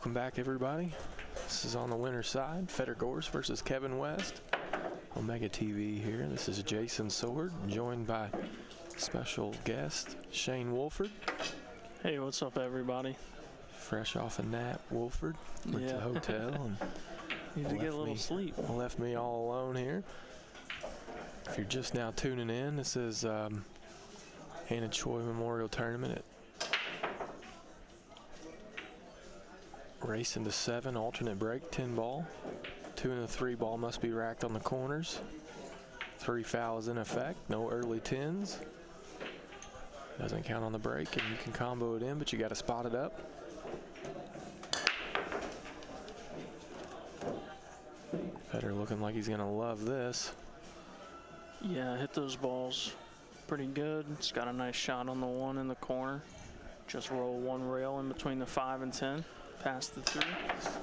Welcome back, everybody. This is on the winner's side. Fetter versus Kevin West. Omega TV here. This is Jason Sword, joined by special guest Shane Wolford. Hey, what's up, everybody? Fresh off a nap, Wolford. Went to the hotel and need to get a little sleep. Left me all alone here. If you're just now tuning in, this is Choi Memorial Tournament at race into 7, alternate break, 10 ball. 2 and a 3 ball must be racked on the corners. 3 fouls in effect, no early 10s. Doesn't count on the break, and you can combo it in, but you got to spot it up. Fetter looking like he's going to love this. Yeah, hit those balls pretty good. It's got a nice shot on the 1 in the corner. Just roll 1 rail in between the 5 and 10. Past the 3.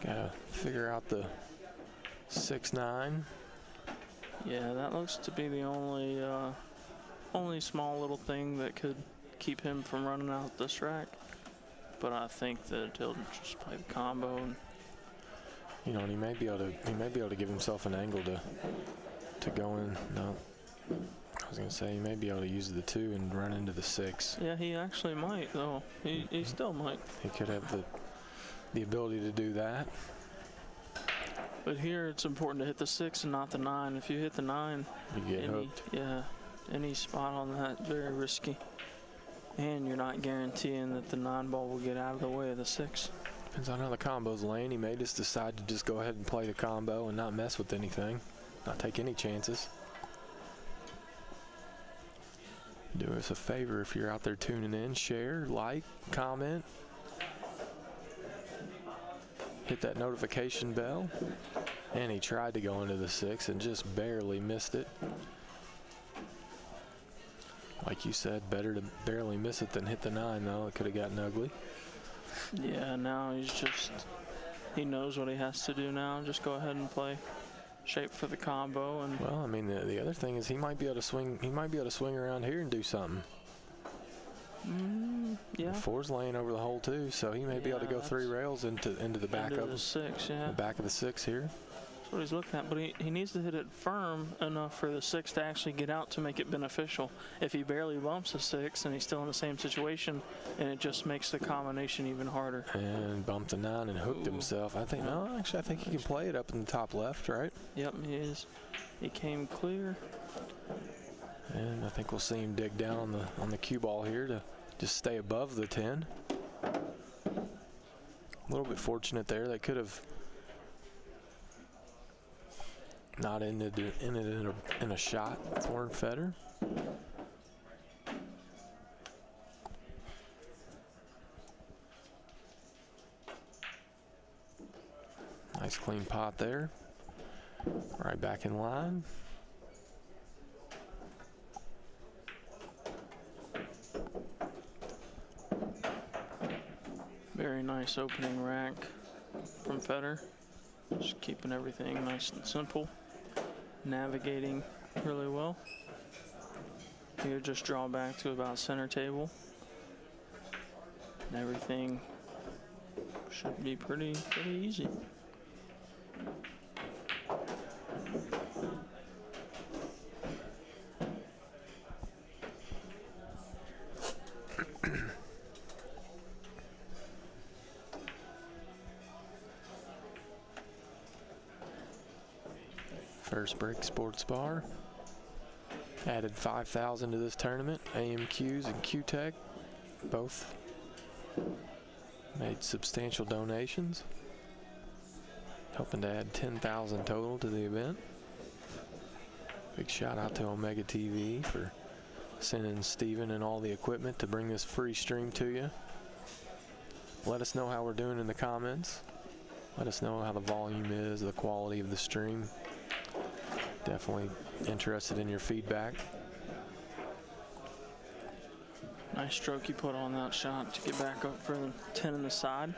Gotta figure out the 6-9. Yeah, that looks to be the only small little thing that could keep him from running out this rack. But I think that he'll just play the combo, and you know, and he may be able to give himself an angle to go in. No, I was gonna say he may be able to use the 2 and run into the 6. Yeah, he actually might though. He still might. He could have the ability to do that. But here it's important to hit the 6 and not the 9. If you hit the 9, you get hooked. Yeah, any spot on that, very risky. And you're not guaranteeing that the 9 ball will get out of the way of the 6. Depends on how the combo's laying. He may just decide to just go ahead and play the combo and not mess with anything, not take any chances. Do us a favor if you're out there tuning in, share, like, comment. Hit that notification bell. And he tried to go into the 6 and just barely missed it. Like you said, better to barely miss it than hit the 9, though. It could have gotten ugly. Yeah, now he knows what he has to do now. Just go ahead and play shape for the combo. And well, I mean, the other thing is he might be able to swing. He might be able to swing around here and do something. Yeah. The 4's laying over the hole too, so he may be able to go 3 rails into the back of the 6. Yeah. The back of the 6 here. That's what he's looking at, but he needs to hit it firm enough for the 6 to actually get out to make it beneficial. If he barely bumps a 6 and he's still in the same situation, and it just makes the combination even harder. And bumped a 9 and hooked himself. I think I think he can play it up in the top left, right? Yep, he is. He came clear. And I think we'll see him dig down on the cue ball here to just stay above the 10. A little bit fortunate there. They could have not ended in a shot for Fetter. Nice clean pot there. Right back in line. Very nice opening rack from Fetter. Just keeping everything nice and simple. Navigating really well. Here, just draw back to about center table. And everything should be pretty easy. First Break Sports Bar added 5,000 to this tournament. AMQs and QTech both made substantial donations, hoping to add 10,000 total to the event. Big shout out to Omega TV for sending Steven and all the equipment to bring this free stream to you. Let us know how we're doing in the comments. Let us know how the volume is, the quality of the stream. Definitely interested in your feedback. Nice stroke you put on that shot to get back up for the 10 in the side.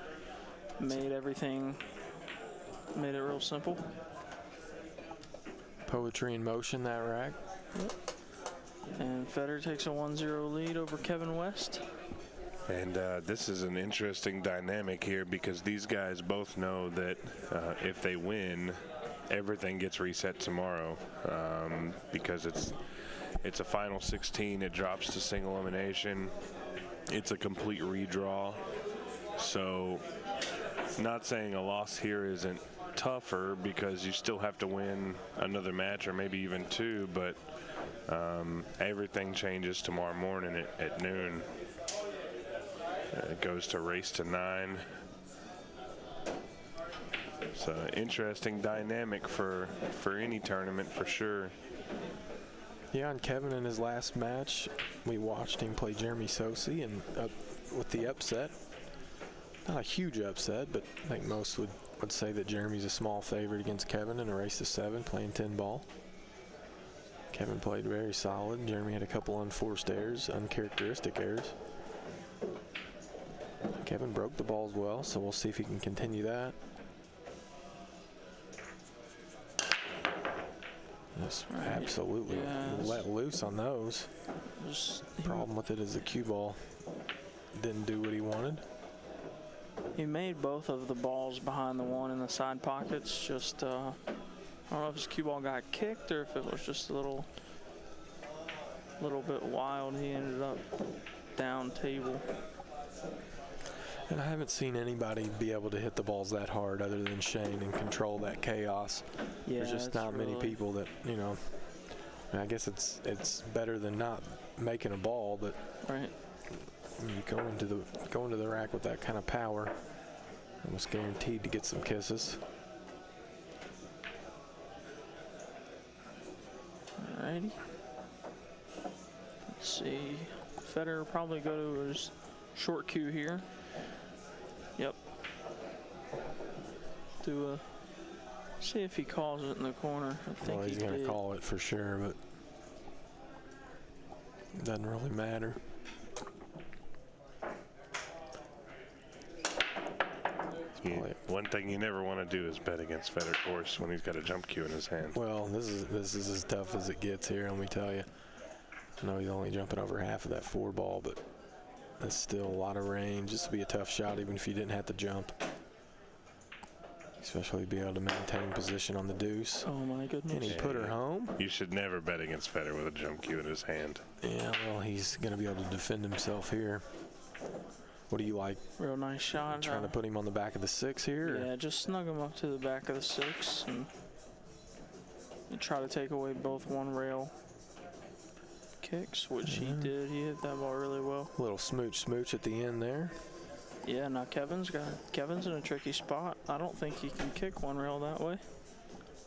Made it real simple. Poetry in motion, that rack. Yep. And Fetter takes a 1-0 lead over Kevin West. And this is an interesting dynamic here because these guys both know that if they win, everything gets reset tomorrow because it's a final 16. It drops to single elimination. It's a complete redraw. So not saying a loss here isn't tougher because you still have to win another match or maybe even two, but everything changes tomorrow morning at noon. It goes to race to 9. So interesting dynamic for any tournament for sure. Yeah, and Kevin in his last match, we watched him play Jeremy Sosi, and with the upset, not a huge upset, but I think most would say that Jeremy's a small favorite against Kevin in a race to 7, playing 10 ball. Kevin played very solid. Jeremy had a couple unforced errors, uncharacteristic errors. Kevin broke the balls well, so we'll see if he can continue that. Just absolutely let loose on those. The problem with it is the cue ball didn't do what he wanted. He made both of the balls behind the one in the side pockets. Just, I don't know if his cue ball got kicked or if it was just a little bit wild. He ended up down table. And I haven't seen anybody be able to hit the balls that hard other than Shane and control that chaos. Yeah, there's just not many people that, you know, I guess it's better than not making a ball, but right. When you go into the rack with that kind of power, almost guaranteed to get some kisses. Alrighty. Let's see. Fetter will probably go to his short cue here. Yep. See if he calls it in the corner. I think well, he's going to call it for sure, but it doesn't really matter. One thing you never want to do is bet against Fetter course when he's got a jump cue in his hand. Well, this is as tough as it gets here, let me tell you. I know he's only jumping over half of that 4 ball, but that's still a lot of range. This would be a tough shot even if you didn't have to jump. Especially be able to maintain position on the deuce. Oh my goodness. And he put her home. You should never bet against Fetter with a jump cue in his hand. Yeah, well, he's going to be able to defend himself here. What do you like? Real nice shot. Trying to put him on the back of the 6 here? Yeah, just snug him up to the back of the 6 and you try to take away both one rail kicks, which he did. He hit that ball really well. Little smooch at the end there. Yeah, now Kevin's in a tricky spot. I don't think he can kick one rail that way.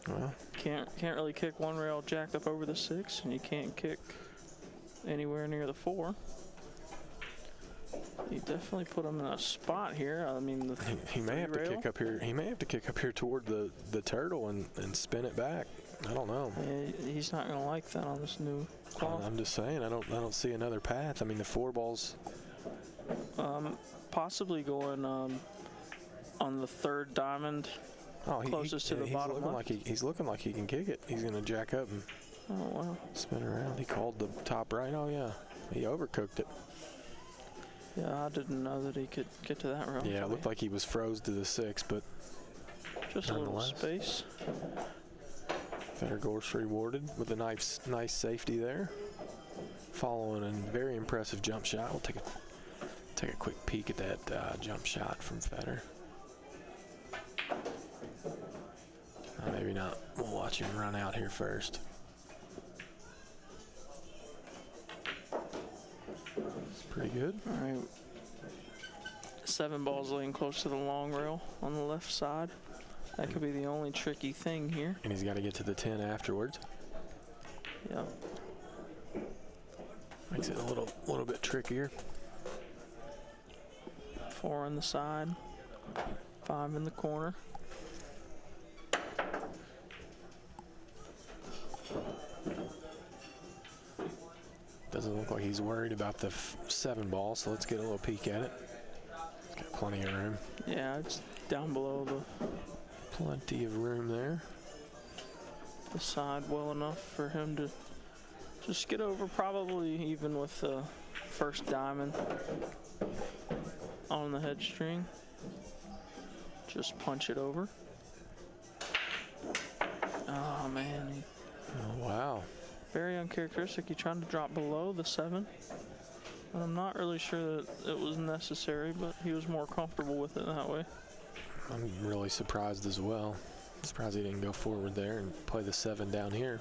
Well, can't really kick one rail jacked up over the 6, and you can't kick anywhere near the 4. You definitely put him in a spot here. I mean, he may have to kick up here. He may have to kick up here toward the turtle and spin it back. I don't know. Yeah, he's not going to like that on this new cloth. I'm just saying. I don't see another path. I mean, the 4 balls. Possibly going on the 3rd diamond, closest to the bottom left. He's looking like he can kick it. He's going to jack up and spin around. He called the top right. Oh yeah, he overcooked it. Yeah, I didn't know that he could get to that rail. Yeah, it looked like he was froze to the 6, but just a little space. Fetter Gorse rewarded with a nice safety there. Following a very impressive jump shot. We'll take a quick peek at that jump shot from Fetter. Maybe not. We'll watch him run out here first. It's pretty good. All right. 7 balls laying close to the long rail on the left side. That could be the only tricky thing here. And he's got to get to the 10 afterwards. Yeah. Makes it a little bit trickier. 4 on the side, 5 in the corner. Doesn't look like he's worried about the 7 ball, so let's get a little peek at it. It's got plenty of room. Yeah, it's down below Plenty of room there. The side well enough for him to just get over, probably even with first diamond on the head string. Just punch it over. Oh man, Oh, wow. very uncharacteristic. He tried to drop below the 7. And I'm not really sure that it was necessary, but he was more comfortable with it that way. I'm really surprised as well. Surprised he didn't go forward there and play the 7 down here.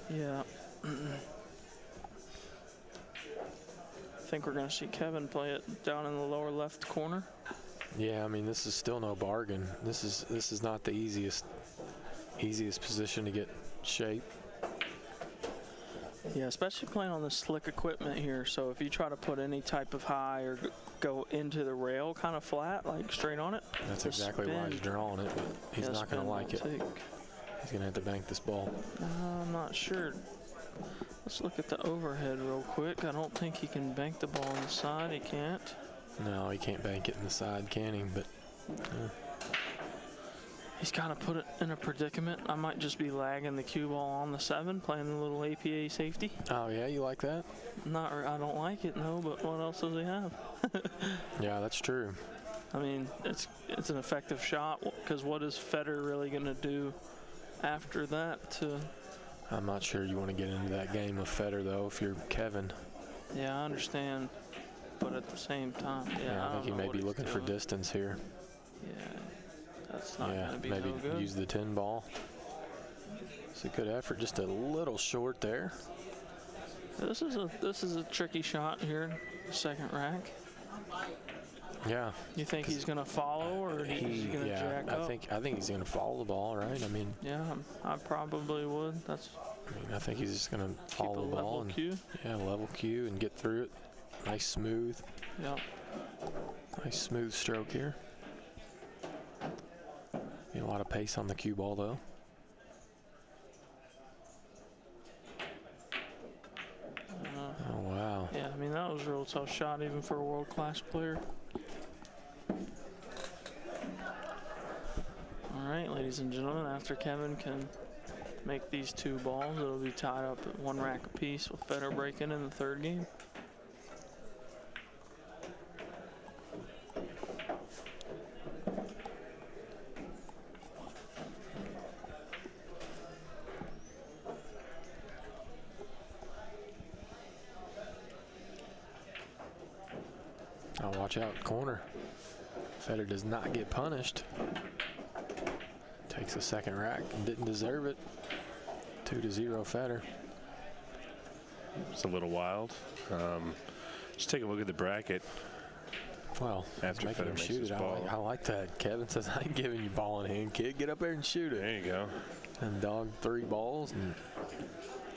Yeah. I think we're going to see Kevin play it down in the lower left corner. Yeah, I mean, this is still no bargain. This is not the easiest position to get shape. Yeah, especially playing on the slick equipment here. So if you try to put any type of high or go into the rail kind of flat, like straight on it. That's the exactly why he's spin- drawing it, but he's yeah, not going spin to like will it. take. He's going to have to bank this ball. I'm not sure. Let's look at the overhead real quick. I don't think he can bank the ball on the side. He can't. No, he can't bank it in the side, can he? But He's kind of put it in a predicament. I might just be lagging the cue ball on the 7, playing the little APA safety. oh yeah, you like that? I don't like it, no, but what else does he have? Yeah, that's true. I mean, it's an effective shot, because what is Fetter really going to do after that? I'm not sure you want to get into that game with Fetter though. If you're Kevin, Yeah, I understand, but at the same time, yeah, I think he may be looking for distance here. Yeah, that's not Yeah, going to be maybe no good. use the 10 ball. It's a good effort, just a little short there. This is a tricky shot here, second rack. Yeah. You think he's going to follow, or he's going to jack up? I think he's going to follow the ball, right? I mean, Yeah, I probably would. I think he's just going to Keep a follow the ball level and cue. level cue and get through it. Nice smooth stroke here. A lot of pace on the cue ball though. Oh wow. Yeah, I mean, that was a real tough shot even for a world-class player. All right, ladies and gentlemen, after Kevin can make these 2 balls, it'll be tied up at 1 rack apiece with Fetter breaking in the 3rd game. Oh, watch out, corner. Fetter does not get punished. Takes the 2nd rack and didn't deserve it. 2-0 Fetter. It's a little wild. Just take a look at the bracket. Well, After making Fetter him makes shoot his it. ball. I like that. Kevin says, I ain't giving you ball in hand, kid. Get up there and shoot it. There you go. And dog 3 balls and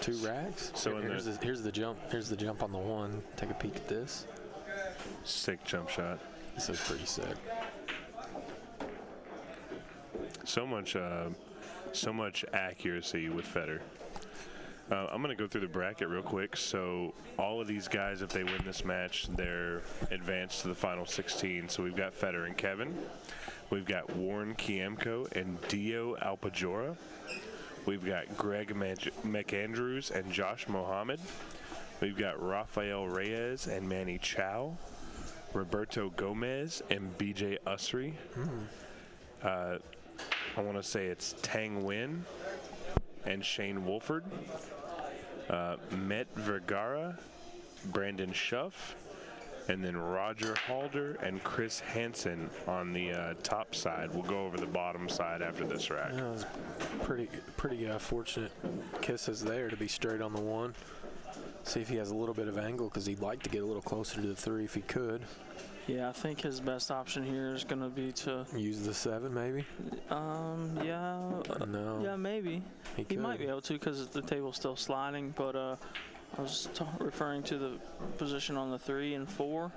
2 racks. So here's the jump. Here's the jump on the 1. Take a peek at this. Sick jump shot. This is pretty sick. So much accuracy with Fetter. I'm going to go through the bracket real quick. So all of these guys, if they win this match, they're advanced to the final 16. So we've got Fetter and Kevin. We've got Warren Kiemko and Dio Alpajora. We've got Greg McAndrews and Josh Mohammed. We've got Rafael Reyes and Manny Chow. Roberto Gomez and BJ Usry. I want to say it's Tang Nguyen and Shane Wolford. Met Vergara, Brandon Schuff, and then Roger Halder and Chris Hansen on the top side. We'll go over the bottom side after this rack. Yeah, it was pretty fortunate kisses there to be straight on the 1. See if he has a little bit of angle, because he'd like to get a little closer to the 3 if he could. Yeah, I think his best option here is going to be to Use the 7 maybe? No. Yeah, maybe. He might be able to, because the table's still sliding, but I was referring to the position on the 3 and 4.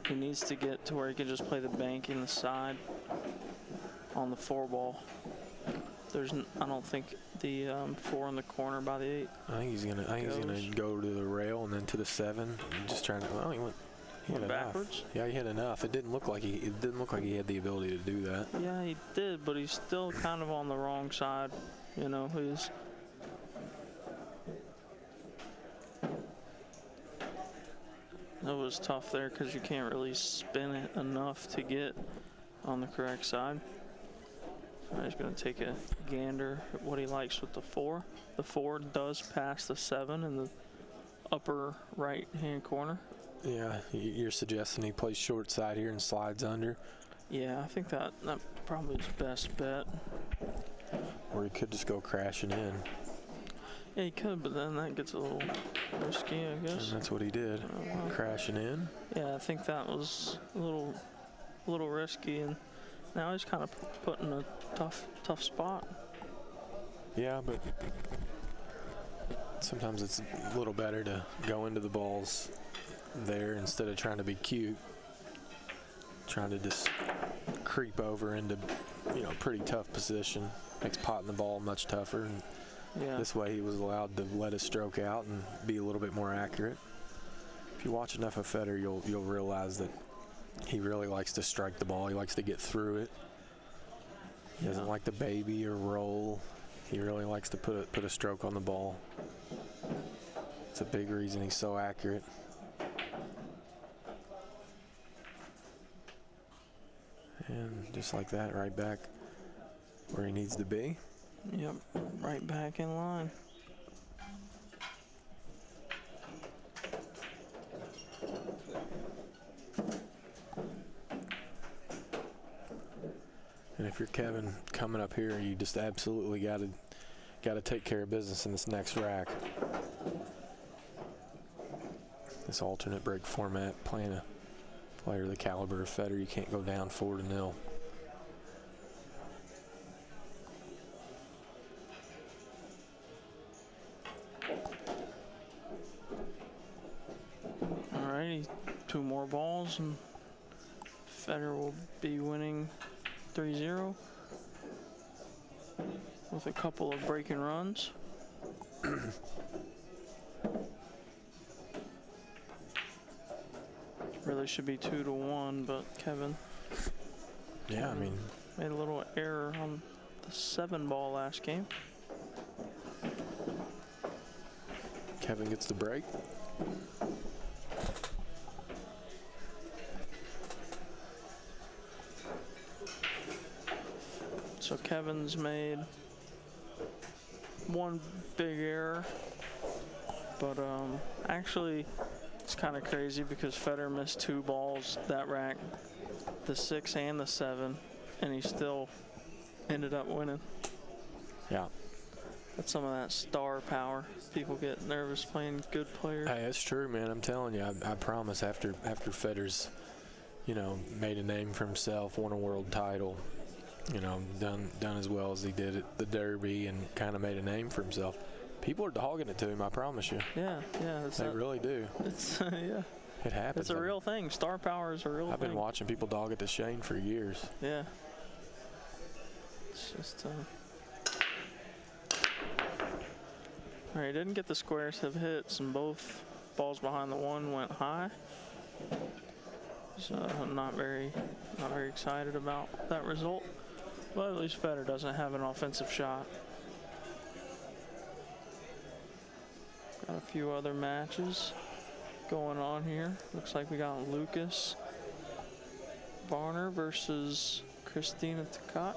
He needs to get to where he can just play the bank in the side on the 4 ball. I don't think the 4 in the corner by the 8. I think he's gonna go to the rail and then to the 7. And just trying to. Well, he went enough. Backwards. Yeah, he hit enough. It didn't look like he had the ability to do that. Yeah, he did, but he's still kind of on the wrong side. You know, he's. was tough there because you can't really spin it enough to get on the correct side. So he's going to take a gander at what he likes with the 4. The 4 does pass the 7 in the upper right-hand corner. Yeah, you're suggesting he plays short side here and slides under? Yeah, I think that probably is best bet. Or he could just go crashing in. Yeah, he could, but then that gets a little risky, I guess. And that's what he did, crashing in. Yeah, I think that was a little risky, and now he's kind of put in a tough spot. Yeah, but sometimes it's a little better to go into the balls there instead of trying to be cute. Trying to just creep over into, pretty tough position. Makes potting the ball much tougher. And Yeah. this way he was allowed to let his stroke out and be a little bit more accurate. If you watch enough of Fetter, you'll realize that he really likes to strike the ball. He likes to get through it. He doesn't like to baby or roll. He really likes to put a stroke on the ball. It's a big reason he's so accurate. And just like that, right back where he needs to be. Yep, right back in line. And if you're Kevin coming up here, you just absolutely got to take care of business in this next rack. This alternate break format, playing a player the caliber of Fetter, you can't go down 4-0. Alrighty, 2 more balls and Fetter will be winning 3-0 with a couple of breaking runs. Really should be 2-1, but Kevin Yeah, I mean, made a little error on the 7 ball last game. Kevin gets the break. So Kevin's made 1 big error, but actually it's kind of crazy because Fetter missed 2 balls that rack, the 6 and the 7, and he still ended up winning. Yeah. That's some of that star power. People get nervous playing good players. Hey, that's true, man. I'm telling you, I promise after Fetter's, made a name for himself, won a world title, done as well as he did at the Derby and kind of made a name for himself. People are dogging it to him, I promise you. Yeah. They really do. It's yeah. It happens. It's a real thing. Star power is a real thing. I've been watching people dog it to Shane for years. Yeah. It's just all right, didn't get the squares of hits, and both balls behind the 1 went high. So I'm not very excited about that result. But at least Fetter doesn't have an offensive shot. Got a few other matches going on here. Looks like we got Lucas Varner versus Christina Tkach.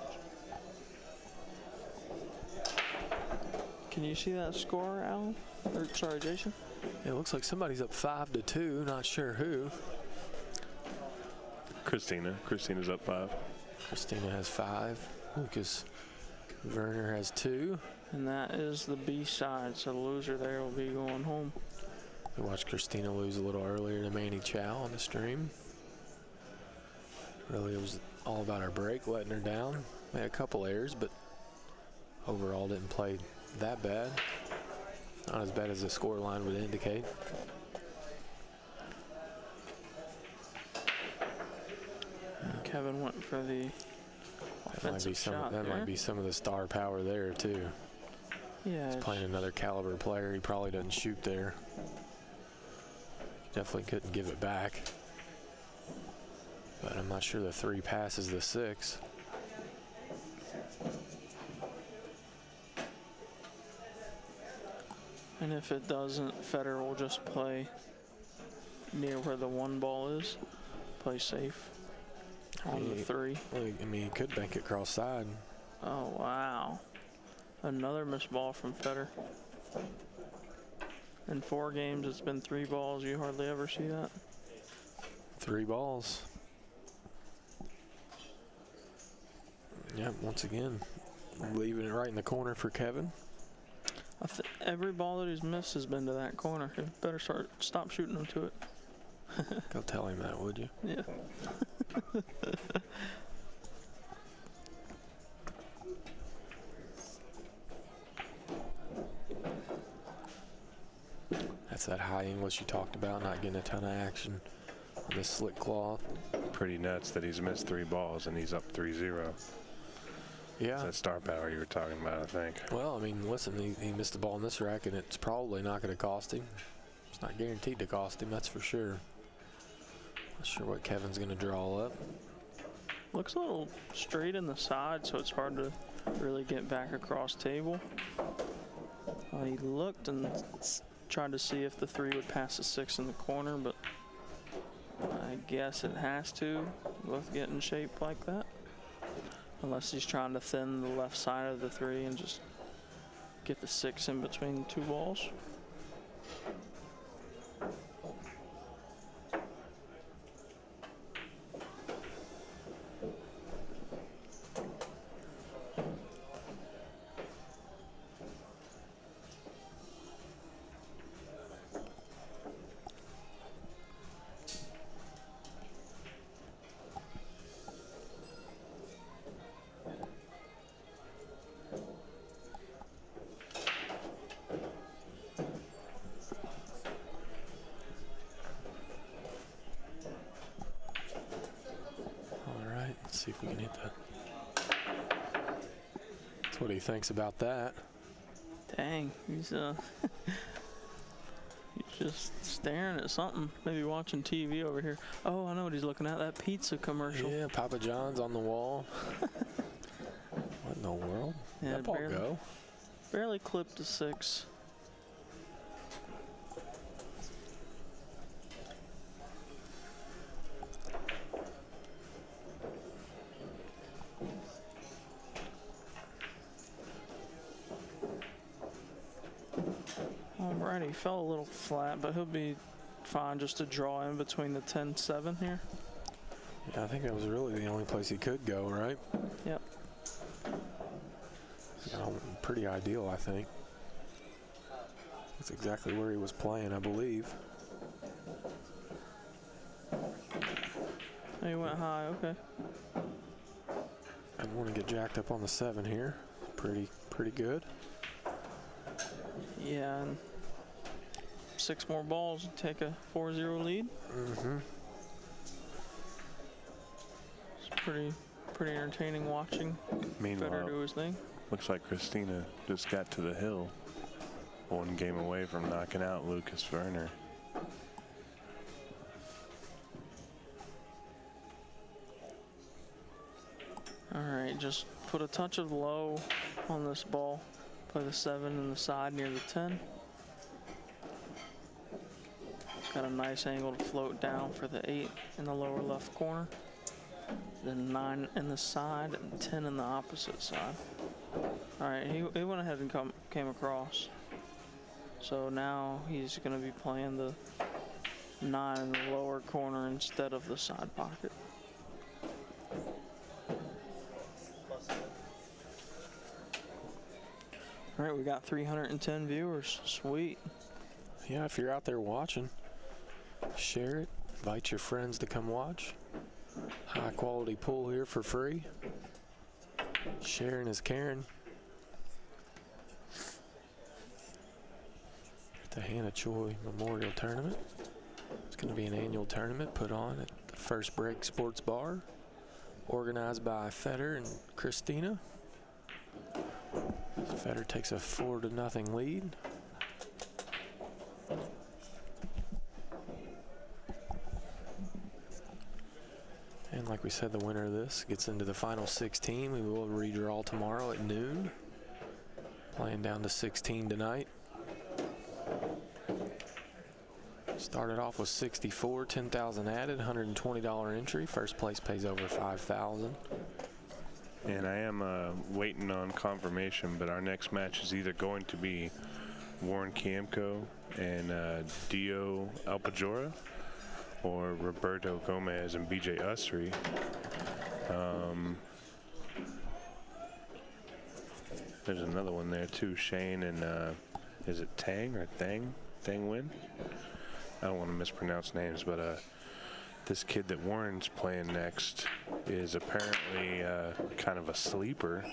Can you see that score, Alan? Or sorry, Jason? It looks like somebody's up 5-2. Not sure who. Christina's up 5. Christina has 5. Lucas Werner has 2. And that is the B side, so the loser there will be going home. We watched Christina lose a little earlier to Manny Chow on the stream. Really, it was all about her break, letting her down. Made a couple errors, but overall didn't play that bad. Not as bad as the score line would indicate. Kevin went for the offensive shot That might be some of the star power there, too. Yeah. He's playing another caliber player. He probably doesn't shoot there. Definitely couldn't give it back. But I'm not sure the 3 passes the 6. And if it doesn't, Fetter will just play near where the 1 ball is. Play safe on the 3. Well, I mean, he could bank it cross side. Oh, wow. Another missed ball from Fetter. In 4 games, it's been 3 balls. You hardly ever see that. 3 balls. Yep, once again, leaving it right in the corner for Kevin. Every ball that he's missed has been to that corner. He better stop shooting them to it. Go tell him that, would you? Yeah. That's that high English you talked about, not getting a ton of action on this slick cloth. Pretty nuts that he's missed 3 balls and he's up 3-0. Yeah. It's that star power you were talking about, I think. Well, I mean, listen, he missed the ball in this rack, and it's probably not going to cost him. It's not guaranteed to cost him, that's for sure. Not sure what Kevin's going to draw up. Looks a little straight in the side, so it's hard to really get back across table. He looked and tried to see if the 3 would pass the 6 in the corner, but I guess it has to. Both get in shape like that. Unless he's trying to thin the left side of the 3 and just get the 6 in between the 2 balls. See if we can hit that. That's what he thinks about that. Dang, he's he's just staring at something. Maybe watching TV over here. Oh, I know what he's looking at. That pizza commercial. Yeah, Papa John's on the wall. What in the world? Yeah, that ball go? Barely clipped the 6. Alright, he fell a little flat, but he'll be fine just to draw in between the 10-7 here. Yeah, I think that was really the only place he could go, right? Yep. Pretty ideal, I think. That's exactly where he was playing, I believe. Oh, he went high, okay. I want to get jacked up on the 7 here. Pretty good. Yeah, and 6 more balls and take a 4-0 lead. Mm-hmm. It's pretty entertaining watching Fetter do his thing. Looks like Christina just got to the hill. 1 game away from knocking out Lucas Werner. All right, just put a touch of low on this ball. Play the 7 in the side near the 10. Got a nice angle to float down for the 8 in the lower left corner. Then 9 in the side and 10 in the opposite side. All right, he went ahead and came across. So now he's going to be playing the 9 in the lower corner instead of the side pocket. All right, we got 310 viewers. Sweet. Yeah, if you're out there watching, share it. Invite your friends to come watch. High quality pool here for free. Sharing is caring. At the Hannah Choi Memorial Tournament. It's going to be an annual tournament put on at the First Break Sports Bar, organized by Fetter and Christina. Fetter takes a 4-0 lead. And like we said, the winner of this gets into the final 16. We will redraw tomorrow at noon. Playing down to 16 tonight. Started off with 64, 10,000 added, $120 entry. First place pays over 5,000. And I am waiting on confirmation, but our next match is either going to be Warren Kiemko and Dio Alpajora, or Roberto Gomez and BJ Usry. There's another one there too, Shane and is it Tang or Thang Nguyen? I don't want to mispronounce names, but this kid that Warren's playing next is apparently kind of a sleeper.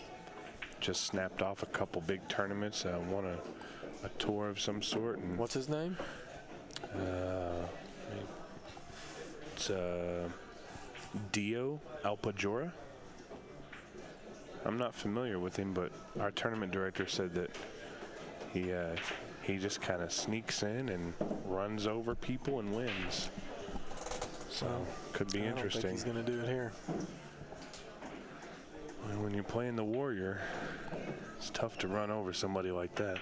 Just snapped off a couple big tournaments, won a tour of some sort. And What's his name? it's Dio Alpajora. I'm not familiar with him, but our tournament director said that he just kind of sneaks in and runs over people and wins. So could be interesting. I don't think he's going to do it here. Well, when you're playing the Warrior, it's tough to run over somebody like that.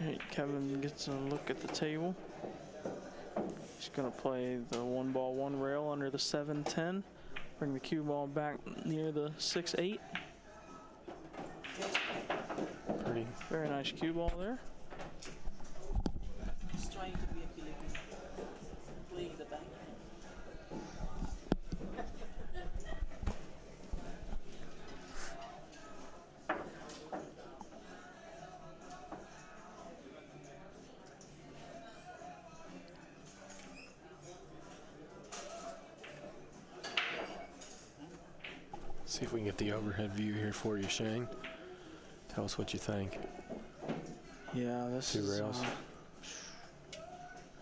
Alright, Kevin gets a look at the table. He's going to play the 1 ball 1 rail under the 7-10. Bring the cue ball back near the 6-8. Pretty. Very nice cue ball there. He's trying to be a Filipino, playing the back. See if we can get the overhead view here for you, Shane. Tell us what you think. Yeah, this Two is rails.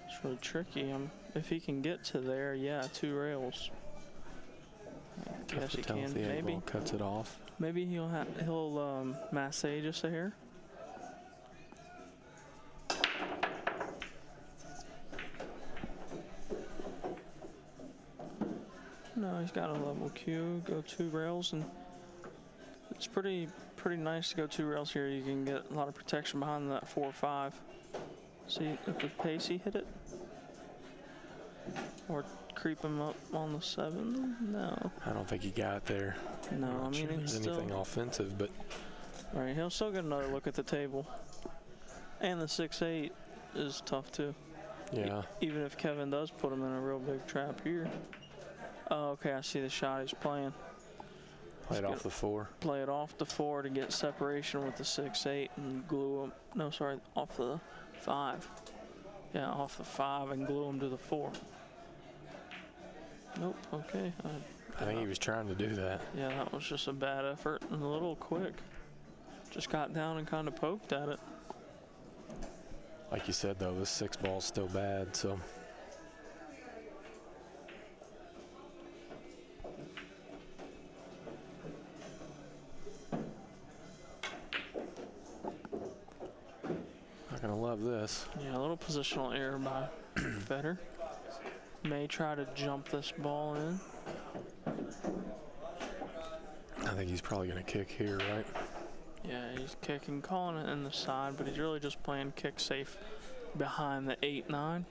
It's really tricky. If he can get to there, yeah, 2 rails. I Tough guess to he tell if can. the 8 Maybe, ball cuts it off. maybe he'll massage just a hair. No, he's got a level cue. Go 2 rails, and it's pretty nice to go 2 rails here. You can get a lot of protection behind that 4-5. See if the pace he hit it, or creep him up on the 7. No, I don't think he got there. no. I'm I not mean, sure he's there's still anything offensive, but right. He'll still get another look at the table, and the 6-8 is tough too. yeah. Even if Kevin does put him in a real big trap here. Oh, okay, I see the shot he's playing. Played Let's off the 4. Play it off the 4 to get separation with the 6-8 and glue him. No, sorry, off the 5. Yeah, off the 5 and glue him to the 4. Nope, okay. I think he was trying to do that. Yeah, that was just a bad effort and a little quick. Just got down and kind of poked at it. Like you said, though, this 6 ball's still bad, so. Not gonna love this. Yeah, a little positional error by Fetter. May try to jump this ball in. I think he's probably gonna kick here, right? Yeah, he's kicking, calling it in the side, but he's really just playing kick safe behind the 8-9.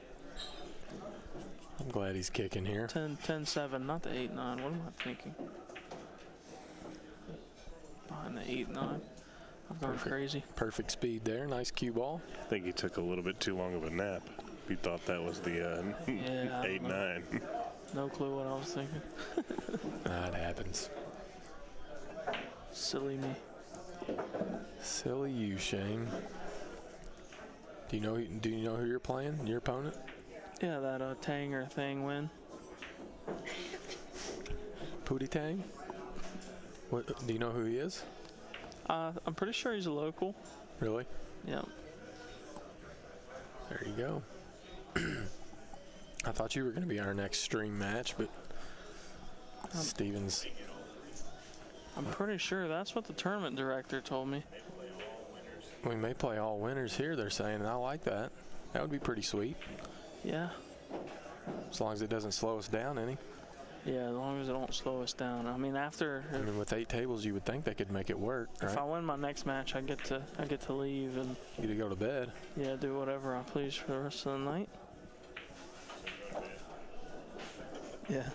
I'm glad he's kicking here. 10-7, not the 8-9. What am I thinking? Behind the 8-9. I'm going crazy. Perfect speed there. Nice cue ball. I think he took a little bit too long of a nap. He thought that was the Yeah, 8-9. no clue what I was thinking. That happens. Silly me. Silly you, Shane. Do you know who you're playing? Your opponent? Yeah, that Tang or Thang win. Pootie Tang? What? Do you know who he is? I'm pretty sure he's a local. Really? Yeah. There you go. I thought you were going to be our next stream match, but Stevens. I'm pretty sure that's what the tournament director told me. We may play all winners here, they're saying, and I like that. That would be pretty sweet, Yeah. as long as it doesn't slow us down any. Yeah, as long as it don't slow us down. I mean, after I mean, with 8 tables, you would think they could make it work, if I right? win my next match, I get to leave and You to go to bed. yeah, do whatever I please for the rest of the night. Yeah.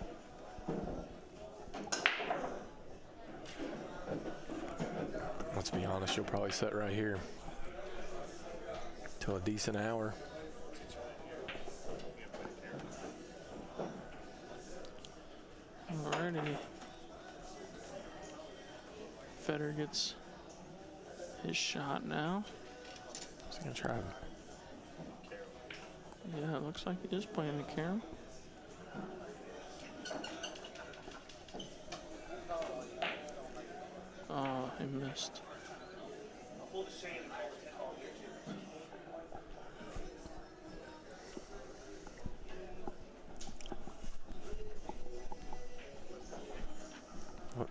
Let's be honest, you'll probably sit right here till a decent hour. Alrighty. Fetter gets his shot now. He's gonna try. Yeah, it looks like he is playing the carom. Oh, he missed. What?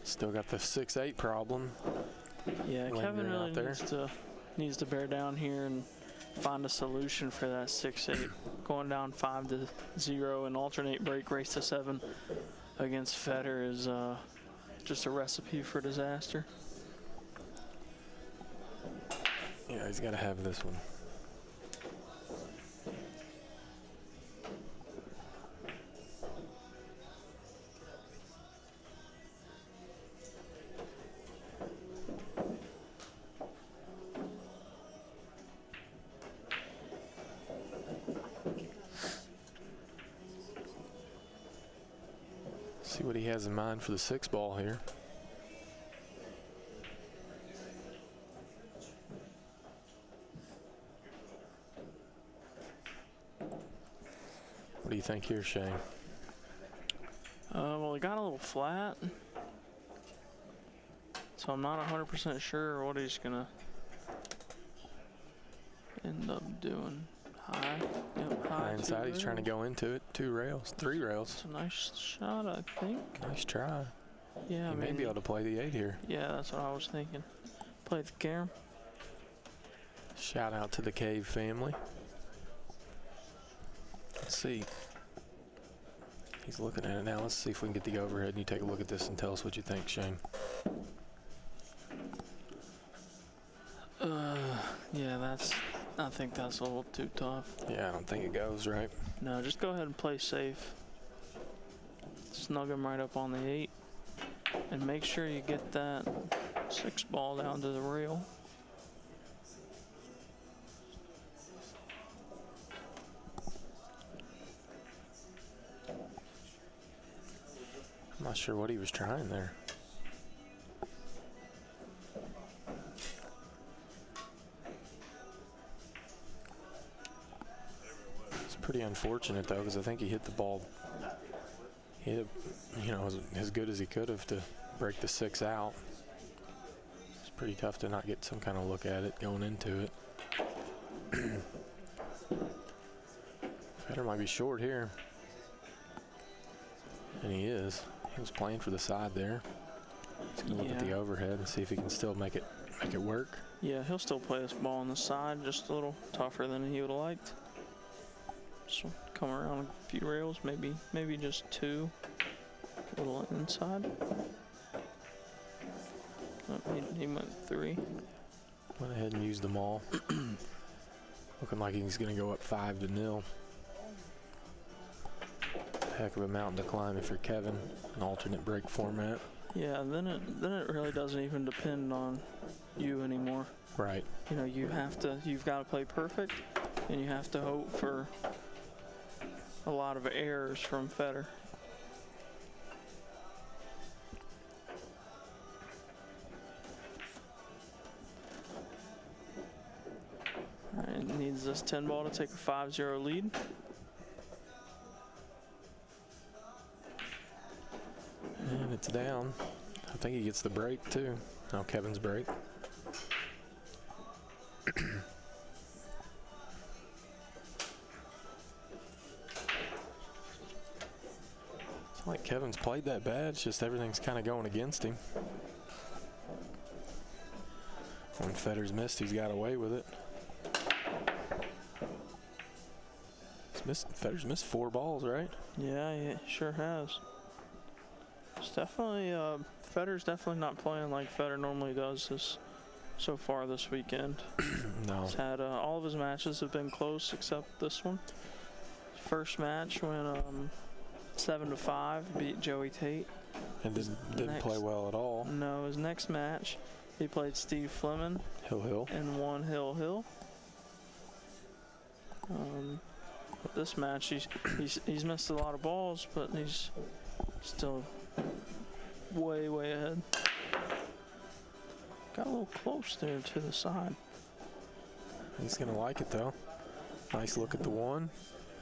Still got the 6-8 problem. Yeah, Kevin lingering out really there. needs to bear down here and find a solution for that 6-8. Going down 5-0 and alternate break race to 7 against Fetter is just a recipe for disaster. Yeah, he's got to have this one. See what he has in mind for the 6 ball here. What do you think here, Shane? Well, it got a little flat, so I'm not 100% sure what he's gonna end up doing. High, yep, high. High inside, he's trying to go into it. 2 rails, 3 rails. It's a nice shot, I think. Nice try. Yeah, He may be able to play the 8 here. Yeah, that's what I was thinking. Play the carom. Shout out to the Cave family. Let's see. He's looking at it now. Let's see if we can get the overhead and you take a look at this and tell us what you think, Shane. Yeah, I think that's a little too tough. Yeah, I don't think it goes, right? No, just go ahead and play safe. Snug him right up on the 8. And make sure you get that 6 ball down to the rail. I'm not sure what he was trying there. It's pretty unfortunate though, because I think he hit the ball. He hit it, you know, as good as he could have to break the 6 out. It's pretty tough to not get some kind of look at it going into it. Fetter might be short here. And he is. He was playing for the side there. He's gonna look at the Yeah. overhead and see if he can still make it work. Yeah, he'll still play this ball on the side, just a little tougher than he would have liked. So come around a few rails, maybe just 2. A little inside. Oh, he went 3. Went ahead and used them all. Looking like he's gonna go up 5-0. Heck of a mountain to climb if you're Kevin. An alternate break format. Yeah, then it really doesn't even depend on you anymore. Right. You know, you've got to play perfect, and you have to hope for a lot of errors from Fetter. All right, needs this 10 ball to take a 5-0 lead. And it's down. I think he gets the break too. No, Kevin's break. It's not like Kevin's played that bad. It's just everything's kind of going against him. When Fetter's missed, he's got away with it. Fetter's missed 4 balls, right? Yeah, he sure has. It's definitely, Fetter's definitely not playing like Fetter normally does so far this weekend. No. He's had, all of his matches have been close except this one. First match went 7-5, beat Joey Tate. And didn't play well at all. No, his next match, he played Steve Fleming. Hill. And won Hill. This match, he's missed a lot of balls, but he's still way ahead. Got a little close there to the side. He's going to like it, though. Nice look at the 1.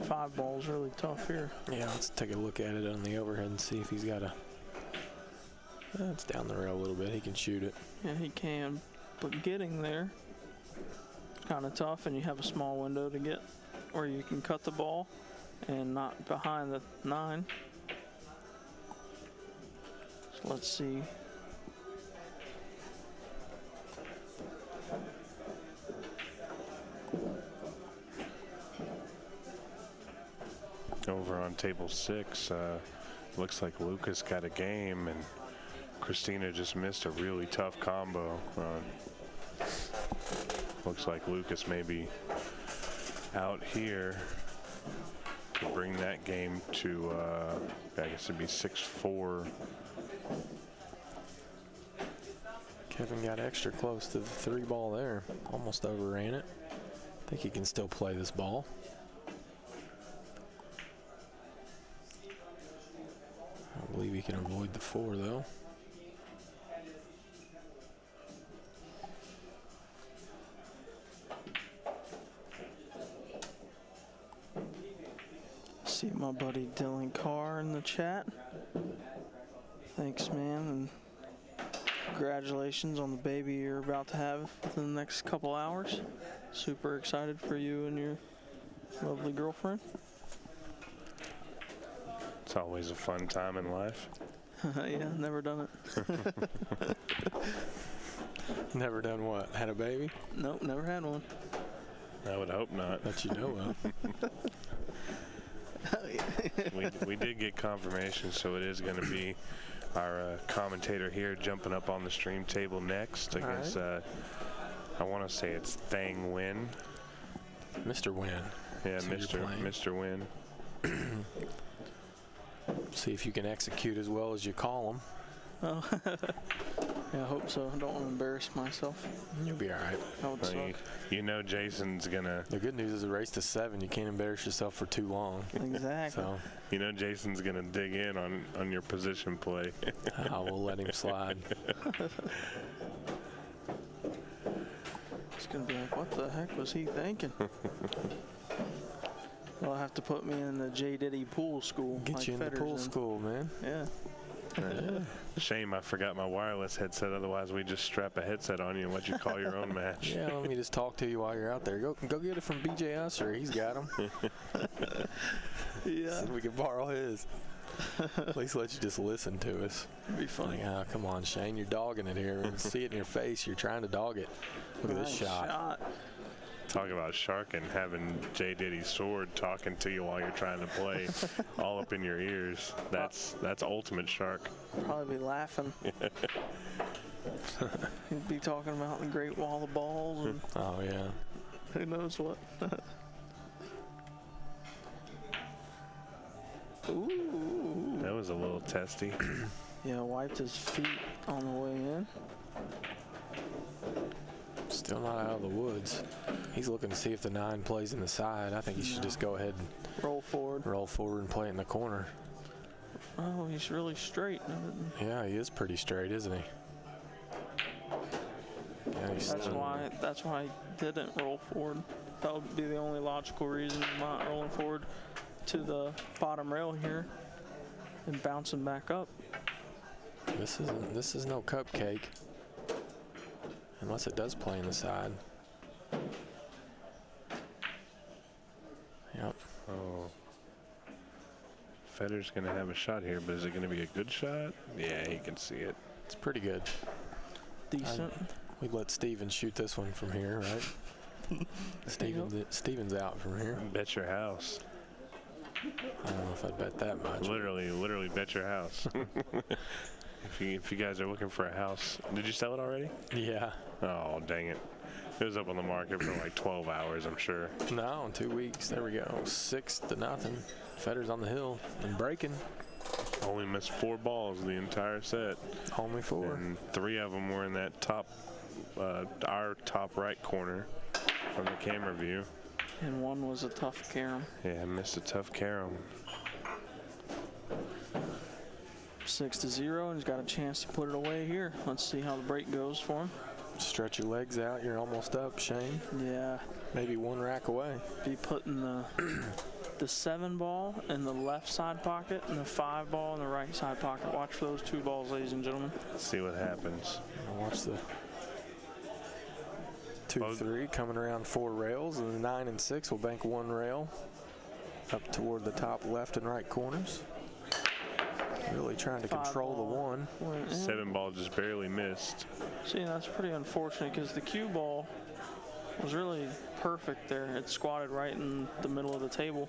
5 balls really tough here. Yeah, let's take a look at it on the overhead and see if he's got a... It's down the rail a little bit. He can shoot it. Yeah, he can. But getting there, kind of tough, and you have a small window to get where you can cut the ball and not behind the 9. So let's see. Over on table 6, looks like Lucas got a game, and Christina just missed a really tough combo. Looks like Lucas may be out here to bring that game to, I guess it'd be 6-4. Kevin got extra close to the 3 ball there. Almost overran it. I think he can still play this ball. I believe he can avoid the 4, though. See my buddy Dylan Carr in the chat. Thanks, man, and congratulations on the baby you're about to have within the next couple hours. Super excited for you and your lovely girlfriend. It's always a fun time in life. Yeah, never done it. Never done what? Had a baby? Nope, never had one. I would hope not. That you know of. We did get confirmation, so it is going to be our commentator here jumping up on the stream table next against, I want to say it's Nguyen. Mr. Nguyen. Yeah, So you're playing. Mr. Nguyen. See if you can execute as well as you call him. Oh, yeah, I hope so. I don't want to embarrass myself. You'll be all right. That would Well, suck. you know Jason's going to... The good news is the race to 7. You can't embarrass yourself for too long. Exactly. So You know Jason's going to dig in on your position play. I will let him slide. It's going to be like, what the heck was he thinking? They'll have to put me in the J. Diddy pool school. Get like you in the Fetter's pool in. school, man. Yeah. Shame I forgot my wireless headset. Otherwise, we just strap a headset on you and let you call your own match. Yeah, let me just talk to you while you're out there. Go get it from BJ Usser. He's got them. Yeah. We can borrow his. At least let you just listen to us. It'd be funny. Like, come on, Shane, you're dogging it here. We can see it in your face. You're trying to dog it. Look at this Nice shot. Talk about shark and having J. Diddy's sword talking to you while you're trying to play all up in your ears. That's ultimate shark. Probably be laughing. He'd be talking about the Great Wall of Balls and Oh, yeah. who knows what. Ooh. That was a little testy. Yeah, wiped his feet on the way in. Still not out of the woods. He's looking to see if the 9 plays in the side. I think he should just go ahead and Roll forward. roll forward and play it in the corner. Oh, he's really straight. Yeah, he is pretty straight, isn't he? Yeah, he's That's why he didn't roll forward. That would be the only logical reason he's not rolling forward to the bottom rail here and bouncing back up. This is no cupcake. Unless it does play in the side. Yep. Oh. Fetter's going to have a shot here, but is it going to be a good shot? Yeah, he can see it. It's pretty good. Decent. We'd let Steven shoot this one from here, right? Steven's out from here. Bet your house. I don't know if I'd bet that much. Literally bet your house. If you guys are looking for a house, did you sell it already? Yeah. Oh, dang it. It was up on the market for like 12 hours, I'm sure. No, in 2 weeks. There we go. 6-0. Fetter's on the hill and breaking. Only missed 4 balls the entire set. Only 4. And 3 of them were in that top, our top right corner from the camera view. And one was a tough carom. Yeah, missed a tough carom. 6-0, and he's got a chance to put it away here. Let's see how the break goes for him. Stretch your legs out. You're almost up, Shane. Yeah. Maybe 1 rack away. Be putting the 7 ball in the left side pocket and the 5 ball in the right side pocket. Watch for those 2 balls, ladies and gentlemen. Let's see what happens. Watch the 2-3 coming around 4 rails, and the 9 and 6 will bank 1 rail up toward the top left and right corners. Really trying to control the 1. 7 ball just barely missed. See, that's pretty unfortunate because the cue ball was really perfect there. It squatted right in the middle of the table,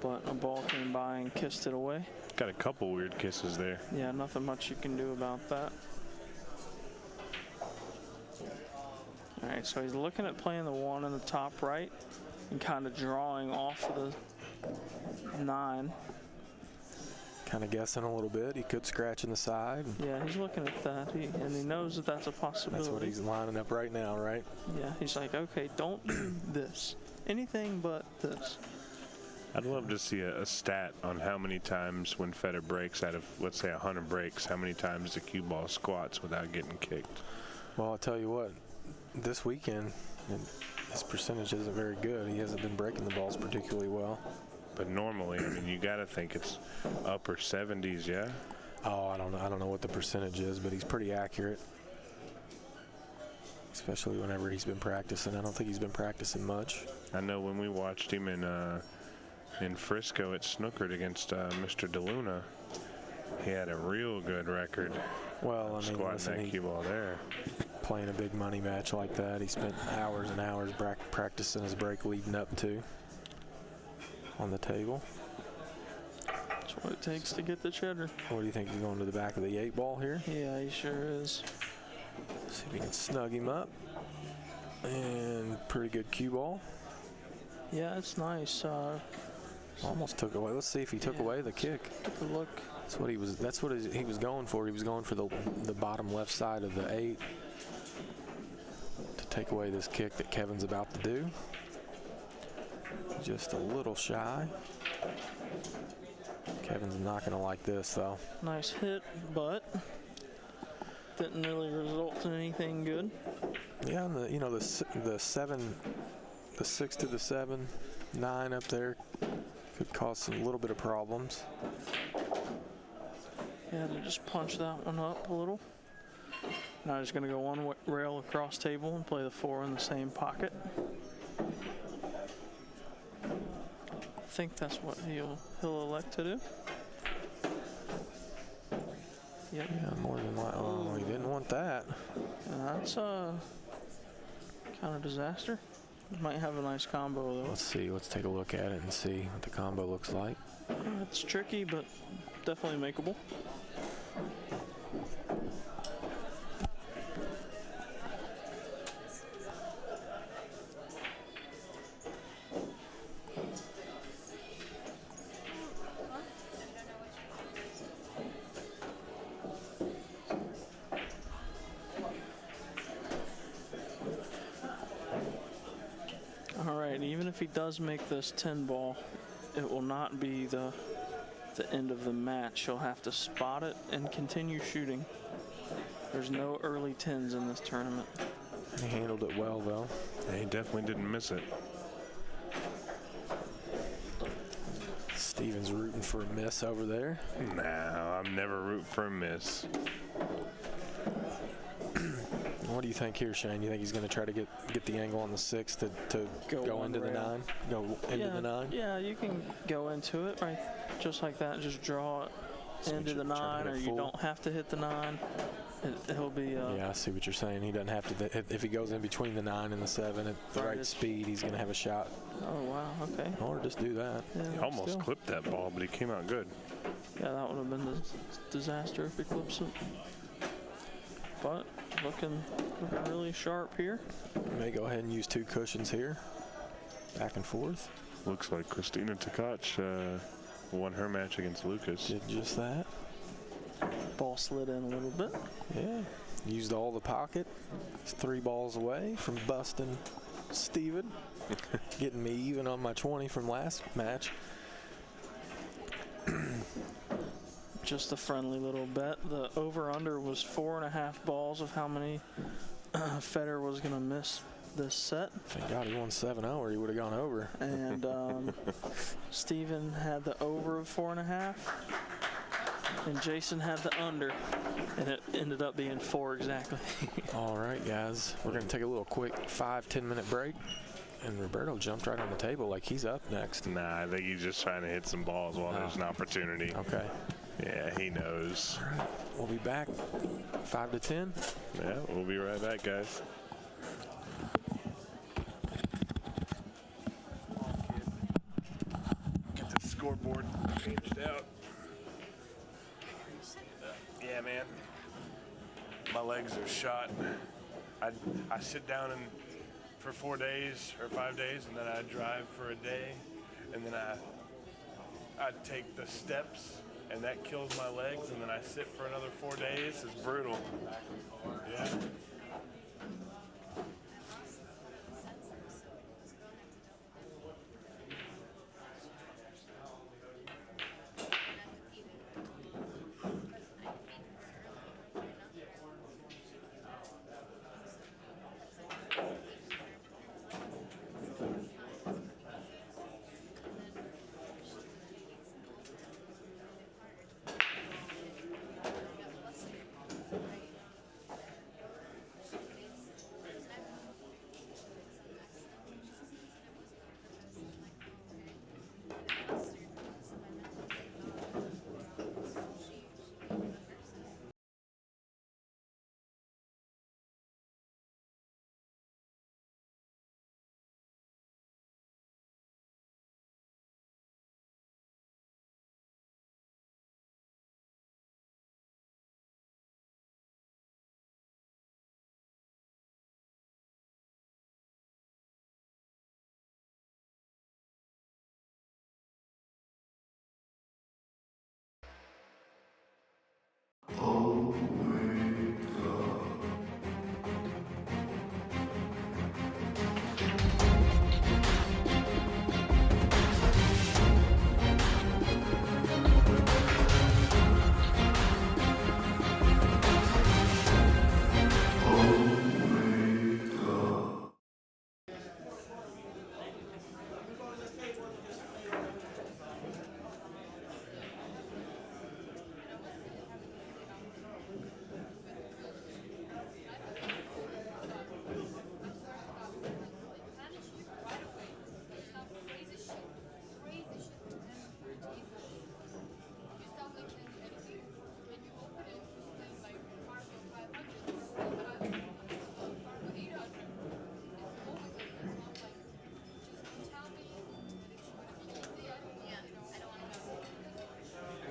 but a ball came by and kissed it away. Got a couple weird kisses there. Yeah, nothing much you can do about that. All right, so he's looking at playing the 1 in the top right and kind of drawing off of the 9. Kind of guessing a little bit. He could scratch in the side. Yeah, he's looking at that, and he knows that that's a possibility. That's what he's lining up right now, right? Yeah, he's like, okay, don't do this. Anything but this. I'd love to see a stat on how many times when Fetter breaks out of, let's say, 100 breaks, how many times the cue ball squats without getting kicked. Well, I'll tell you what. This weekend, his percentage isn't very good. He hasn't been breaking the balls particularly well. But normally, I mean, you got to think it's upper 70s, yeah? Oh, I don't know what the percentage is, but he's pretty accurate. Especially whenever he's been practicing. I don't think he's been practicing much. I know when we watched him in Frisco at Snookered against Mr. DeLuna, he had a real good record. Well, I mean, squatting listen, that cue ball there. Playing a big money match like that, he spent hours and hours practicing his break leading up to on the table. That's what it takes to get the cheddar. What do you think? He's going to the back of the 8 ball here? Yeah, he sure is. See if we can snug him up. And pretty good cue ball. Yeah, it's nice. Almost took away. Let's see if he took away the kick. Take a look. That's what he was going for. He was going for the bottom left side of the 8 to take away this kick that Kevin's about to do. Just a little shy. Kevin's not going to like this, though. Nice hit, but didn't really result in anything good. Yeah, and the 7, the 6 to the 7, 9 up there could cause some little bit of problems. Yeah, to just punch that one up a little. Now he's going to go 1 rail across table and play the 4 in the same pocket. I think that's what he'll elect to do. Yep. Yeah, more than likely. Oh, he didn't want that. And that's kind of disaster. Might have a nice combo though. Let's see. Let's take a look at it and see what the combo looks like. It's tricky, but definitely makeable. Even if he does make this 10 ball, it will not be the end of the match. He'll have to spot it and continue shooting. There's no early 10s in this tournament. He handled it well, though. Yeah, he definitely didn't miss it. Steven's rooting for a miss over there. No, I'm never rooting for a miss. What do you think here, Shane? You think he's going to try to get the angle on the 6 to go into the 9? Go into the 9? Yeah, you can go into it, right? just like that. Just draw it So into the try to 9, hit or it you full. don't have to hit the 9. He'll be. Yeah, I see what you're saying. He doesn't have to. If he goes in between the 9 and the 7 at the right speed, he's going to have a shot. Oh wow. Okay. Or just do that. Yeah, He almost still. clipped that ball, but he came out good. Yeah, that would have been a disaster if he clips it. But looking really sharp here. May go ahead and use 2 cushions here. Back and forth. Looks like Christina Tkach won her match against Lucas. Did just that. Ball slid in a little bit. Yeah. Used all the pocket. It's 3 balls away from busting Steven. Getting me even on my 20 from last match. Just a friendly little bet. The over-under was 4.5 balls of how many Fetter was going to miss this set. Thank God he won 7-0 or he would have gone over. And Steven had the over of 4.5. And Jason had the under. And it ended up being 4 exactly. All right, guys. We're going to take a little quick 5-10 minute break. And Roberto jumped right on the table like he's up next. Nah, I think he's just trying to hit some balls while there's an opportunity. Okay. Yeah, he knows. All right. We'll be back 5 to 10. Yeah, we'll be right back, guys. Get the scoreboard changed out. Yeah, man. My legs are shot. I sit down for 4 days or 5 days, and then I drive for a day, and then I take the steps, and that kills my legs, and then I sit for another 4 days. It's brutal. Yeah.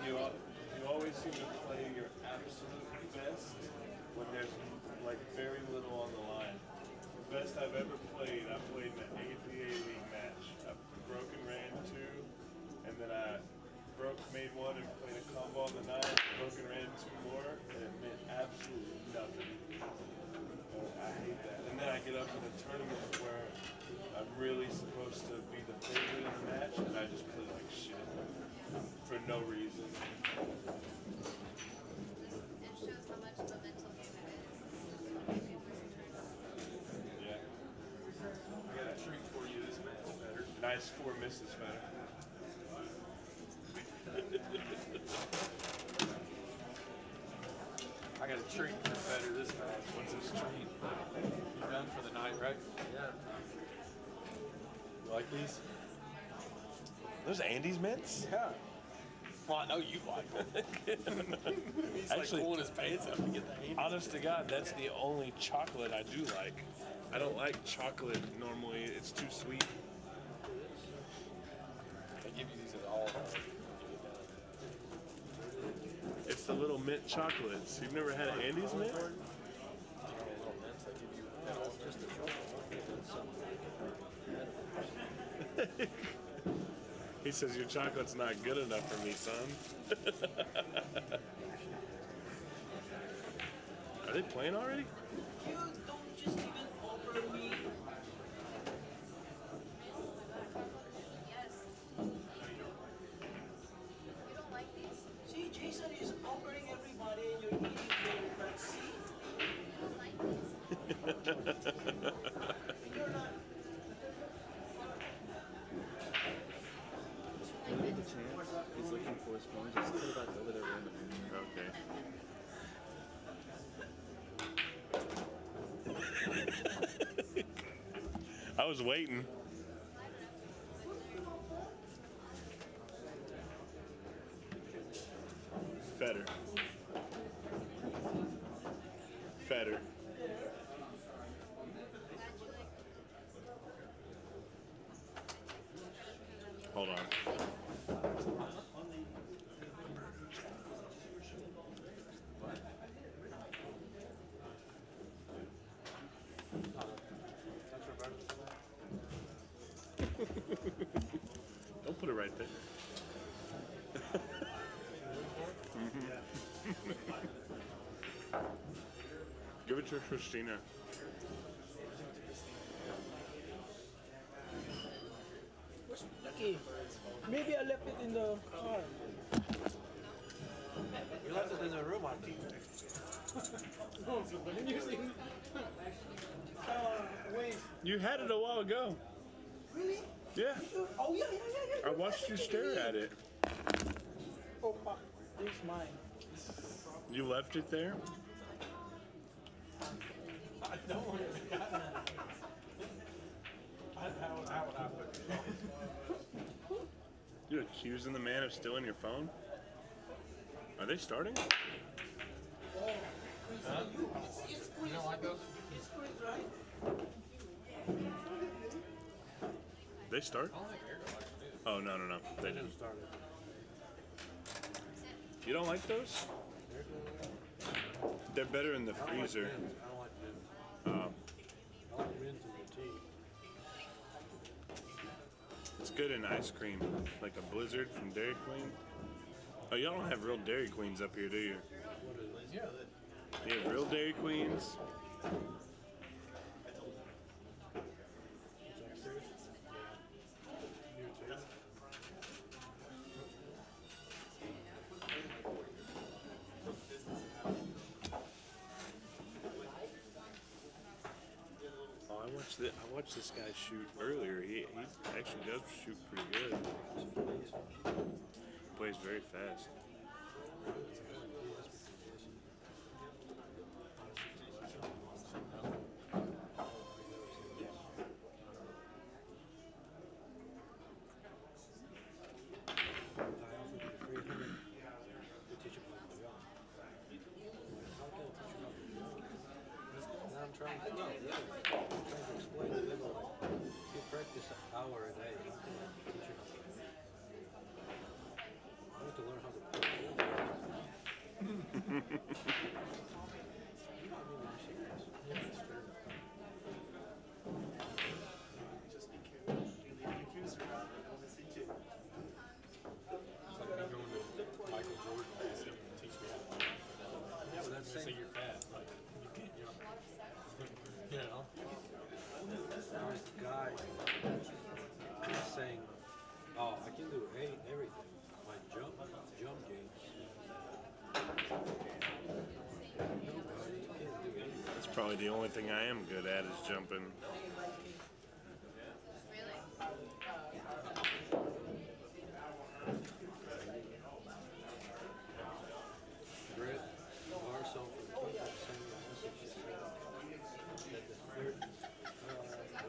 You always seem to play your absolute best when there's like very little on the line. The best I've ever played, I played in an APA league match. I broke and ran 2, and then I made 1 and played a combo on the 9, broke and ran 2 more, and it meant absolutely nothing. I hate that. And then I get up in a tournament where I'm really supposed to be the favorite in the match, and I just play like shit for no reason. It shows how much of a mental game it is. Yeah. I got a treat for you this match, Fetter. Nice 4 misses, Fetter. I got a treat for Fetter this match. What's this treat? You're done for the night, right? Yeah. You like these? Those Andes mints? Yeah. Well, I know you like them. He's Actually- like pulling his pants up to get the hand. Honest to God, that's the only chocolate I do like. I don't like chocolate normally. It's too sweet. They give you these at all. It's the little mint chocolates. You've never had Andy's mint? He says your chocolate's not good enough for me, son. Are they playing already? You don't just even offer me. Yes. You don't like these? See, Jason is offering everybody and you're eating your but see, You don't like these? you're not. When you get the chance, he's looking for his phone. Just put it back over there randomly. Okay. I was waiting. Fetter. Fetter. Hold on. Don't put it right there. Give it to Christina. Okay, maybe I left it in the car. You left it in the room on TV. I'm using wait. You had it a while ago. Really? Yeah. Oh yeah. I watched you stare at it. Oh, this is mine. You left it there? I don't want to be how would I put it? You accusing the man of stealing your phone? Are they starting? You don't like those? It's quick, right? They start? I don't think Eric likes it. Oh, no. They didn't. Start it. You don't like those? They're better in the freezer. I don't like mint. Oh. I like mint in the tea. It's good in ice cream, like a Blizzard from Dairy Queen. Oh, y'all don't have real Dairy Queens up here, do you? What is it? Yeah, You have real Dairy Queens? Oh, I watched this guy shoot earlier. He actually does shoot pretty good. Plays very fast. I'm trying to explain to them, like, you practice an hour a day. How can I teach you how to play? I want to learn how to play. It's like me going to Michael Jordan and asking him to teach me how to play. Yeah, but that's saying you're fat. Like, you can't, you know. There's a guy saying, "Oh, I can do everything. My jump games." You can't do anything. That's probably the only thing I am good at is jumping. Really? Brett Marcel from Keeper sent me a message to say that the third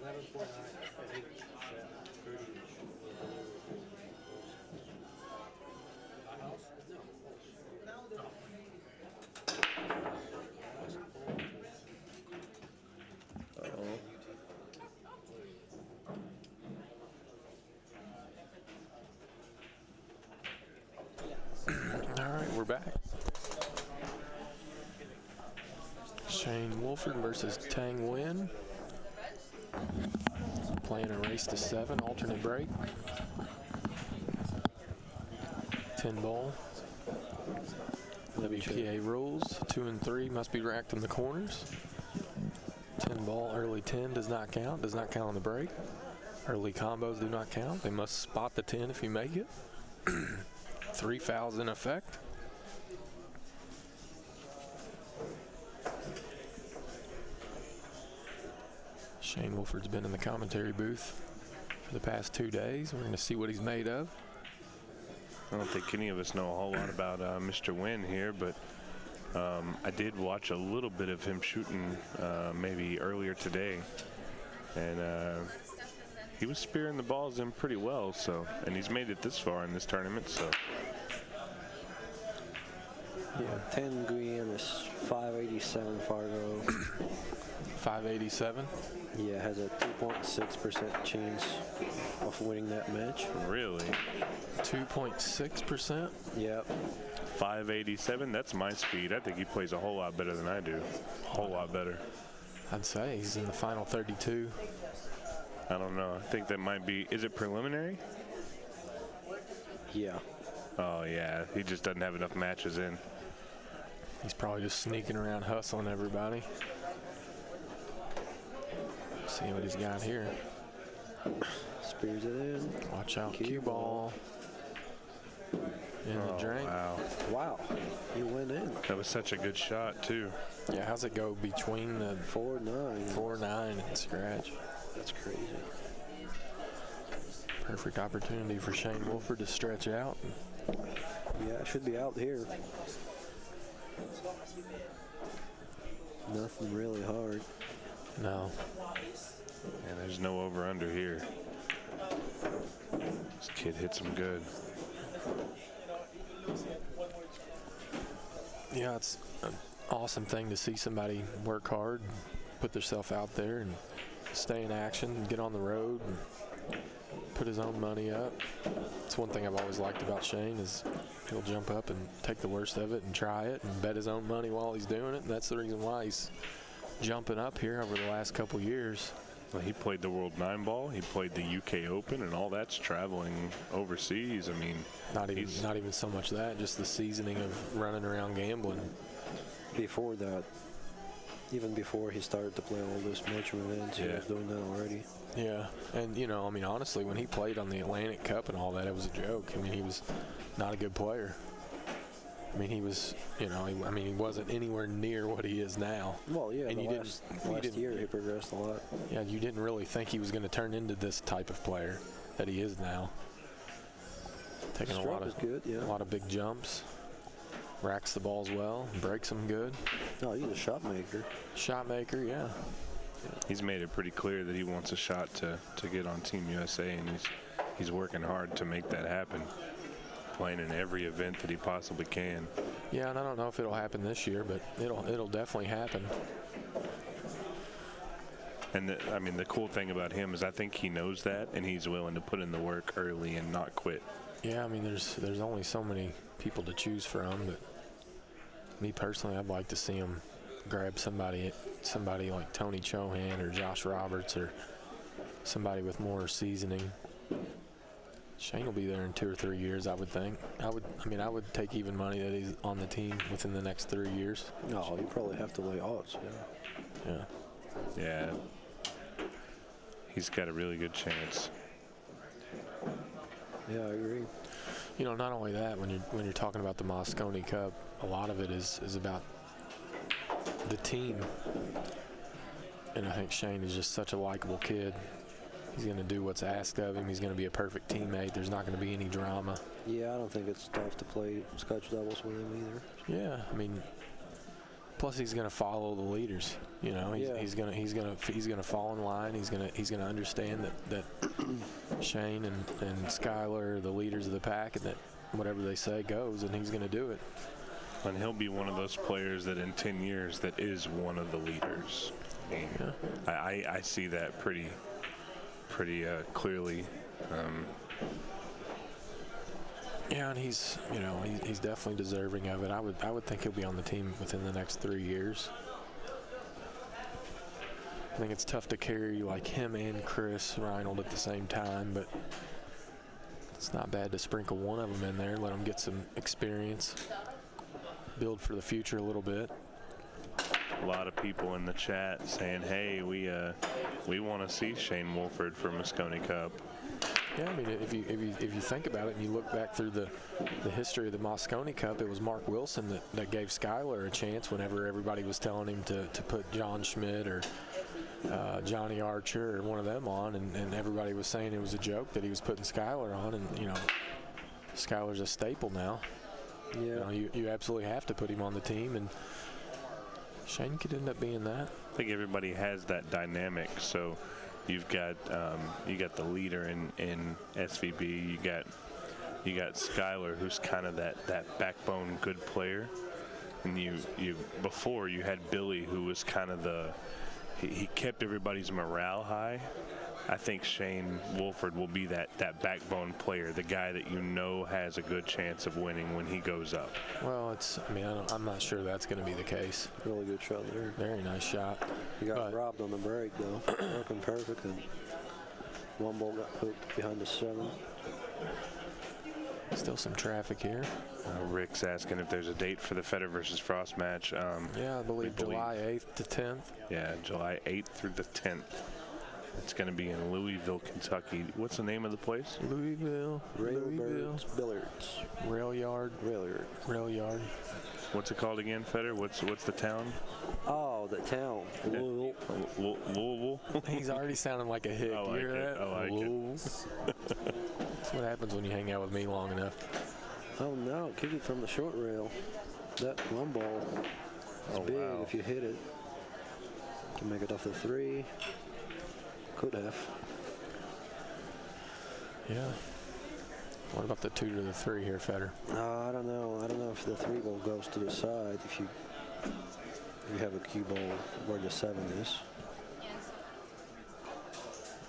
11.9 8 30 inch will deliver to I also back. Shane Wolford versus Nguyen. Playing a race to 7, alternate break. 10 ball. WPA rules, 2 and 3 must be racked in the corners. 10 ball, early 10 does not count on the break. Early combos do not count. They must spot the 10 if you make it. 3 fouls in effect. Shane Wolford's been in the commentary booth for the past 2 days. We're going to see what he's made of. I don't think any of us know a whole lot about Mr. Nguyen here, but I did watch a little bit of him shooting maybe earlier today, and he was spearing the balls in pretty well. So, and he's made it this far in this tournament. So, yeah, 10 Nguyen is 587 Fargo. 587. Yeah, has a 2.6% chance of winning that match. really, 2.6%. Yep. 587. That's my speed. I think he plays a whole lot better than I do. A whole lot better. I'd say he's in the final 32. I don't know. I think that might be. Is it preliminary? Yeah. Oh yeah. He just doesn't have enough matches in. He's probably just sneaking around hustling everybody. See what he's got here. Spears it in. Watch out, Cue cue ball. In the drink. Wow. Wow. He went in. That was such a good shot too. Yeah, how's it go between the 4-9. 4-9 and scratch? That's crazy. Perfect opportunity for Shane Wolford to stretch out. Yeah, it should be out here. Nothing really hard. No. And there's no over-under here. This kid hits him good. Yeah, it's an awesome thing to see somebody work hard, put themselves out there, and stay in action, and get on the road, and put his own money up. It's one thing I've always liked about Shane is he'll jump up and take the worst of it and try it and bet his own money while he's doing it. And that's the reason why he's jumping up here over the last couple years. Well, he played the World 9 Ball. He played the UK Open, and all that's traveling overseas. I mean, Not even so much that, just the seasoning of running around gambling. Before that, even before he started to play all those major events, he was doing that already. Yeah, and you know, I mean, honestly, when he played on the Atlantic Cup and all that, it was a joke. I mean, he was not a good player. I mean, he was, you know, he wasn't anywhere near what he is now. Well, yeah, and last year he progressed a lot. Yeah, you didn't really think he was going to turn into this type of player that he is now. Taking a lot of big jumps, racks the balls well, breaks them good. No, he's a shot maker. Shot maker, yeah. He's made it pretty clear that he wants a shot to get on Team USA, and he's working hard to make that happen. Playing in every event that he possibly can. Yeah, and I don't know if it'll happen this year, but it'll definitely happen. And the cool thing about him is I think he knows that, and he's willing to put in the work early and not quit. Yeah, I mean, there's only so many people to choose from, but me personally, I'd like to see him grab somebody like Tony Chohan or Josh Roberts or somebody with more seasoning. Shane will be there in 2 or 3 years, I would think. I would take even money that he's on the team within the next 3 years. No, you probably have to lay odds, Yeah. Yeah. He's got a really good chance. Yeah, I agree. You know, not only that, when you're talking about the Moscone Cup, a lot of it is about the team. And I think Shane is just such a likable kid. He's going to do what's asked of him. He's going to be a perfect teammate. There's not going to be any drama. Yeah, I don't think it's tough to play scotch doubles with him either. Yeah, I mean, plus he's going to follow the leaders. You know, he's going to fall in line. He's going to understand that Shane and Skylar are the leaders of the pack, and that whatever they say goes, and he's going to do it. And he'll be one of those players that in 10 years that is one of the leaders. I see that pretty clearly. Yeah, and he's definitely deserving of it. I would think he'll be on the team within the next 3 years. I think it's tough to carry like him and Chris Reinhold at the same time, but it's not bad to sprinkle one of them in there, let them get some experience, build for the future a little bit. A lot of people in the chat saying, "Hey, we want to see Shane Wolford for Moscone Cup." Yeah, I mean, if you think about it and you look back through the history of the Moscone Cup, it was Mark Wilson that gave Skyler a chance whenever everybody was telling him to put John Schmidt or Johnny Archer or one of them on, and everybody was saying it was a joke that he was putting Skyler on, and Skyler's a staple now. Yeah. You absolutely have to put him on the team, and Shane could end up being that. I think everybody has that dynamic. So you've got the leader in SVB. You got Skyler, who's kind of that backbone good player, and you before you had Billy, who was kind of he kept everybody's morale high. I think Shane Wolford will be that backbone player, the guy that has a good chance of winning when he goes up. Well, I'm not sure that's going to be the case. Really good shot there. Very nice shot. He got robbed on the break, though. Working perfect, and one ball got hooked behind the 7. Still some traffic here. Rick's asking if there's a date for the Fetter versus Frost match. Yeah, I believe July 8th to 10th. Yeah, July 8th through the 10th. It's going to be in Louisville, Kentucky. What's the name of the place? Louisville. Billiards. Rail Yard. What's it called again, Fetter? What's the town? Oh, the town. Louisville. Louisville? He's already sounding like a hick. I like You hear it. that? I like it. That's what happens when you hang out with me long enough. Oh, no. Kick it from the short rail. That one ball is big if you hit it. Can make it off the 3. Could have. Yeah. What about the 2 to the 3 here, Fetter? I don't know. I don't know if the 3 ball goes to the side. If you have a cue ball where the 7 is.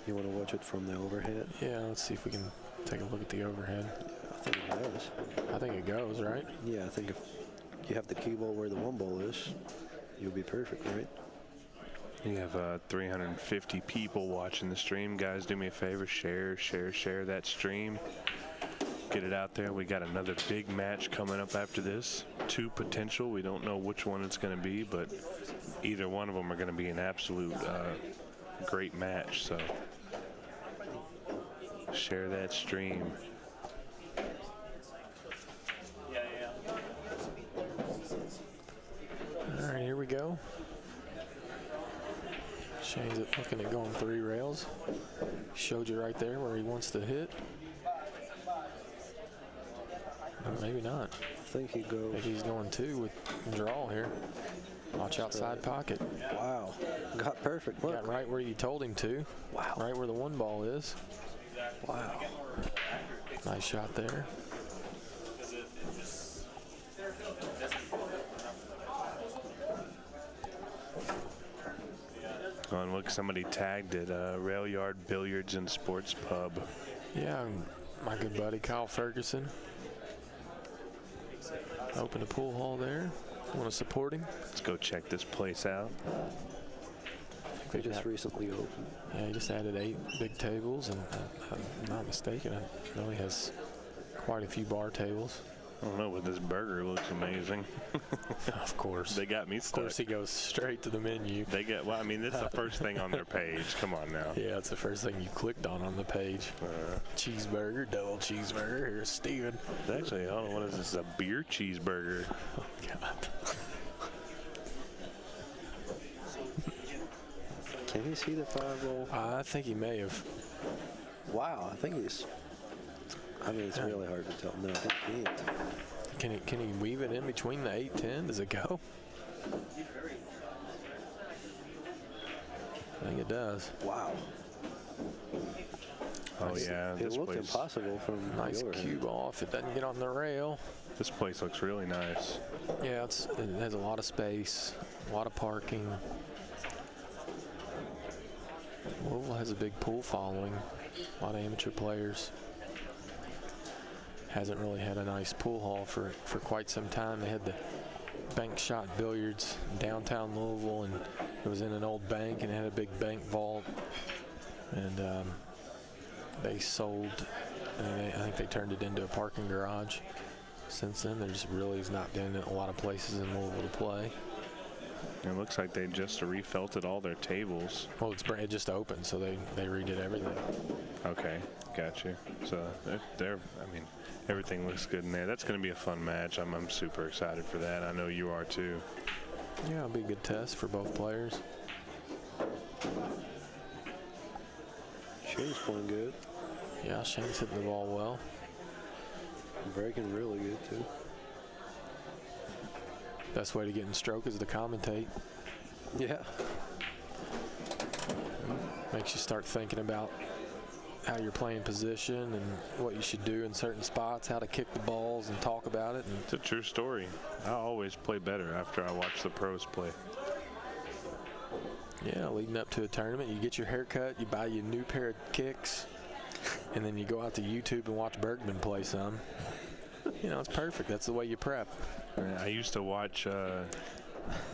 You want to watch it from the overhead? Yeah, let's see if we can take a look at the overhead. I think it does. I think it goes, right? Yeah, I think if you have the cue ball where the 1 ball is, you'll be perfect, right? You have 350 people watching the stream. Guys, do me a favor, share that stream. Get it out there. We got another big match coming up after this. 2 potential. We don't know which one it's going to be, but either one of them are going to be an absolute great match. So share that stream. All right, here we go. Shane's looking at going 3 rails. Showed you right there where he wants to hit. Or maybe not. I think he goes. Maybe he's going 2 with draw here. Watch outside pocket. Wow. Got perfect. Look. Got right where you told him to. Wow. Right where the 1 ball is. Wow. Nice shot there. Oh, and look, somebody tagged it. Rail Yard Billiards and Sports Pub. Yeah, my good buddy Kyle Ferguson. Opened a pool hall there. Want to support him? Let's go check this place out. They just recently opened. Yeah, he just added 8 big tables, and if I'm not mistaken, I know he has quite a few bar tables. I don't know, but this burger looks amazing. Of course. They got me stuck. Of course, he goes straight to the menu. They get, well, I mean, it's the first thing on their page. Come on now. Yeah, it's the first thing you clicked on the page. Cheeseburger, double cheeseburger. Here's Steven. Actually, I don't know, what is this? A beer cheeseburger. Oh, God. Can he see the 5-ball? I think he may have. Wow, I think he's. I mean, it's really hard to tell. No, he can't. Can he weave it in between the 8-10? Does it go? I think it does. Wow. Oh, yeah. It looked impossible from nice the cue ball if it doesn't get on the rail. This place looks really nice. Yeah, it has a lot of space, a lot of parking. Louisville has a big pool following, a lot of amateur players. hasn't really had a nice pool hall for quite some time. They had the Bank Shot Billiards in downtown Louisville, and it was in an old bank, and it had a big bank vault. And they sold, and I think they turned it into a parking garage. Since then, there just really has not been a lot of places in Louisville to play. It looks like they just refelted all their tables. Well, it just opened, so they redid everything. Okay, got you. So I mean, everything looks good in there. That's going to be a fun match. I'm super excited for that. I know you are too. Yeah, it'll be a good test for both players. Shane's playing good. Yeah, Shane's hitting the ball well. Breaking really good too. Best way to get in stroke is to commentate. Yeah. Makes you start thinking about how you're playing position and what you should do in certain spots, how to kick the balls and talk about it. And It's a true story. I always play better after I watch the pros play. yeah, leading up to a tournament, you get your hair cut, you buy you a new pair of kicks, and then you go out to YouTube and watch Bergman play some. You know, it's perfect. That's the way you prep. I used to watch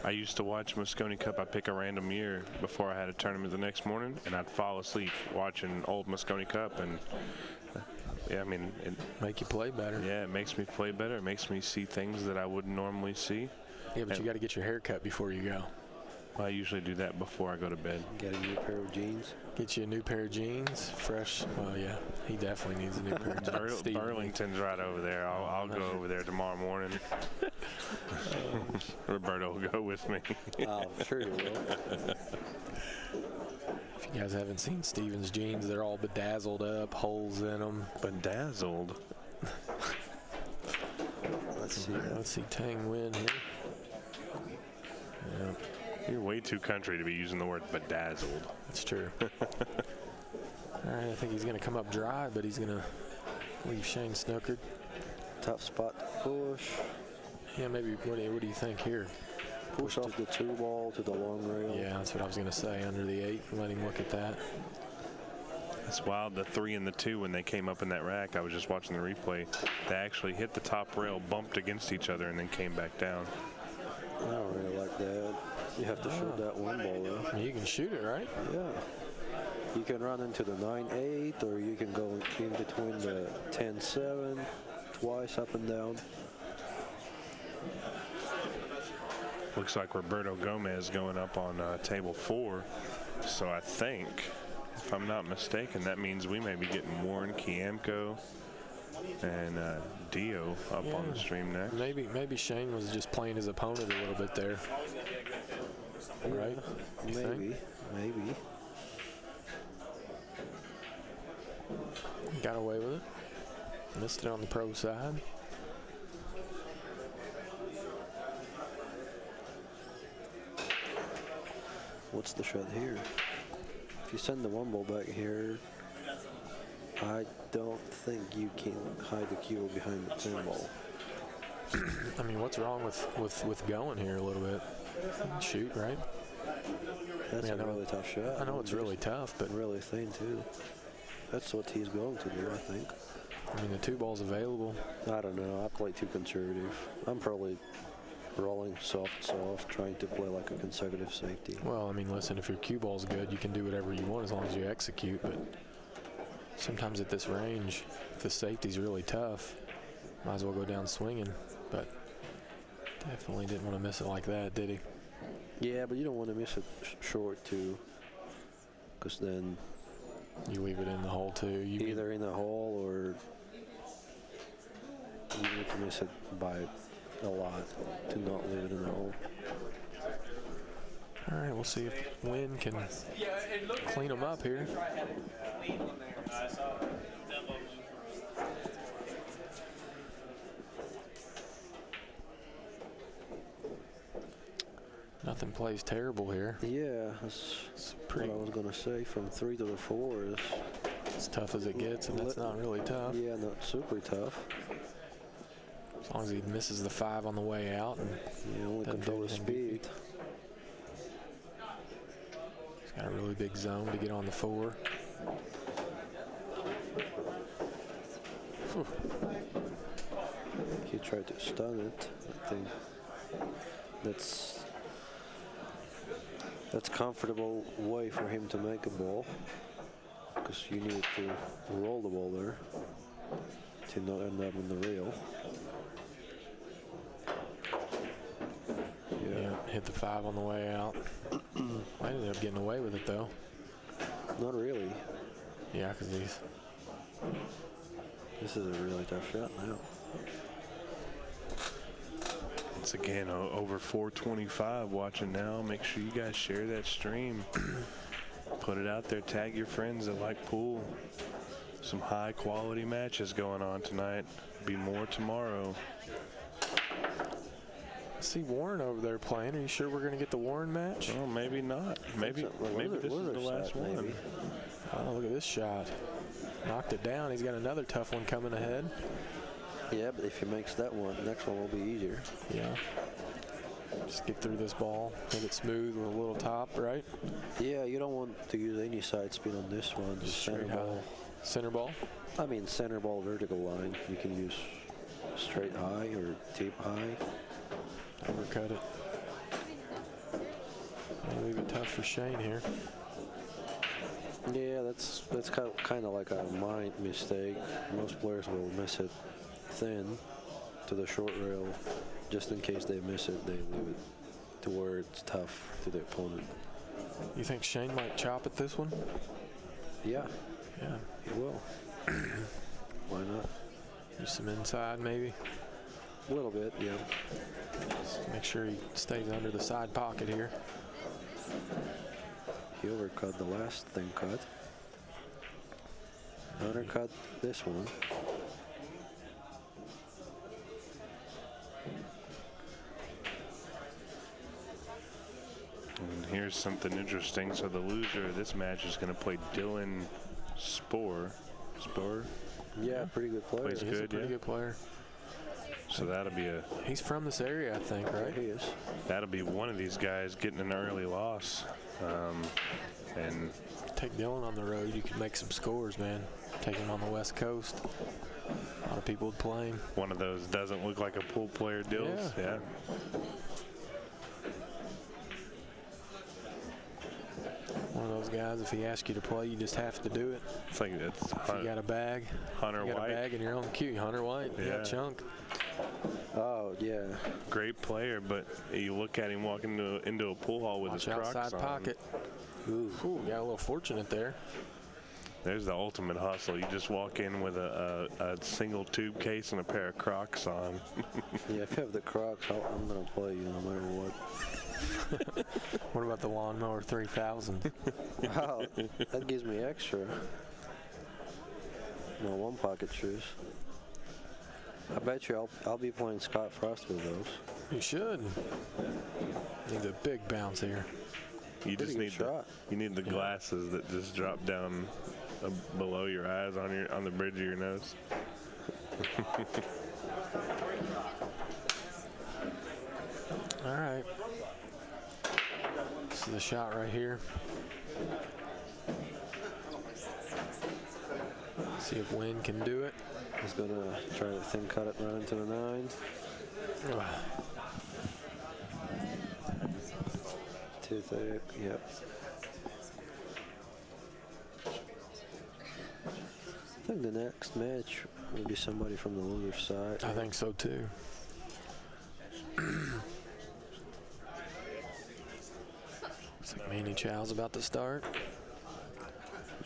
Moscone Cup. I'd pick a random year before I had a tournament the next morning, and I'd fall asleep watching old Moscone Cup. And yeah, I mean, Make you play better. yeah, it makes me play better. It makes me see things that I wouldn't normally see. Yeah, but you got to get your hair cut before you go. I usually do that before I go to bed. Get a new pair of jeans. Get you a new pair of jeans, fresh. Well, yeah, he definitely needs a new pair of jeans. Steve. Burlington's right over there. I'll go over there tomorrow morning. Roberto will go with me. Oh, sure you will. If you guys haven't seen Steven's jeans, they're all bedazzled up, holes in them. Bedazzled. Let's see. Let's see Tang Nguyen here. Yeah, You're way too country to be using the word bedazzled. that's true. All right, I think he's going to come up dry, but he's going to leave Shane snookered. Tough spot to push. Yeah, maybe. What do you think here? Push off the 2-ball to the long rail. Yeah, that's what I was going to say. Under the 8, let him look at that. It's wild, the 3 and the 2, when they came up in that rack, I was just watching the replay, they actually hit the top rail, bumped against each other, and then came back down. I don't really like that. You have to shoot that 1-ball though. I mean, you can shoot it, right? Yeah. You can run into the 9-8, or you can go in between the 10-7, twice up and down. Looks like Roberto Gomez going up on table 4. So I think, if I'm not mistaken, that means we may be getting Warren, Kiamko, and Dio up on the stream next. Maybe Shane was just playing his opponent a little bit there. Right? You think? Maybe. Got away with it. Missed it on the pro side. What's the shot here? If you send the 1-ball back here, I don't think you can hide the cue behind the 10-ball. I mean, what's wrong with going here a little bit? Shoot, right? That's Yeah, a really tough shot. I know it's really tough, but really thin too. That's what he's going to do, I think. I mean, the 2-ball's available. I don't know. I play too conservative. I'm probably rolling soft, trying to play like a consecutive safety. Well, I mean, listen, if your cue ball's good, you can do whatever you want as long as you execute. But sometimes at this range, if the safety's really tough, might as well go down swinging. But definitely didn't want to miss it like that, did he? Yeah, but you don't want to miss it short too, because then You leave it in the hole too. either in the hole or you need to miss it by a lot to not leave it in the hole. All right, we'll see if Nguyen can clean them up here. Nothing plays terrible here. Yeah, that's pretty- what I was going to say. From 3 to the 4 is As tough as it gets, and that's not really tough. yeah, not super tough. As long as he misses the 5 on the way out. And You only doesn't control do the anything speed. he's got a really big zone to get on the 4. He tried to stun it. I think that's comfortable way for him to make a ball, because you need to roll the ball there to not end up in the reel. Yeah, hit the 5 on the way out. I ended up getting away with it though. Not really. Yeah, because This is a really tough shot now. It's again over 425 watching now. Make sure you guys share that stream. Put it out there. Tag your friends that like pool. Some high quality matches going on tonight. Be more tomorrow. I see Warren over there playing. Are you sure we're going to get the Warren match? Well, maybe not. Maybe this is the last one. Maybe. Oh, look at this shot. Knocked it down. He's got another tough one coming ahead. Yeah, but if he makes that one, the next one will be easier. Yeah. Just get through this ball. Hit it smooth with a little top, right? Yeah, you don't want to use any side spin on this one. Just center Straight ball. high. Center ball? I mean, center ball, vertical line. You can use straight high or deep high. Overcut it. I'll leave it tough for Shane here. Yeah, that's kind of like a mind mistake. Most players will miss it thin to the short rail. Just in case they miss it, they leave it to where it's tough to the opponent. You think Shane might chop at this one? Yeah, Yeah. he will. Why not? Use some inside maybe. A little bit, yeah. Just make sure he stays under the side pocket here. He overcut the last thing cut. Undercut this one. And here's something interesting. So the loser of this match is going to play Dylan Spoor. Yeah, pretty good player. Plays He's a good, pretty yeah. good player. So that'll be He's from this area, I think, Yeah, right? he is. that'll be one of these guys getting an early loss. And Take Dylan on the road. You could make some scores, man. Take him on the West Coast. A lot of people would play him. one of those doesn't look like a pool player deals. Yeah. One of those guys, if he asks you to play, you just have to do it. It's like it's If you got a bag, Hunter you got White. a bag and you're on cue. Hunter White, yeah, Yeah. chunk. Oh, yeah. Great player, but you look at him walking into a pool hall with Watch his Crocs outside on. pocket. Ooh. Ooh, got a little fortunate there. There's the ultimate hustle. You just walk in with a single tube case and a pair of Crocs on. Yeah, if you have the Crocs, I'm going to play you no matter what. What about the Lawnmower 3000? Wow, that gives me extra. No, one pocket shoes. I bet you I'll be playing Scott Frost with those. You should. Need a big bounce here. You just good need shot. you need the glasses that just drop down below your eyes on the bridge of your nose. All right. This is the shot right here. See if Nguyen can do it. He's going to try to thin cut it right into the 9. Too thick, yep. I think the next match will be somebody from the loser side. I think so too. Looks like Manny Chow's about to start.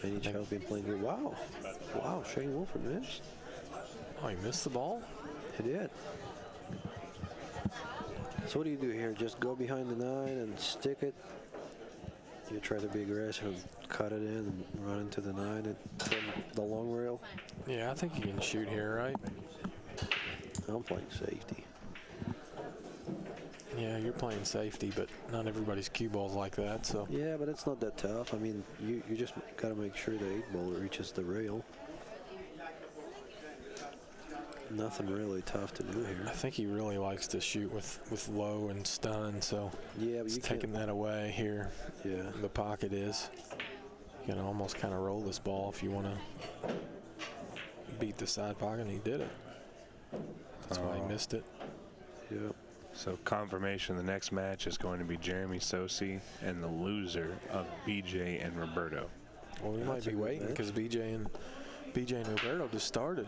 Manny Chow been playing good. Wow. Wow, Shane Wolford missed. Oh, he missed the ball? He did. So what do you do here? Just go behind the 9 and stick it? You try to be aggressive and cut it in and run into the 9 and trim the long rail? Yeah, I think you can shoot here, right? I'm playing safety. Yeah, you're playing safety, but not everybody's cue ball's like that, so. Yeah, but it's not that tough. I mean, you just got to make sure the 8-ball reaches the rail. Nothing really tough to do here. I think he really likes to shoot with low and stun, so Yeah, but he's you can't. taking that away here. Yeah. The pocket is. You can almost kind of roll this ball if you want to. beat the side pocket, and he did it. That's why he missed it. Yep. So confirmation, the next match is going to be Jeremy Sosi and the loser of BJ and Roberto. Well, we might That's a be good waiting match. because BJ and Roberto just started.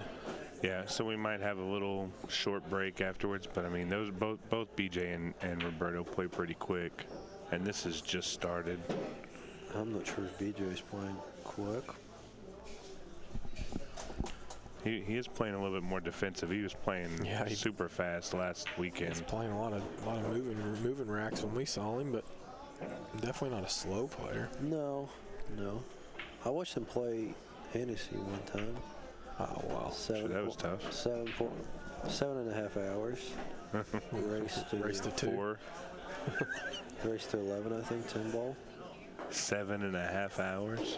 Yeah, so we might have a little short break afterwards, but I mean, those both BJ and Roberto play pretty quick, and this has just started. I'm not sure if BJ is playing quick. He is playing a little bit more defensive. He was playing super fast last weekend. He's playing a lot of moving racks when we saw him, but definitely not a slow player. No. I watched him play Hennessy one time. Oh wow, Sure, that was tough. 7.5 hours. Race to 2. 4, race to 11, I think, 10 ball. 7.5 hours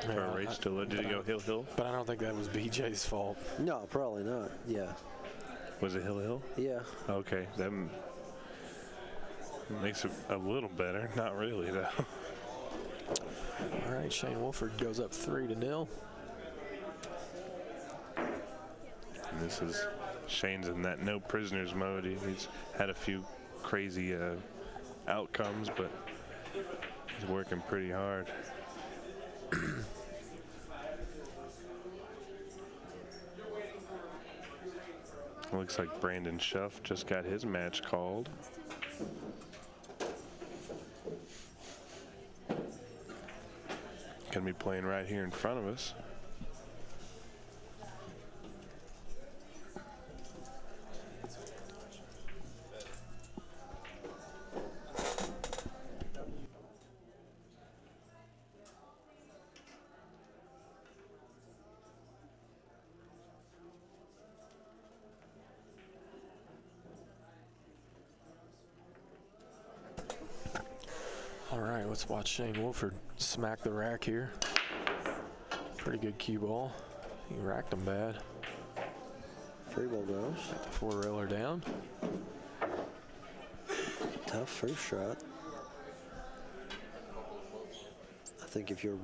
for Yeah, a race to. Did he go hill? But I don't think that was BJ's fault. No, probably not. Yeah. Was it hill? Yeah. Okay, that makes it a little better. Not really though. All right, Shane Wolford goes up 3-0. And this is Shane's in that no prisoners mode. He's had a few crazy outcomes, but he's working pretty hard. Looks like Brandon Schuff just got his match called. Gonna be playing right here in front of us. All right, let's watch Shane Wolford smack the rack here. Pretty good cue ball. He racked him bad. Free ball goes. Got the 4-railer down. Tough first shot. I think if you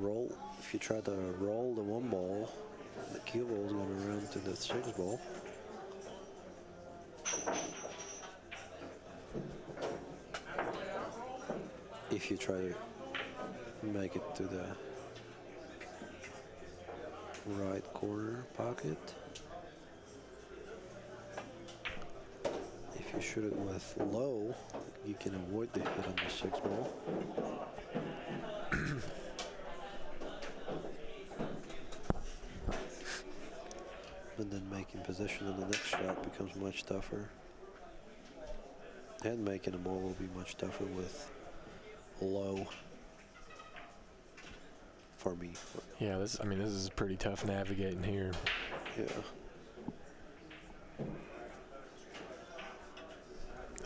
try to roll the 1 ball, the cue ball is going to run to the 6 ball. If you try to make it to the right corner pocket. If you shoot it with low, you can avoid the hit on the 6 ball. And then making position on the next shot becomes much tougher. And making a ball will be much tougher with low for me. Yeah, this is pretty tough navigating here. Yeah.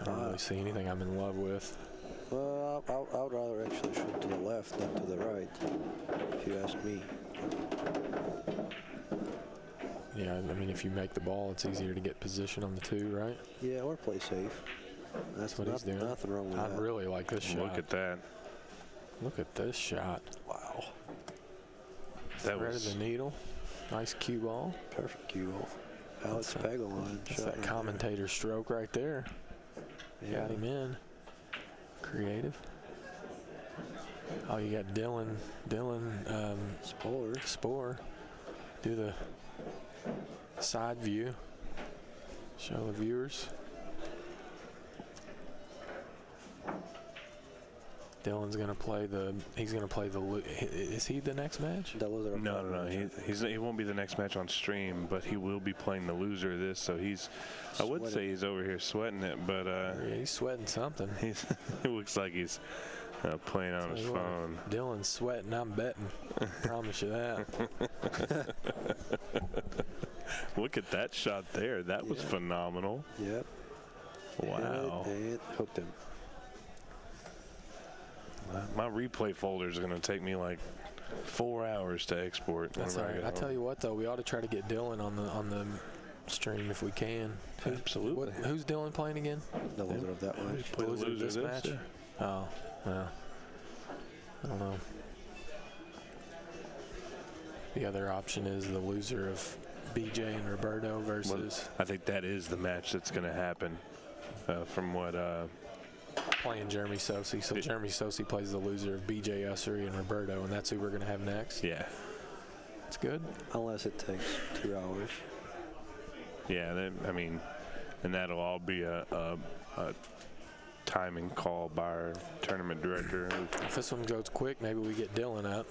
I don't really see anything I'm in love with. Well, I would rather actually shoot to the left than to the right, if you ask me. Yeah, I mean, if you make the ball, it's easier to get position on the 2, right? Yeah, or play safe. That's what he's doing. Nothing wrong with I that. really like this shot. Look at that. Look at this shot. Wow. That Threaded was the needle. Nice cue ball. Perfect cue ball. Alex Pagel That's that commentator stroke right there. Yeah. Got him in. Creative. Oh, you got Dylan Spore. Do the side view. Show the viewers. Dylan's gonna play the. He's gonna play the. Is he the next match? no. He won't be the next match on stream, but he will be playing the loser of this. So he's. I would say he's over here sweating it, but Yeah, he's sweating something. it looks like he's playing on his phone. Dylan's sweating. I'm betting. Promise you that. Look at that shot there. That was phenomenal. Yep. Wow. It hooked him. My replay folder is going to take me like 4 hours to export. That's all right. I tell you what, though, we ought to try to get Dylan on the stream if we can. Absolutely. Who's Dylan playing again? The loser of that match. Play the loser of this match? yeah. Oh, yeah. I don't know. The other option is the loser of BJ and Roberto versus I think that is the match that's going to happen from what playing Jeremy Sosi. So Jeremy Sosi plays the loser of BJ Ussery and Roberto, and that's who we're going to have next. Yeah. That's good. Unless it takes 2 hours. Yeah, I mean, and that'll all be a timing call by our tournament director. If this one goes quick, maybe we get Dylan out.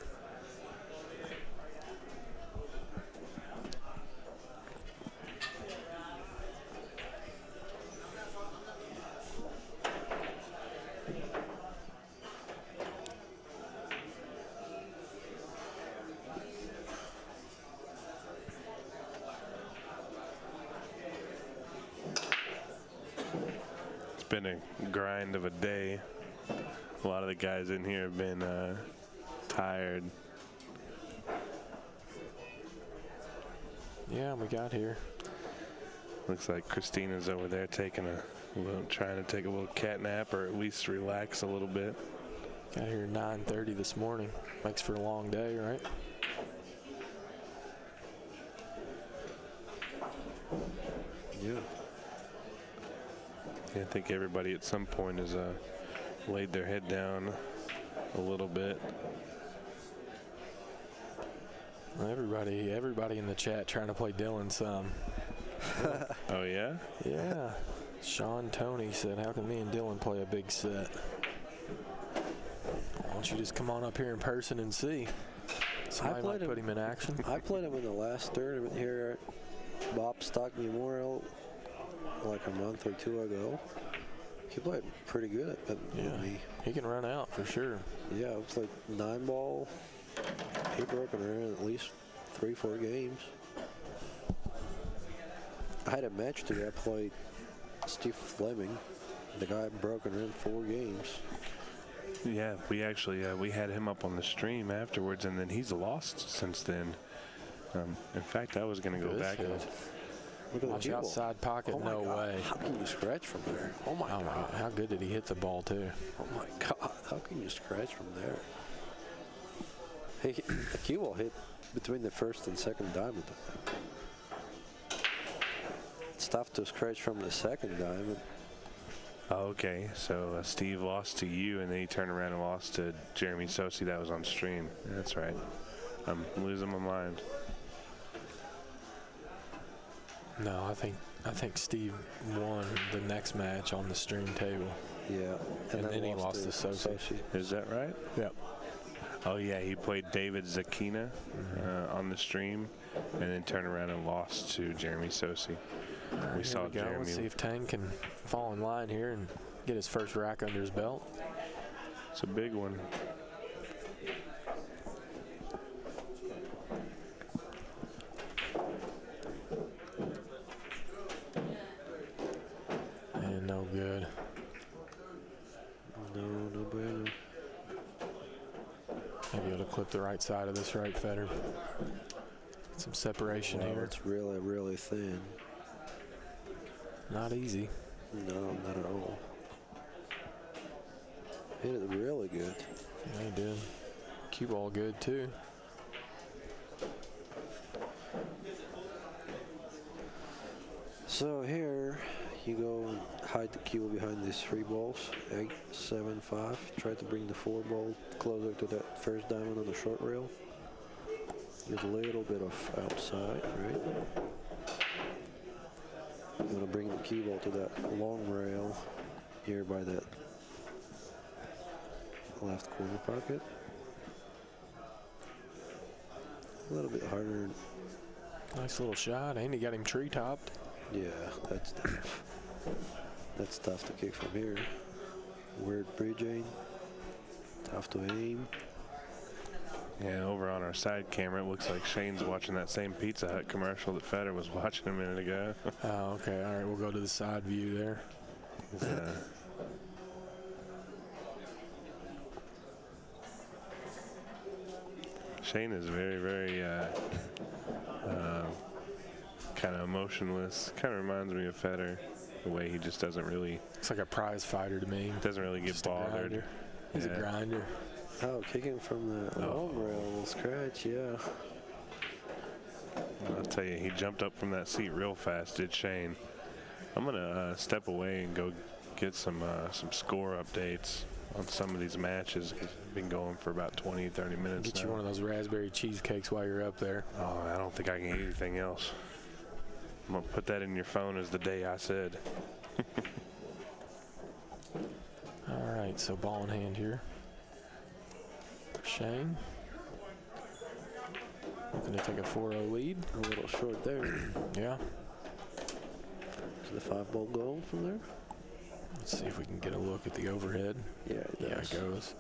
Been a grind of a day. A lot of the guys in here have been tired. Yeah, we got here. Looks like Christina's over there trying to take a little cat nap or at least relax a little bit. Got here at 9:30 this morning. Makes for a long day, right? Yeah. I think everybody at some point has laid their head down a little bit. Well, everybody in the chat trying to play Dylan some. Oh, yeah? Yeah. Sean Tony said, how can me and Dylan play a big set? Why don't you just come on up here in person and see? Somebody might put him in action. I played him in the last tournament here at Bob Stock Memorial like a month or two ago. He played pretty good at me. He can run out for sure. Yeah, it was like 9-ball. He broke it around at least 3-4 games. I had a match today. I played Steve Fleming. The guy broke it in 4 games. Yeah, we actually we had him up on the stream afterwards, and then he's lost since then. In fact, I was going to go back. Look at Watch the outside pocket, oh no way. How can you scratch from there? Oh my God. How good did he hit the ball too? Oh my God. How can you scratch from there? Hey, the cue ball hit between the first and second diamond, I think. It's tough to scratch from the second diamond. Okay, so Steve lost to you, and then he turned around and lost to Jeremy Sosi. That was on stream. That's right. I'm losing my mind. No, I think Steve won the next match on the stream table. Yeah. And then he lost to Sosi. Is that right? Yep. Oh, yeah, he played David Zakina on the stream and then turned around and lost to Jeremy Sosi. We saw Jeremy. Let's see if Tang can fall in line here and get his first rack under his belt. It's a big one. And no good. No bueno. Maybe able to clip the right side of this right Fetter. Some separation here. It's really, really thin. Not easy. No, not at all. Hit it really good. Yeah, he did. Cue ball good too. So here you go and hide the cue behind these 3 balls. 8, 7, 5. Try to bring the 4 ball closer to that first diamond on the short rail. Get a little bit of outside, right? I'm going to bring the cue ball to that long rail here by that left corner pocket. A little bit harder. Nice little shot. And he got him tree topped. Yeah, that's tough. That's tough to kick from here. Weird bridging. Tough to aim. Yeah, over on our side camera, it looks like Shane's watching that same Pizza Hut commercial that Fetter was watching a minute ago. Oh, okay. All right, we'll go to the side view there. Shane is very, very kind of emotionless. Kind of reminds me of Fetter, the way he just doesn't really. Looks like a prize fighter to me. Doesn't really get Just a bothered. grinder. He's a grinder. Oh, kicking from the long rail will scratch, yeah. I'll tell you, he jumped up from that seat real fast, did Shane. I'm going to step away and go get some score updates on some of these matches. Cause I've been going for about 20, 30 minutes Get now. you one of those raspberry cheesecakes while you're up there. Oh, I don't think I can eat anything else. I'm going to put that in your phone as the day I said. All right, so ball in hand here. Shane. Looking to take a 4-0 lead. A little short there. Yeah. Is the 5-ball goal from there? Let's see if we can get a look at the overhead. Yeah, it Yeah, does. it goes.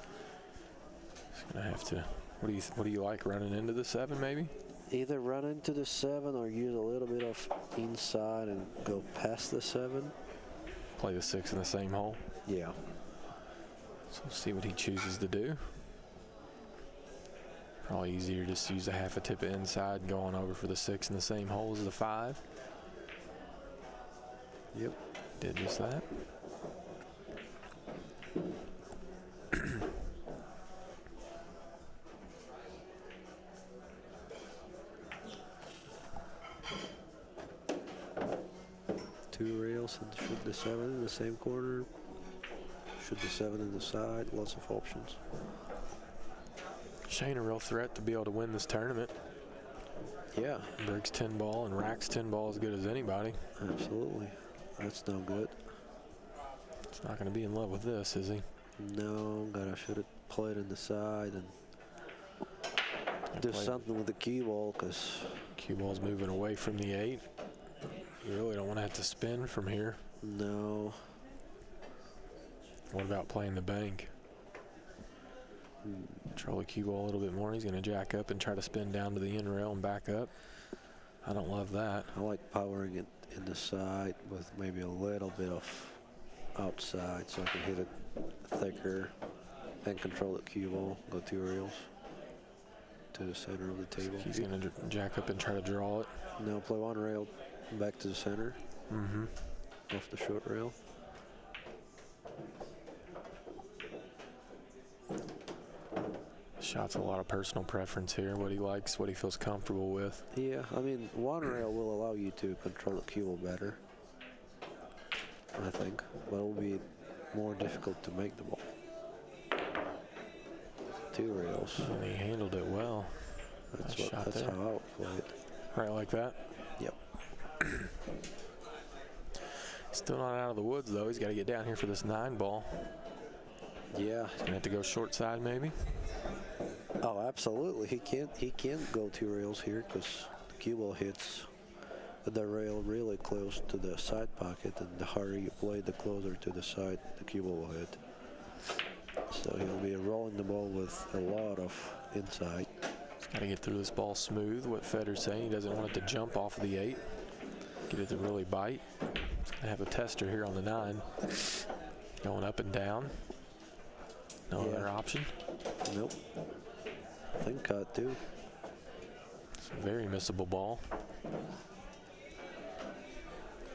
Just gonna have to. What do you like, running into the 7 maybe? Either run into the 7 or use a little bit of inside and go past the 7. Play the 6 in the same hole. Yeah. So we'll see what he chooses to do. Probably easier just to use a half a tip of inside, going over for the 6 in the same hole as the 5. Yep. Did just that. Two rails and shoot the 7 in the same corner. Shoot the 7 in the side. Lots of options. Shane a real threat to be able to win this tournament. Yeah, Breaks 10 ball and racks 10 ball as good as anybody. absolutely. That's no good. He's not going to be in love with this, is he? No, gotta shoot it, play it in the side, and do Play- something with the cue ball, because Cue ball's moving away from the 8. You really don't want to have to spin from here. no. What about playing the bank? Control the cue ball a little bit more. He's going to jack up and try to spin down to the end rail and back up. I don't love that. I like powering it in the side with maybe a little bit of outside so I can hit it thicker and control the cue ball. Go 2 rails to the center of the table. He's going to jack up and try to draw it. Now play 1 rail back to the center Mm-hmm. off the short rail. Shot's a lot of personal preference here. What he likes, what he feels comfortable with. Yeah, I mean, 1 rail will allow you to control the cue ball better, I think, but it will be more difficult to make the ball. 2 rails. And he handled it well. That's Nice shot that's there. how I would play it. Right like that. Yep. Still not out of the woods, though. He's got to get down here for this 9 ball. Yeah. He's going to have to go short side, maybe. Oh, absolutely. He can't go 2 rails here because the cue ball hits the rail really close to the side pocket, and the harder you play, the closer to the side the cue ball will hit. So he'll be rolling the ball with a lot of inside. He's got to get through this ball smooth. What Fetter's saying, he doesn't want it to jump off of the 8. Get it to really bite. He's going to have a tester here on the 9. Going up and down. No Yeah. other option. Nope. Think cut too. It's a very missable ball.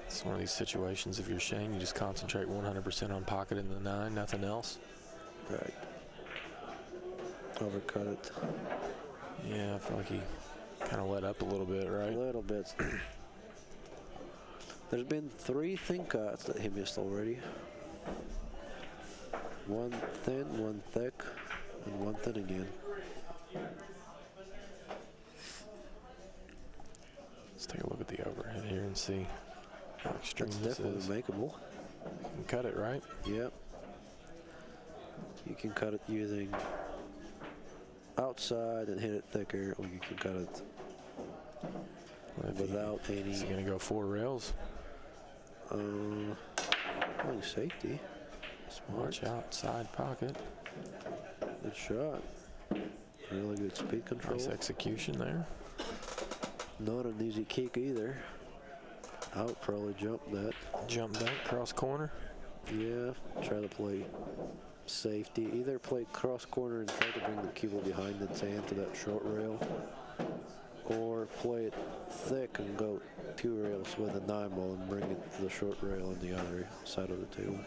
It's one of these situations, if you're Shane, you just concentrate 100% on pocket in the 9, nothing else. Right. Overcut it. Yeah, I feel like he kind of let up a little bit, A right? little bit. There's been 3 think cuts that he missed already. 1 thin, 1 thick, and 1 thin again. Let's take a look at the overhead here and see how extreme That's this definitely is. makeable. You can cut it, right? Yep. You can cut it using outside and hit it thicker, or you can cut it What if he- without any Is he going to go 4 rails? playing safety. Smart. Watch out, side pocket. Good shot. Really good speed control. Nice execution there. Not an easy kick either. I would probably jump that. Jump back, cross corner. Yeah, try to play safety. Either play cross corner and try to bring the cue ball behind its hand to that short rail, or play it thick and go 2 rails with a 9 ball and bring it to the short rail on the other side of the table.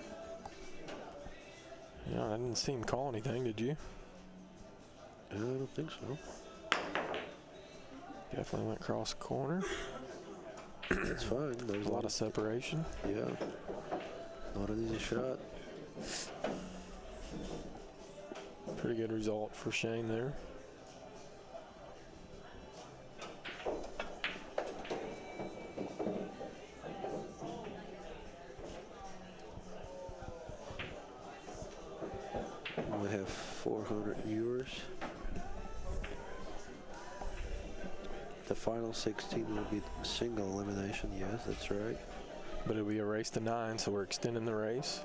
Yeah, I didn't see him call anything, did you? I don't think so. Definitely went across the corner. That's fine. There's A lot of separation. Yeah. Not an easy shot. Pretty good result for Shane there. We have 400 viewers. The final 16 will be single elimination. Yes, that's right. But it'll be a race to 9, so we're extending the race.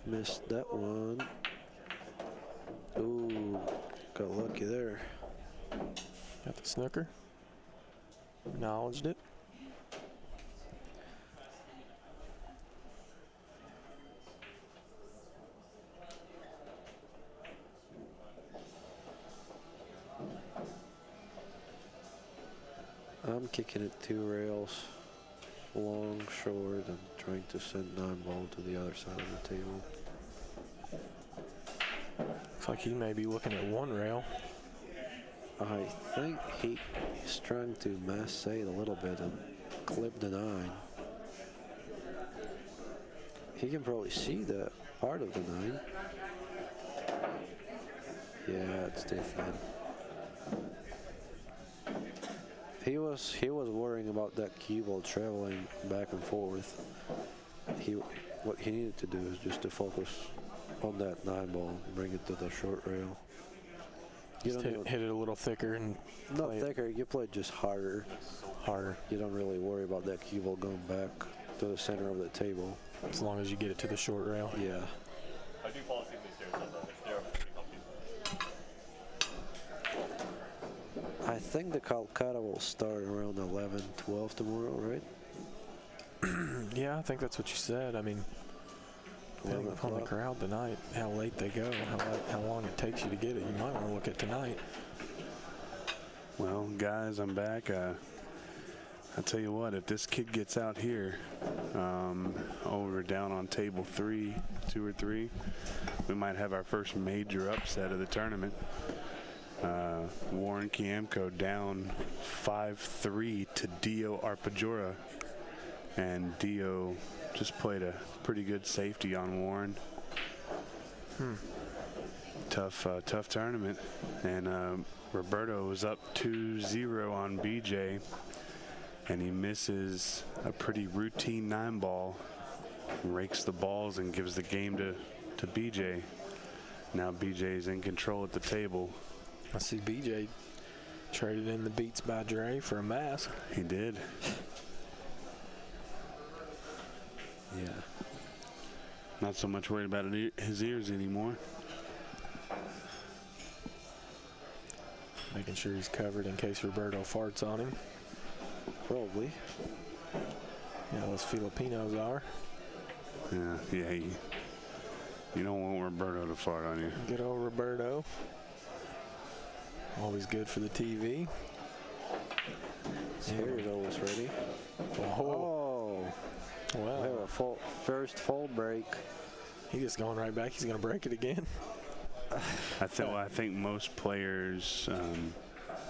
Missed that one. Ooh, got lucky there. Got the snooker. Acknowledged it. I'm kicking it 2 rails, long, short, and trying to send 9 ball to the other side of the table. Looks like he may be looking at 1 rail. I think he's trying to mass it a little bit and clip the 9. He can probably see the part of the 9. Yeah, it's too thin. He was worrying about that cue ball traveling back and forth. What he needed to do is just to focus on that 9 ball and bring it to the short rail. You Just don't hit it a little thicker and not play it thicker. You play it just harder. harder, You don't really worry about that cue ball going back to the center of the table. as long as you get it to the short rail. Yeah. I do fall asleep these stairs, they're pretty comfy. I think the Calcutta will start around 11, 12 tomorrow, right? Yeah, I think that's what you said. I mean, depending 11 upon the o'clock. crowd tonight, how late they go, how long it takes you to get it, you might want to look at tonight. Well, guys, I'm back. I tell you what, if this kid gets out here, over down on table 2 or 3, we might have our first major upset of the tournament. Warren Kiamko down 5-3 to Dio Arpajora, and Dio just played a pretty good safety on Warren. Tough tournament, and Roberto was up 2-0 on BJ, and he misses a pretty routine 9 ball, rakes the balls and gives the game to BJ. Now BJ's in control at the table. I see BJ traded in the Beats by Dre for a mask. He did. Yeah. Not so much worried about his ears anymore. Making sure he's covered in case Roberto farts on him. Probably. Yeah, those Filipinos are. Yeah. You don't want Roberto to fart on you. Good old Roberto. Always good for the TV. His hair is always ready. Oh, We have wow. a first full break. He's just going right back. He's going to break it again. I think most players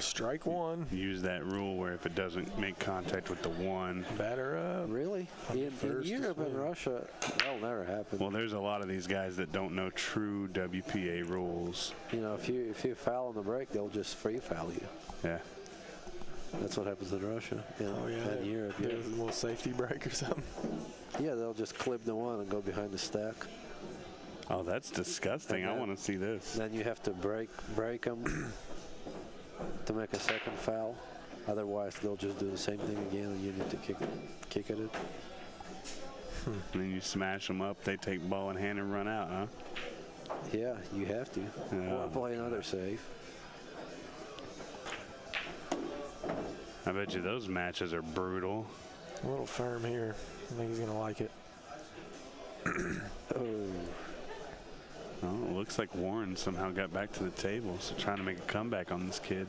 Strike 1. use that rule where if it doesn't make contact with the 1. Batter up. Really? In first Europe and swing. Russia, that'll never happen. Well, there's a lot of these guys that don't know true WPA rules. You know, if you foul on the break, they'll just free foul you. Yeah. That's what happens in Russia. Oh, yeah. And Europe. Yeah. There's a little safety break or something. Yeah, they'll just clip the 1 and go behind the stack. Oh, that's disgusting. I want to see this. Then you have to break them to make a second foul. Otherwise, they'll just do the same thing again, and you need to kick at it. And then you smash them up. They take ball in hand and run out, huh? Yeah, you have to. Yeah. Or play another save. I bet you those matches are brutal. A little firm here. I think he's going to like it. Oh, Oh, looks like Warren somehow got back to the table, so trying to make a comeback on this kid.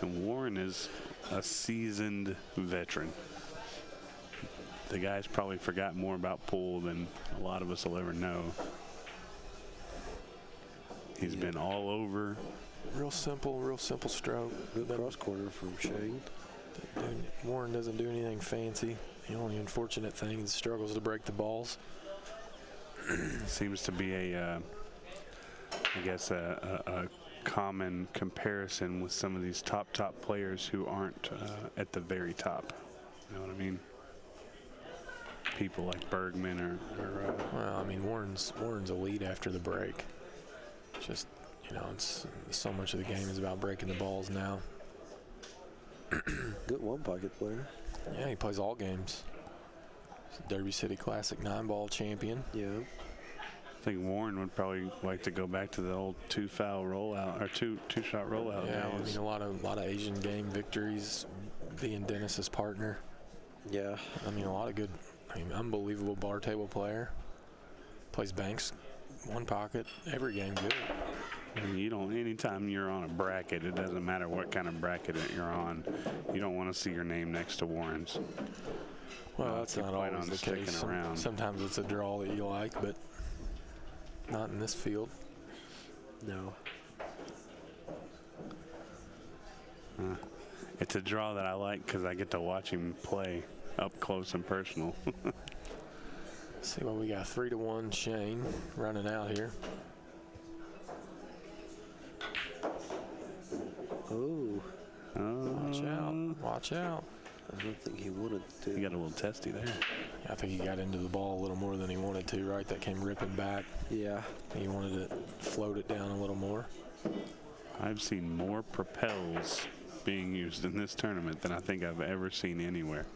And Warren is a seasoned veteran. The guy's probably forgot more about pool than a lot of us will ever know. He's been all over. Real simple stroke. Good cross corner from Shane. Warren doesn't do anything fancy. The only unfortunate thing is struggles to break the balls. Seems to be I guess a common comparison with some of these top players who aren't at the very top. You know what I mean? People like Bergman or well, I mean, Warren's elite after the break. Just, it's so much of the game is about breaking the balls now. Good one pocket player. Yeah, he plays all games. He's a Derby City Classic 9-ball champion. Yeah. I think Warren would probably like to go back to the old two-foul rollout or two-shot rollout. Yeah, days. I mean, a lot of Asian game victories, being Dennis's partner. Yeah. I mean, a lot of good, unbelievable bar table player. Plays banks, one pocket, every game good. Anytime you're on a bracket, it doesn't matter what kind of bracket you're on, you don't want to see your name next to Warren's. Well, that's not always the case. Sometimes it's a draw that you like, but not in this field. No. It's a draw that I like because I get to watch him play up close and personal. See what we got. 3-1 Shane running out here. Oh. Watch out. Watch out. I don't think he wanted to. He got a little testy there. I think he got into the ball a little more than he wanted to, right? That came ripping back. Yeah. He wanted to float it down a little more. I've seen more propels being used in this tournament than I think I've ever seen anywhere.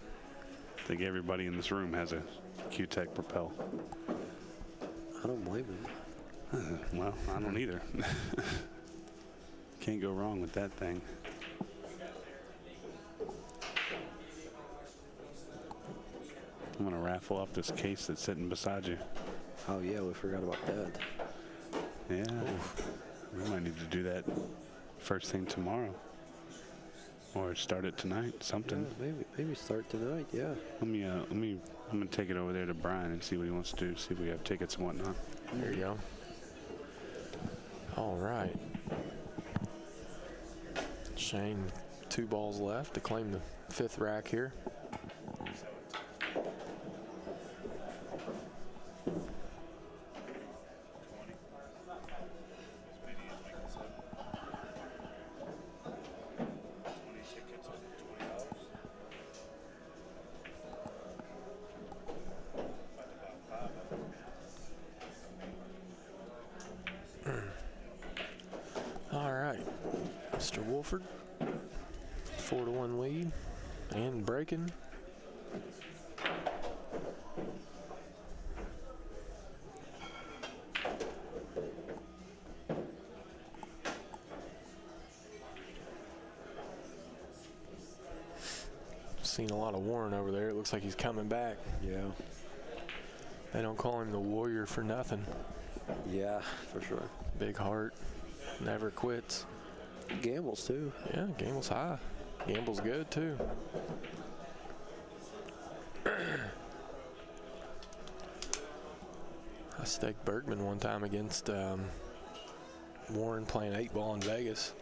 I think everybody in this room has a Q-Tech propel. I don't blame him. Well, I don't either. Can't go wrong with that thing. I'm going to raffle off this case that's sitting beside you. Oh, yeah, we forgot about that. Yeah. We might need to do that first thing tomorrow. Or start it tonight, something. Yeah, maybe start tonight, yeah. I'm going to take it over there to Brian and see what he wants to do, see if we have tickets and whatnot. There you go. All right. Shane, 2 balls left to claim the 5th rack here. All right, Mr. Wolford, 4-1 lead and breaking. Seen a lot of Warren over there. It looks like he's coming back. Yeah. They don't call him the Warrior for nothing. Yeah, for sure. Big heart, never quits. Gambles, too. Yeah, Gamble's high. Gamble's good, too. I staked Bergman one time against Warren playing 8-ball in Vegas.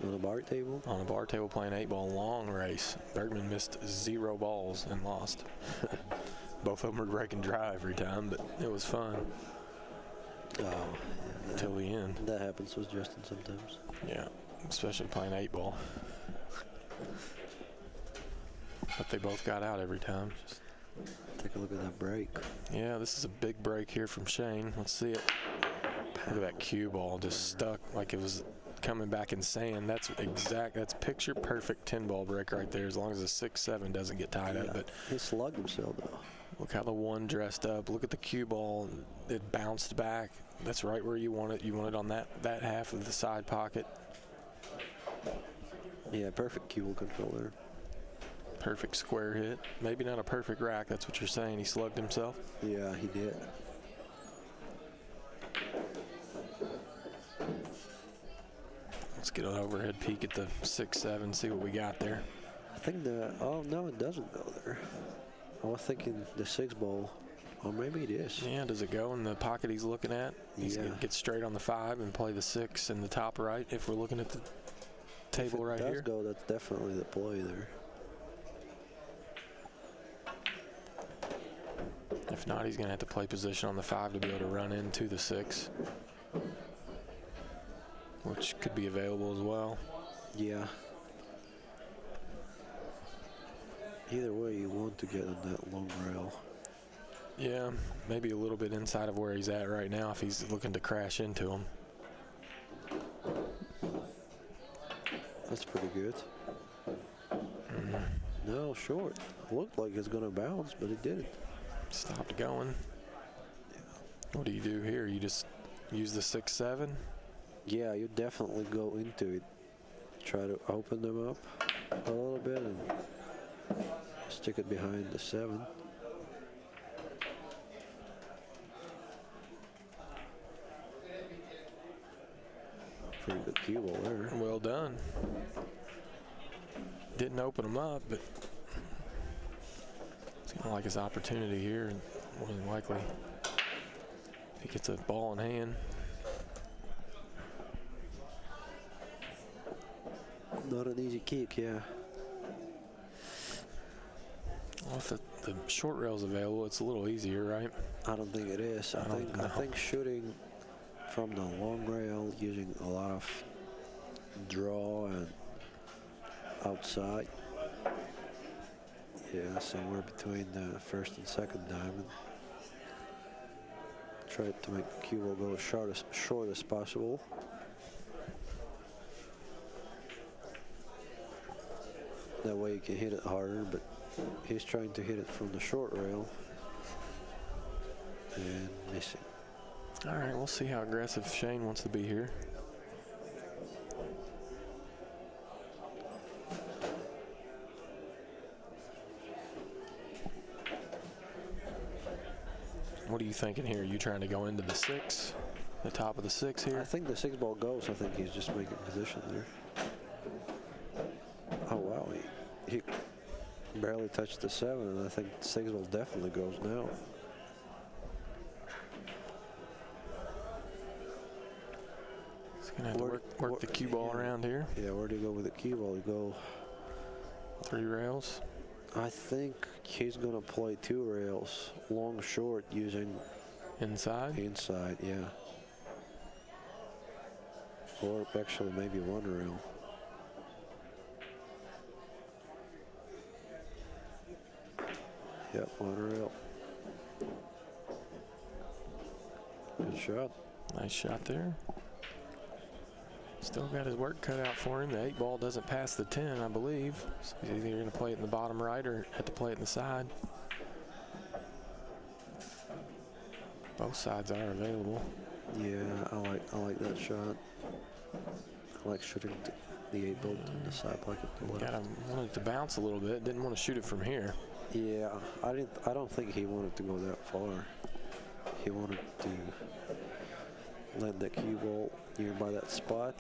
On a bar table? On a bar table playing 8-ball long race. Bergman missed 0 balls and lost. Both of them were breaking dry every time, but it was fun. Oh, until the end. That happens with Justin sometimes. Yeah, especially playing 8-ball. But they both got out every time. Just take a look at that break. Yeah, this is a big break here from Shane. Let's see it. Look at that cue ball just stuck like it was coming back in sand. That's picture perfect 10-ball break right there, as long as the 6-7 doesn't get tied up. But he slugged himself though. Look how the one dressed up. Look at the cue ball. It bounced back. That's right where you want it. You want it on that half of the side pocket. Yeah, perfect cue ball control there. Perfect square hit. Maybe not a perfect rack. That's what you're saying. He slugged himself. Yeah, he did. get an overhead peek at the 6-7, see what we got there. I think oh no, it doesn't go there. I was thinking the 6 ball, or maybe it is. Yeah, does it go in the pocket he's looking at? He's going to get straight on the 5 and play the 6 in the top right if we're looking at the table right If it here. does go, that's definitely the play there. If not, he's going to have to play position on the 5 to be able to run into the 6, which could be available as well. Yeah. Either way, you want to get on that long rail. Yeah, maybe a little bit inside of where he's at right now if he's looking to crash into him. That's pretty good. No, short. Looked like it's going to bounce, but it didn't. Stopped going. What do you do here? You just use the 6-7? Yeah, you definitely go into it. Try to open them up a little bit and stick it behind the 7. Pretty good cue ball there. Well done. Didn't open him up, but it's kind of like his opportunity here, and more than likely if he gets a ball in hand. Not an easy kick, yeah. Well, if the short rail's available, it's a little easier, right? I don't think it is. I think shooting from the long rail using a lot of draw and outside. Yeah, somewhere between the first and second diamond. Try to make the cue ball go as short as possible. That way you can hit it harder, but he's trying to hit it from the short rail and missing. All right, we'll see how aggressive Shane wants to be here. What are you thinking here? Are you trying to go into the 6, the top of the 6 here? I think the 6 ball goes. I think he's just making position there. Oh, wow. He barely touched the 7, and I think the 6 ball definitely goes now. He's going to have to work the cue ball around here. Yeah, where do you go with the cue ball? You go 3 rails. I think he's going to play 2 rails, long, short, using Inside? inside, yeah. Or actually maybe 1 rail. Yep, 1 rail. Good shot. Nice shot there. Still got his work cut out for him. The 8 ball doesn't pass the 10, I believe. So he's either going to play it in the bottom right or have to play it in the side. Both sides are available. Yeah, I like that shot. I like shooting the 8 ball to the side pocket. Wanted to bounce a little bit. Didn't want to shoot it from here. Yeah, I don't think he wanted to go that far. He wanted to land that cue ball nearby that spot.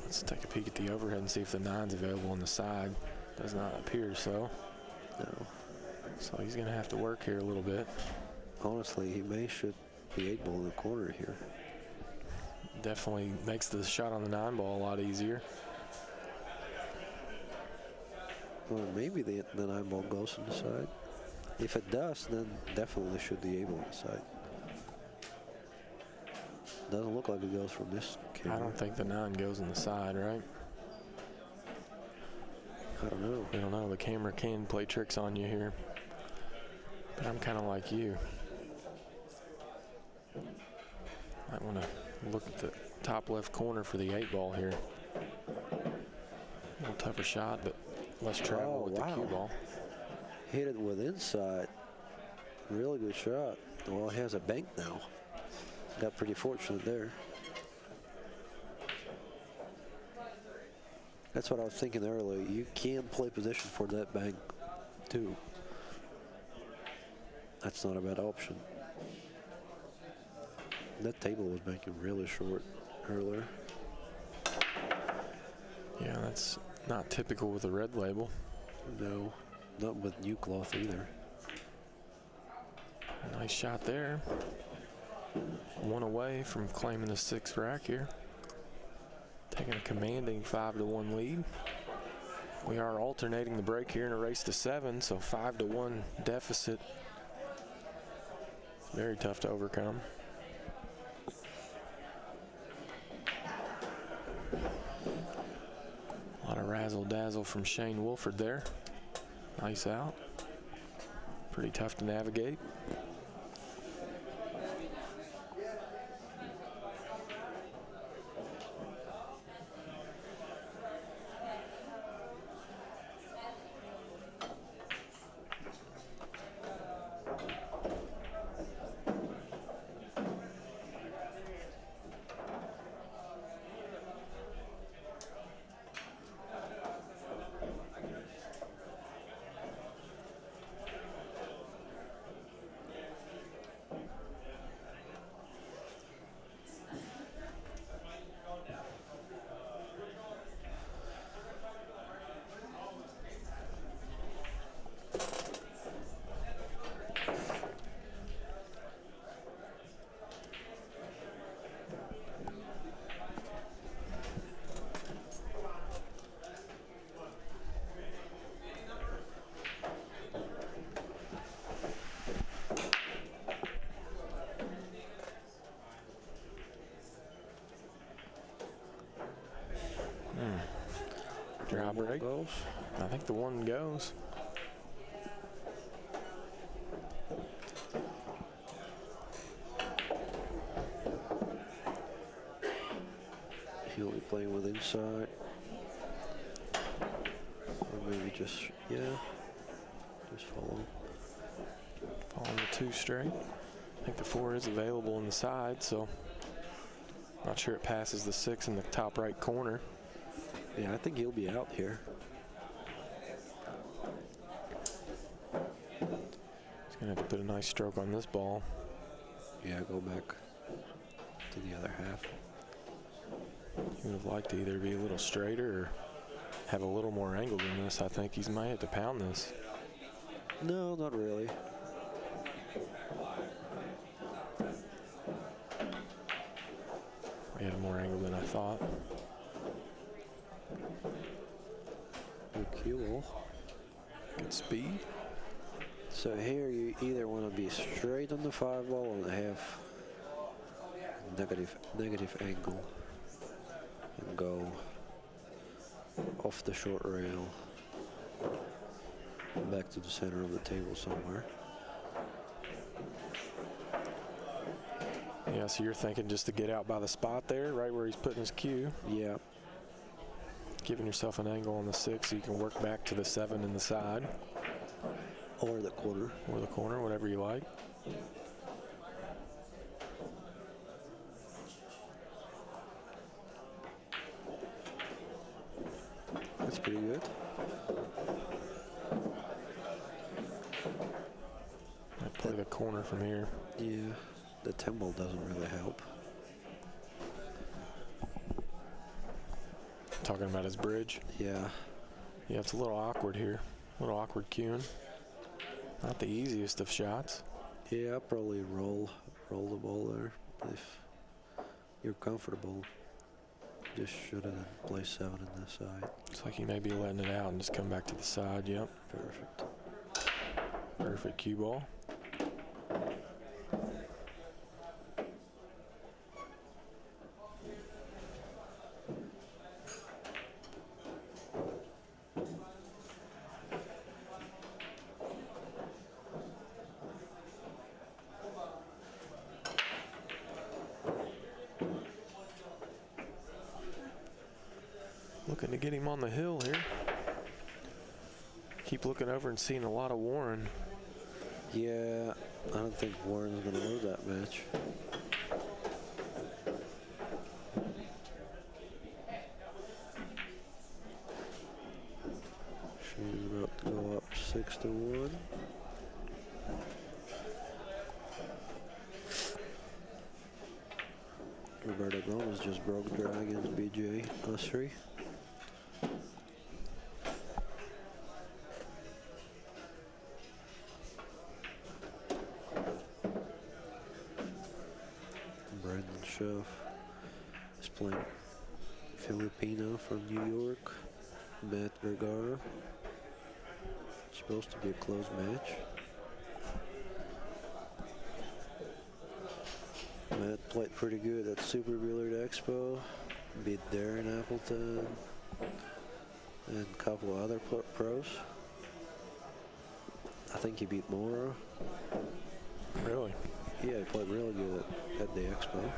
Let's take a peek at the overhead and see if the 9's available on the side. Does not appear so. No. So he's going to have to work here a little bit. Honestly, he may shoot the 8 ball in the corner here. Definitely makes the shot on the 9 ball a lot easier. Well, maybe the 9 ball goes on the side. If it does, then definitely shoot the 8 ball on the side. Doesn't look like it goes from this camera. I don't think the 9 goes on the side, right? I don't know. I don't know. The camera can play tricks on you here. But I'm kind of like you. Might want to look at the top left corner for the 8 ball here. A little tougher shot, but less travel with the cue ball. Hit it with inside. Really good shot. Well, he has a bank now. Got pretty fortunate there. That's what I was thinking earlier. You can play position for that bank too. That's not a bad option. That table was making really short earlier. Yeah, that's not typical with a red label. No, not with new cloth either. Nice shot there. One away from claiming the 6th rack here. Taking a commanding 5-1 lead. We are alternating the break here in a race to 7, so 5-1 deficit. Very tough to overcome. A lot of razzle-dazzle from Shane Wolford there. Nice out. Pretty tough to navigate. Draw break. Goes. I think the one goes. He'll be playing with inside. Or maybe just, yeah, just follow. Following the 2 straight. I think the 4 is available on the side, so not sure it passes the 6 in the top right corner. Yeah, I think he'll be out here. He's gonna have to put a nice stroke on this ball. Yeah, go back to the other half. He would have liked to either be a little straighter or have a little more angle than this. I think he might have to pound this. No, not really. He had more angle than I thought. Good cue ball. Good speed. So here you either want to be straight on the 5 ball or have negative angle and go off the short rail back to the center of the table somewhere. Yeah, so you're thinking just to get out by the spot there, right where he's putting his cue. Yeah. Giving yourself an angle on the 6 so you can work back to the 7 in the side. Or the corner. Or the corner, whatever you like. That's pretty good. I play the corner from here. Yeah, the 10 ball doesn't really help. Talking about his bridge. Yeah. Yeah, it's a little awkward here. A little awkward cueing. Not the easiest of shots. Yeah, I'll probably roll the ball there. But if you're comfortable, just shoot it and play 7 in this side. Looks like he may be letting it out and just come back to the side. Yep. Perfect. Perfect cue ball. Looking to get him on the hill here. Keep looking over and seeing a lot of Warren. Yeah, I don't think Warren's going to lose that match. She's about to go up 6-1. Roberto Gomez just broke dry against BJ Usry. Brandon Schuff is playing Filipino from New York, Matt Vergara. It's supposed to be a close match. Matt played pretty good at Super Billiard Expo, beat Darren Appleton and a couple of other pros. I think he beat Mora. Really? Yeah, he played really good at the Expo.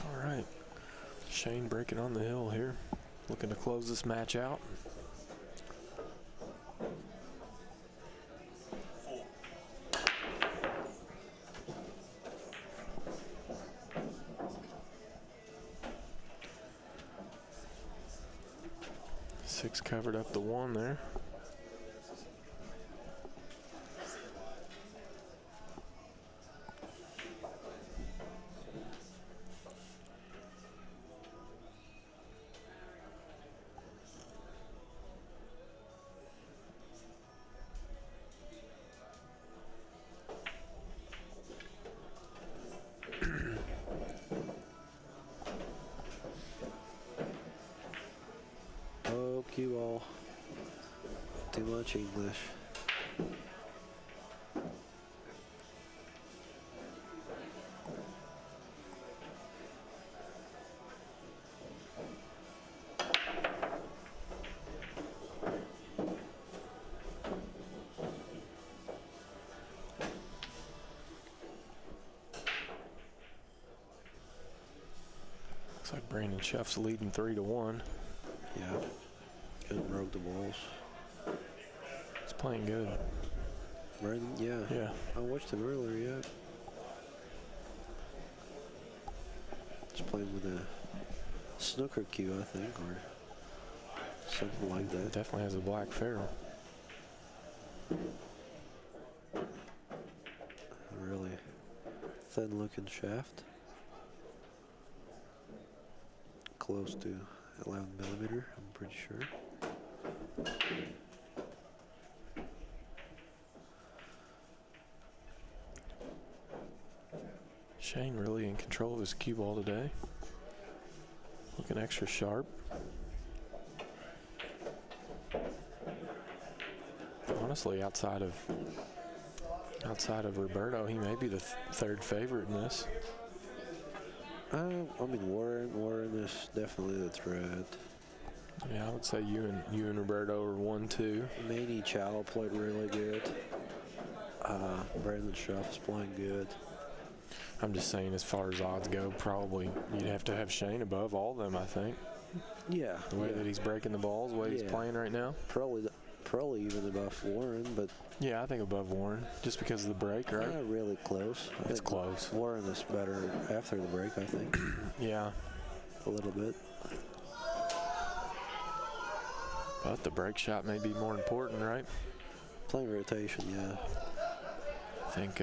All right. Shane breaking on the hill here. Looking to close this match out. Six covered up the one there. Oh, cue ball. Too much English. Looks like Brandon Schuff's leading 3-1. Yeah. Good broke the balls. He's playing good. Brandon, yeah. Yeah. I watched him earlier, yeah. He's playing with a snooker cue, I think, or something like that. Definitely has a black ferrule. A really thin-looking shaft. Close to 11 millimeter, I'm pretty sure. Shane really in control of his cue ball today. Looking extra sharp. Honestly, outside of Roberto, he may be the third favorite in this. I mean, Warren is definitely the threat. Yeah, I would say you and Roberto are 1-2. Manny Chow played really good. Brandon Schuff is playing good. I'm just saying, as far as odds go, probably you'd have to have Shane above all of them, I think. Yeah. The way that he's breaking the balls, the way he's playing right now. Probably even above Warren, but Yeah, I think above Warren, just because of the break, right? not really close. I It's think close. Warren is better after the break, I think. Yeah, A little bit. but the break shot may be more important, right? Playing rotation, yeah. I think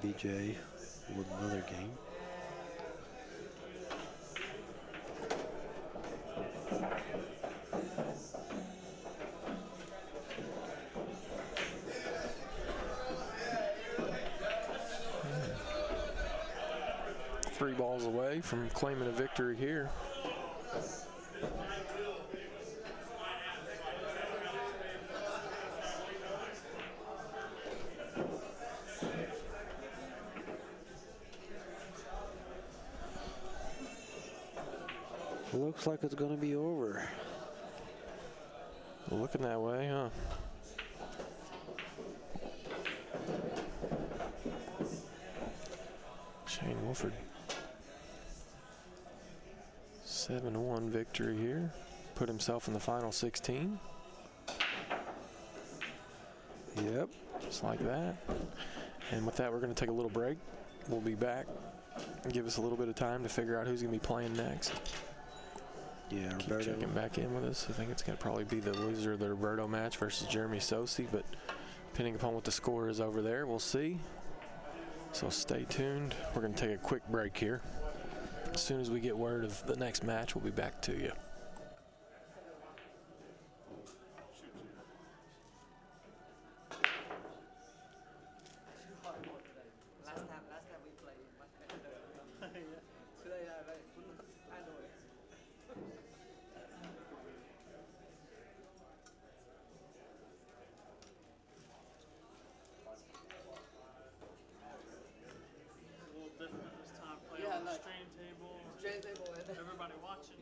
BJ with another game. three balls away from claiming a victory here. Looks like it's going to be over. Looking that way, huh? Shane Wolford. 7-1 victory here. Put himself in the final 16. Yep. Just like that. And with that, we're going to take a little break. We'll be back and give us a little bit of time to figure out who's going to be playing next. Yeah, Keep Roberto. checking back in with us. I think it's going to probably be the loser of the Roberto match versus Jeremy Sosi, but depending upon what the score is over there, we'll see. So stay tuned. We're going to take a quick break here. As soon as we get word of the next match, we'll be back to you. A little different this time. Play on the strain table. Everybody watching.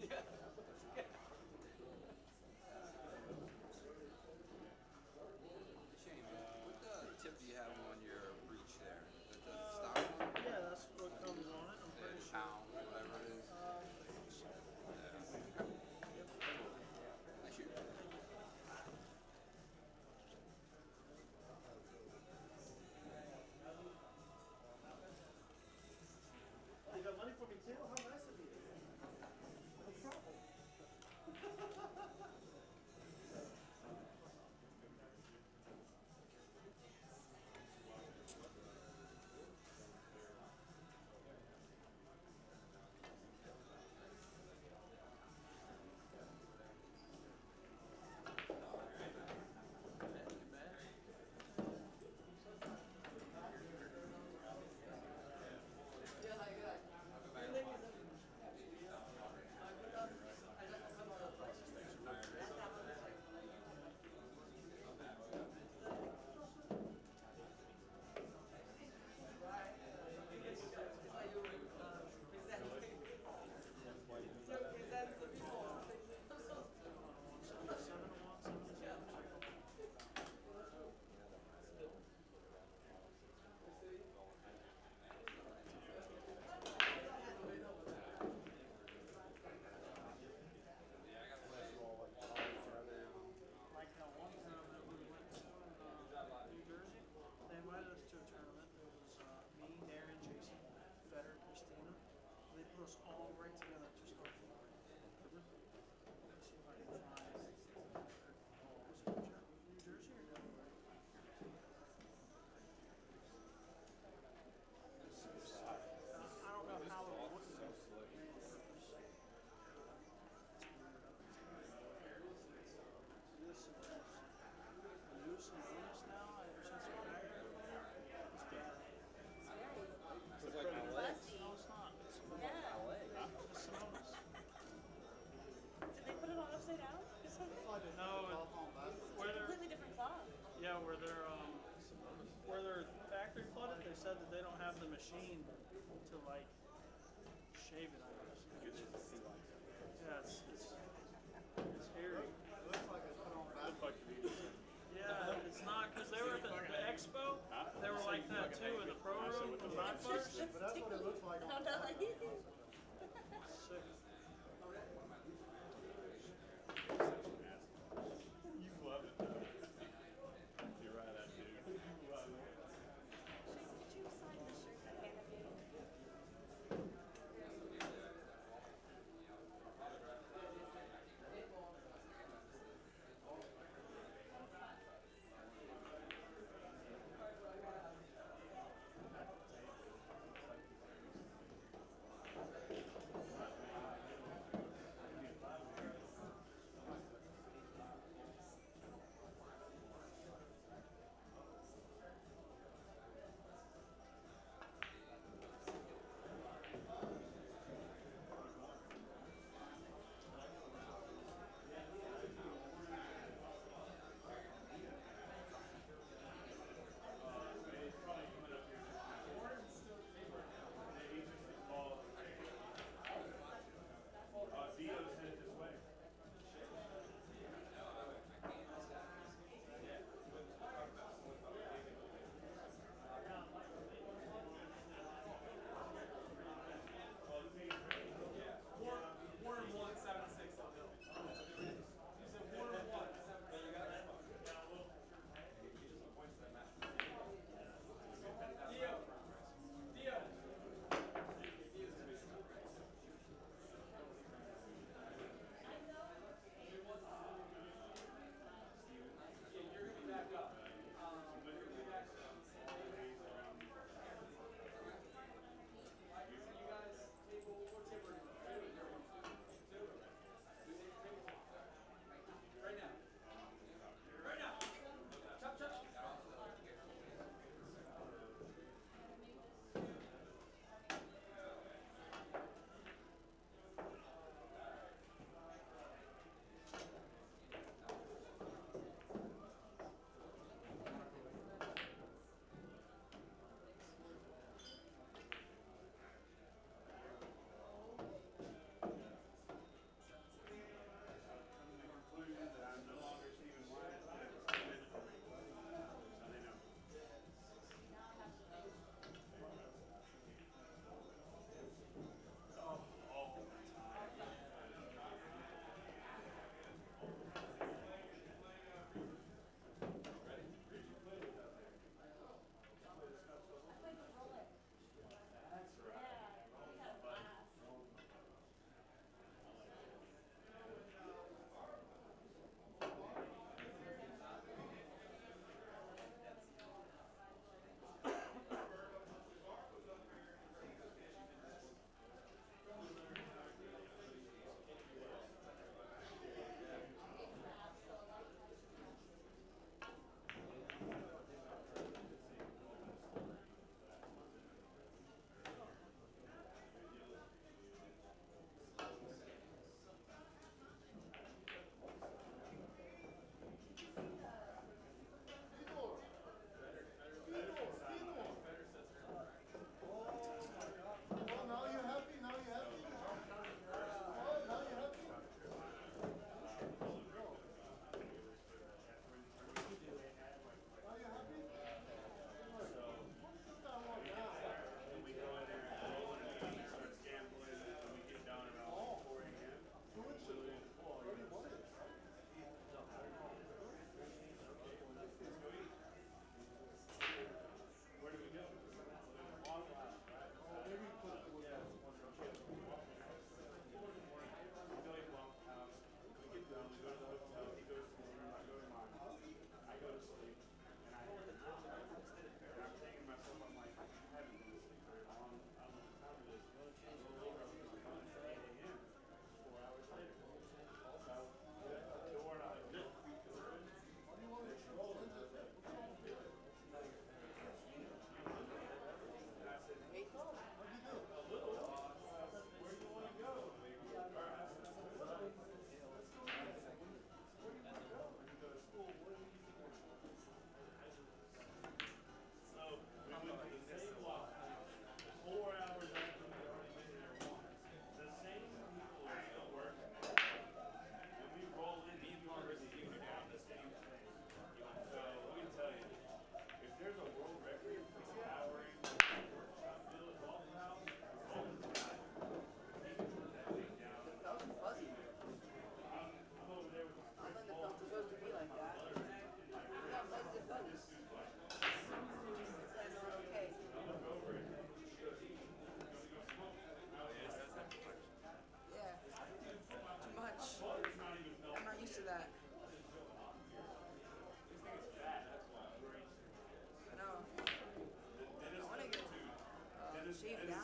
What tip do you have on your breech there? The stock one? Yeah, that's what comes on it. I'm pretty sure. Pound, whatever it is. Nice shoot. You got money for me too? How nice of you. No problem. Like that one time that we went to New Jersey, they invited us to a tournament. It was me, Darren, Jason, Fetter, Christina. They put us all right together to start flying. Let's see if I can find. Was it New Jersey or Delaware? I don't know how it was. This is loose and loose now ever since the factory. It's bad. Looks like LA. No, it's not. It's Yeah. just Sonoma's. Did they put it on upside down? No, where they're Completely different cloth. where they're factory flooded, they said that they don't have the machine to like shave it. I guess. Yeah, it's hairy. Yeah, it's not because they were at the expo. They were like that too in the pro room. The front parts. But that's what it looks like. Sick. You love it. You're right, I do. You love it. Did you sign the shirt that Hannah made?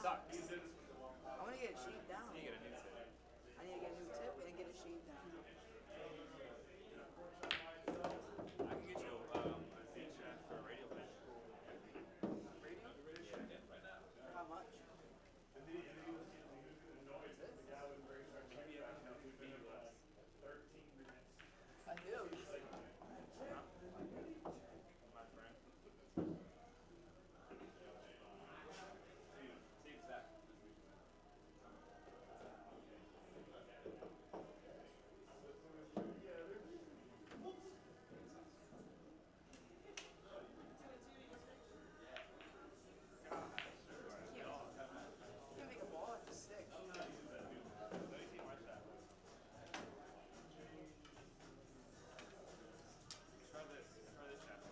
sucks. I want to get it shaved down. You get a new tip. I need to get a new tip and get it shaved down. I can get you a feed shaft for a radio fish. Radio? Yeah. How much? I do. Can't make a ball off a stick. Try this shaft.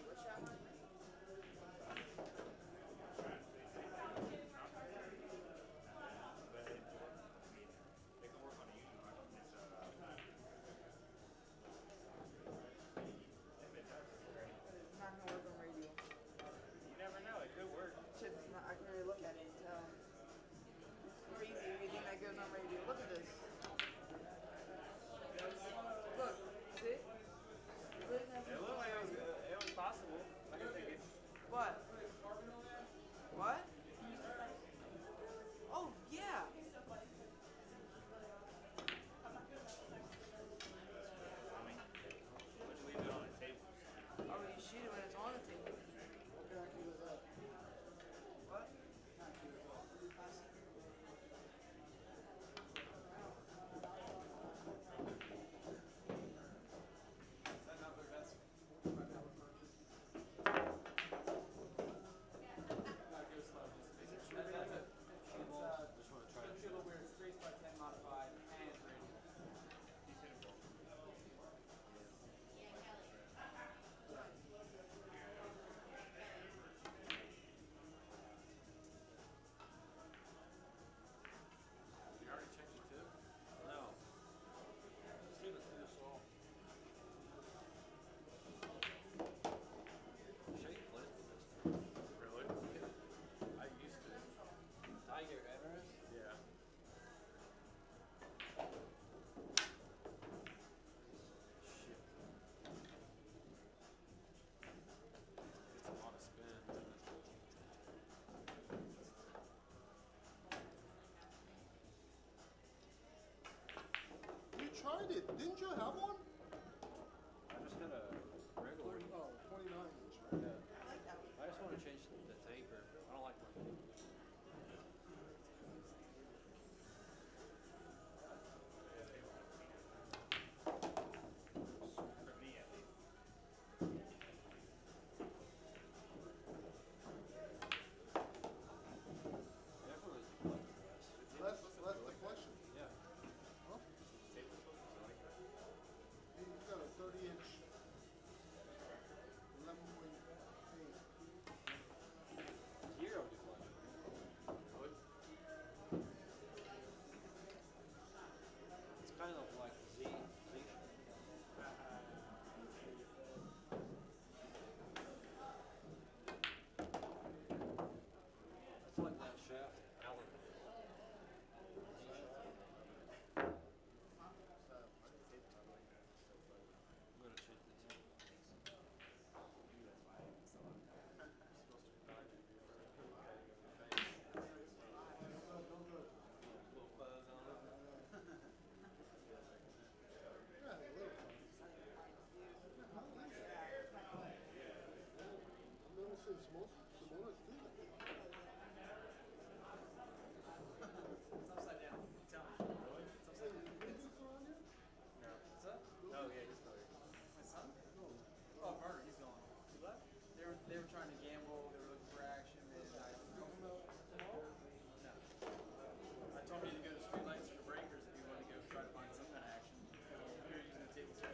What shot? They can work on a union. It's if it does, it's great. It's not gonna work on radio. You never know. It could work. Shit's not, I can really look at it and tell. It's crazy everything that goes on radio. Look at this. Look, see? Look at It looked like it was possible. I can take it. What? What? Oh, yeah. Let's leave it on the table. Oh, you shoot it when it's on the table. What? You already checked your tip? No. See what's in the saw. Show you clip. Really? I used to. Tiger Everest? Yeah. Shit. It's a lot of spin. You tried it. Didn't you have one? I just had a regular. Oh, 29 inch. Yeah. I like that one. I just want to change the taper. I don't like my taper. For me, at least. Definitely like the rest. Less deflection. Yeah. Huh? You've got a 30 inch 11.8. Zero deflection. It's kind of like Z. It's like that shaft. Allen. I'm gonna change the tip. Little fuzz on it. Yeah, a little. I'm noticing Simona's do that. It's upside down. Tell me. Really? It's upside down. Business around here? No. What's up? Oh, yeah, he's still here. My son? Oh, Carter, he's gone. He left? They were trying to gamble. They were looking for action. No. I told him to go to the street lights or the breakers if you wanted to go try to find some kind of action. We were using the table to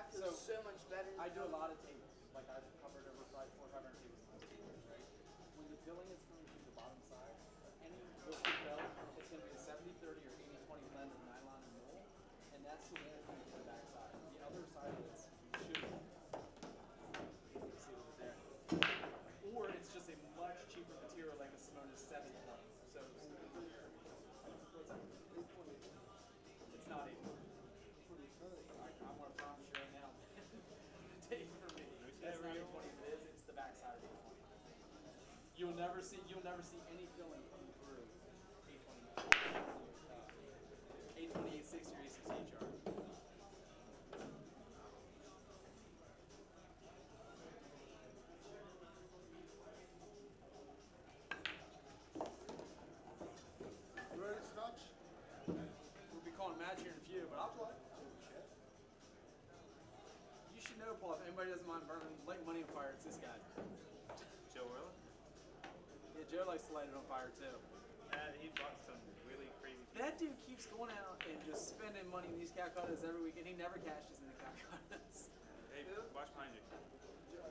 feels so much better. I do a lot of tables. Like I've covered over 400 tables in those 2 years, right? When the filling is coming through the bottom side, of any Wolford belt, it's going to be a 70-30 or 80-20 blend of nylon and wool, and that's the wool coming to the back side. The other side of it's should see over there. Or it's just a much cheaper material like a Simonis 720. So what's that? It's not 820. I'm going to promise you right now. Take it from me. That's not 820 if it is, it's the back side of 820. You'll never see any filling coming through 820, 860 or 860 jar. You ready to scotch? We'll be calling a match here in a few, but I'll play. You should know, Paul, if anybody doesn't mind burning, light money on fire, it's this guy. Joe Orla? Yeah, Joe likes to light it on fire too. He bought some really crazy. That dude keeps going out and just spending money in these Calcuttas every weekend. He never cashes in the Calcuttas. Hey, watch behind you.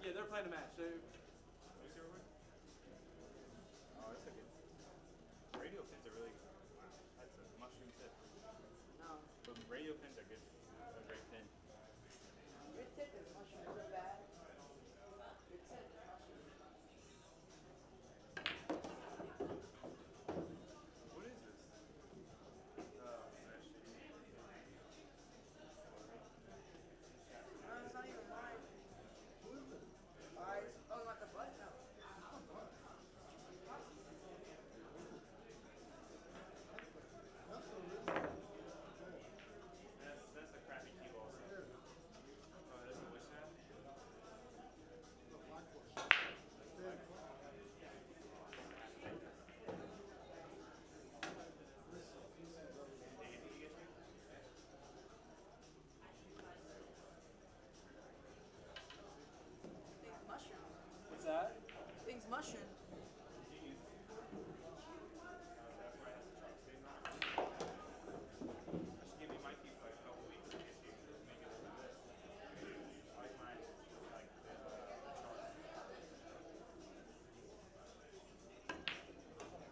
Yeah, they're playing a match. Let me see real quick. Oh, it's a good. Radio pins are really good. That's a mushroom tip. No. But radio pins are good. They're a great pin. Your tip is mushrooms so bad. Your tip is mushrooms. What is this? Oh, that shit. No, it's not even mine. Eyes. Oh, not the butt? No. That's a crappy cube also. Oh, that's a wish hat? Things mushroom. What's that? Things mushroom. Give me my key for a couple weeks in case you make it like this. I like mine like the chart.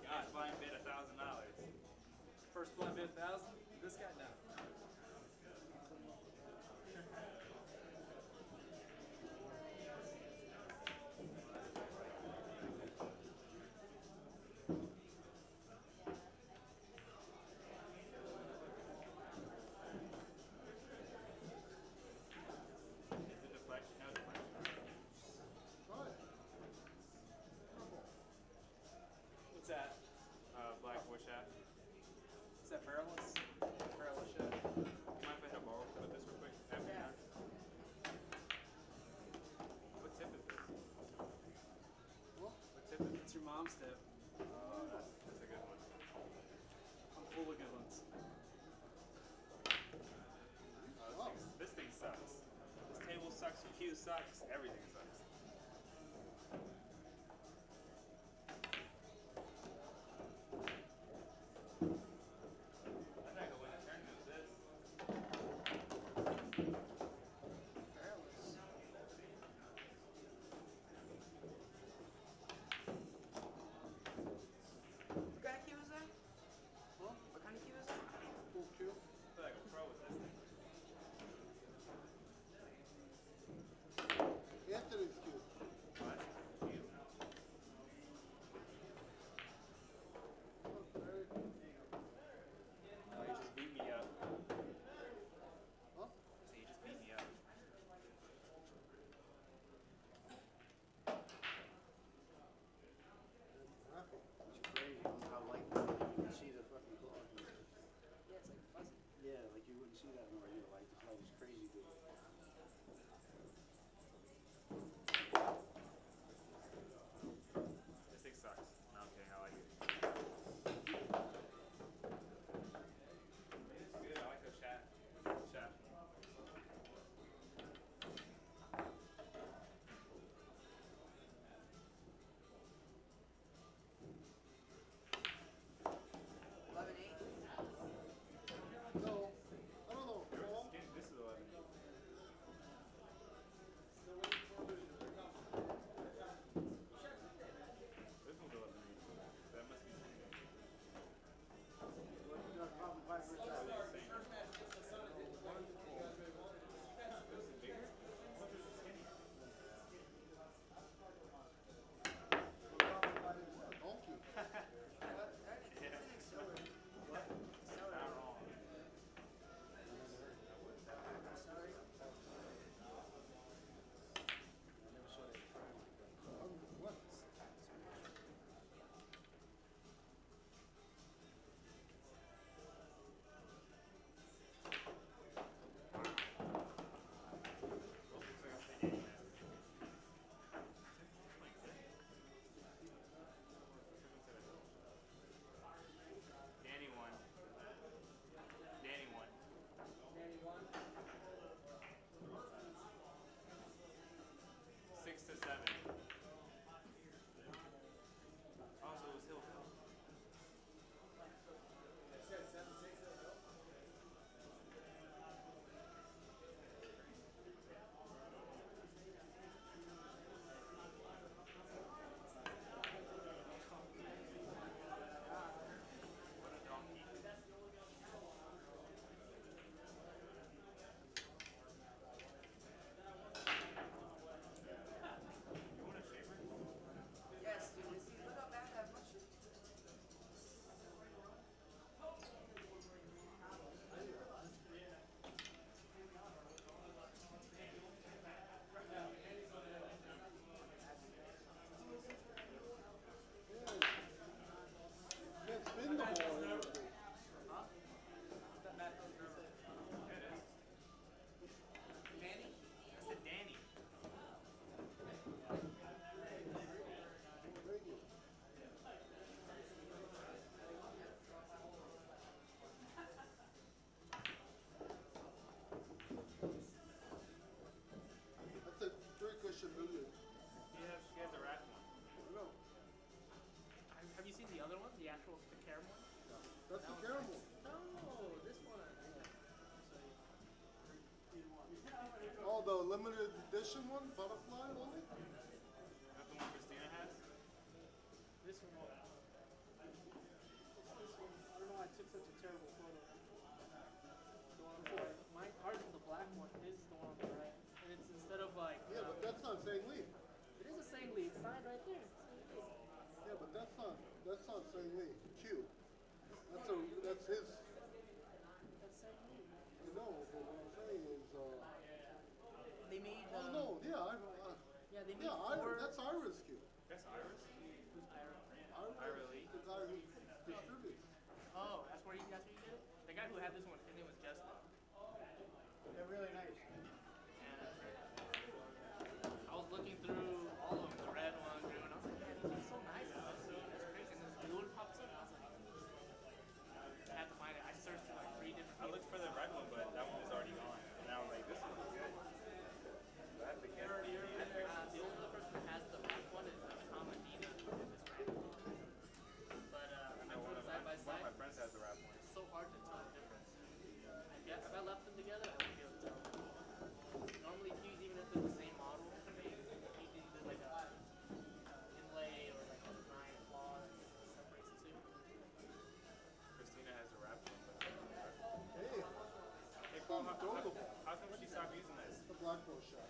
God, blind bid $1,000. First blind bid 1,000. This guy no. Is it deflection? No deflection. What's that? Black wish hat. Is that Feralus? Feralus shit. You mind if I hit a ball with this real quick? After you're done? What tip is this? What tip is It's this? your mom's tip. Oh, that's a good one. I'm full of good ones. Oh, this thing sucks. This table sucks, your cue sucks, everything sucks. I think I win a tournament with this. What kind of key was that? Huh? What kind of key was that? Full Q. I feel like a pro with this thing. Yesterday's cue. That's the caramel. No, this one. Oh, the limited edition one, butterfly only. Not the one Christina has? This one. I don't know why I took such a terrible photo. The one on the right. Ours is the black one. His is the one on the right. And it's instead of like. Yeah, but that's not St. Lee. It is a St. Lee. It's signed right there. Yeah, but that's not St. Lee. Q. That's his. That's St. Lee. No, but what I'm saying is. They made. Oh no, yeah, Yeah, they made that's Ira's Q. That's Iris? Who's Ira? Ira Lee? The guy who distributes. Oh, that's where you did it? The guy who had this one, his name was Justin. They're really nice. And I was looking through all of them, the red one, green one. I was like, man, these are so nice. That's crazy. And this blue one pops up. I was like, I had to find it. I searched for like 3 different. I looked for the red one, but that one was already gone. And I was like, this one's good. I have to get it. The only person who has the black one is Tom Medina who did this rap. But I I know put one it of side by my side. friends has the wrap one. It's so hard to tell the difference. If I left them together, I wouldn't be able to tell. Normally, cues, even if they're the same model, they usually there's like a inlay or like a design flaw that separates the two. Christina has a wrap one. Hey, Hey, Paul, how come she stopped using this? the black ball shot.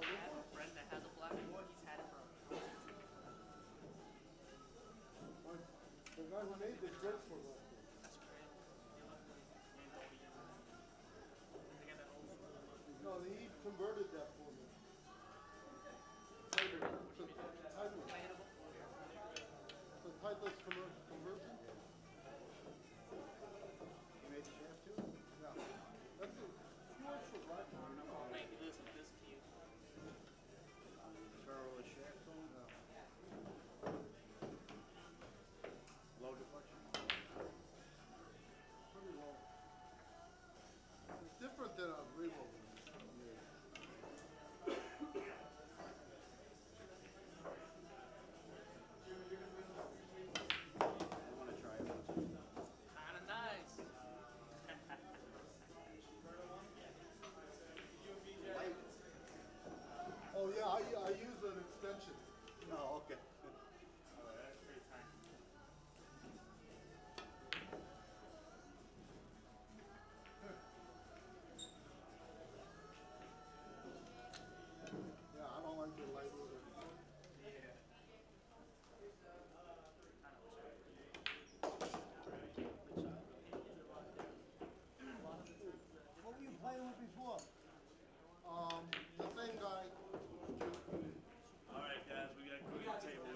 I have a friend that has a black one. He's had it for The guy who made this drinks for us. that's crazy. They got that old school. No, he converted that for me. It's a tightless. It's a tightless conversion. You made the shaft too? Yeah. That's it. He works for Black. Make this with this cue. Ferrol shaft on? No. Low deflection? Pretty low. It's different than a reload. I want to try it. Kinda nice. Light. Oh yeah, I use an extension. Oh, okay. Oh, that's pretty tiny. Yeah, I don't like the light either. What were you playing with before? The same guy. All right, guys, we got a table.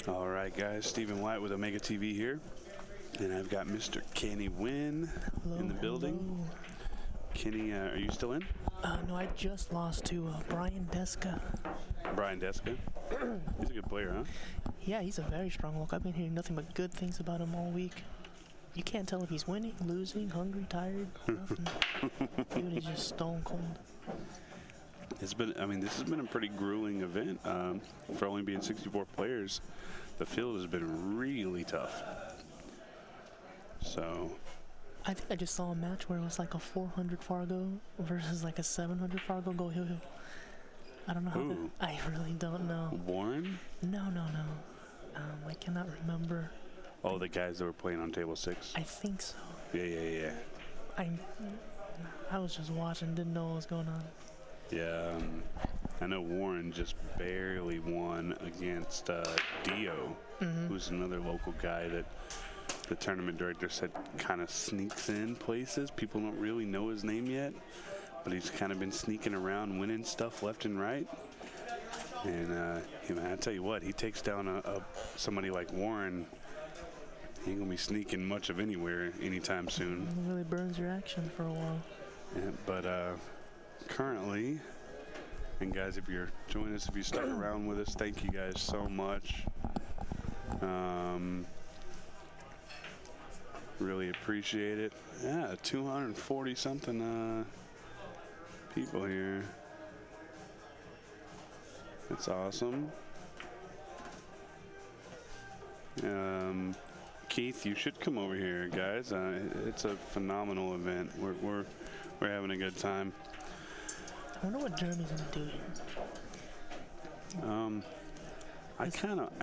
All right, guys. Stephen White with Omega TV here. And I've got Mr. Kenny Nguyen in the building. Kenny, are you still in? No, I just lost to Brian Deska. Brian Deska? He's a good player, huh? Yeah, he's a very strong look. I've been hearing nothing but good things about him all week. You can't tell if he's winning, losing, hungry, tired, nothing. Dude is just stone cold. It's been, I mean, this has been a pretty grueling event. For only being 64 players, the field has been really tough. So I think I just saw a match where it was like a 400 Fargo versus like a 700 Fargo go hill hill. I don't know how that, I really don't know. Warren? No. I cannot remember. Oh, the guys that were playing on table 6? I think so. Yeah. I was just watching, didn't know what was going on. Yeah, I know Warren just barely won against Dio, who's another local guy that the tournament director said kind of sneaks in places. People don't really know his name yet, but he's kind of been sneaking around, winning stuff left and right. And I tell you what, he takes down somebody like Warren. He ain't gonna be sneaking much of anywhere anytime soon. It really burns your action for a while. Yeah, but currently, and guys, if you're joining us, if you stuck around with us, thank you guys so much. Really appreciate it. Yeah, 240 something people here. That's awesome. Keith, you should come over here, guys. It's a phenomenal event. We're having a good time. I wonder what Jeremy's gonna do here. I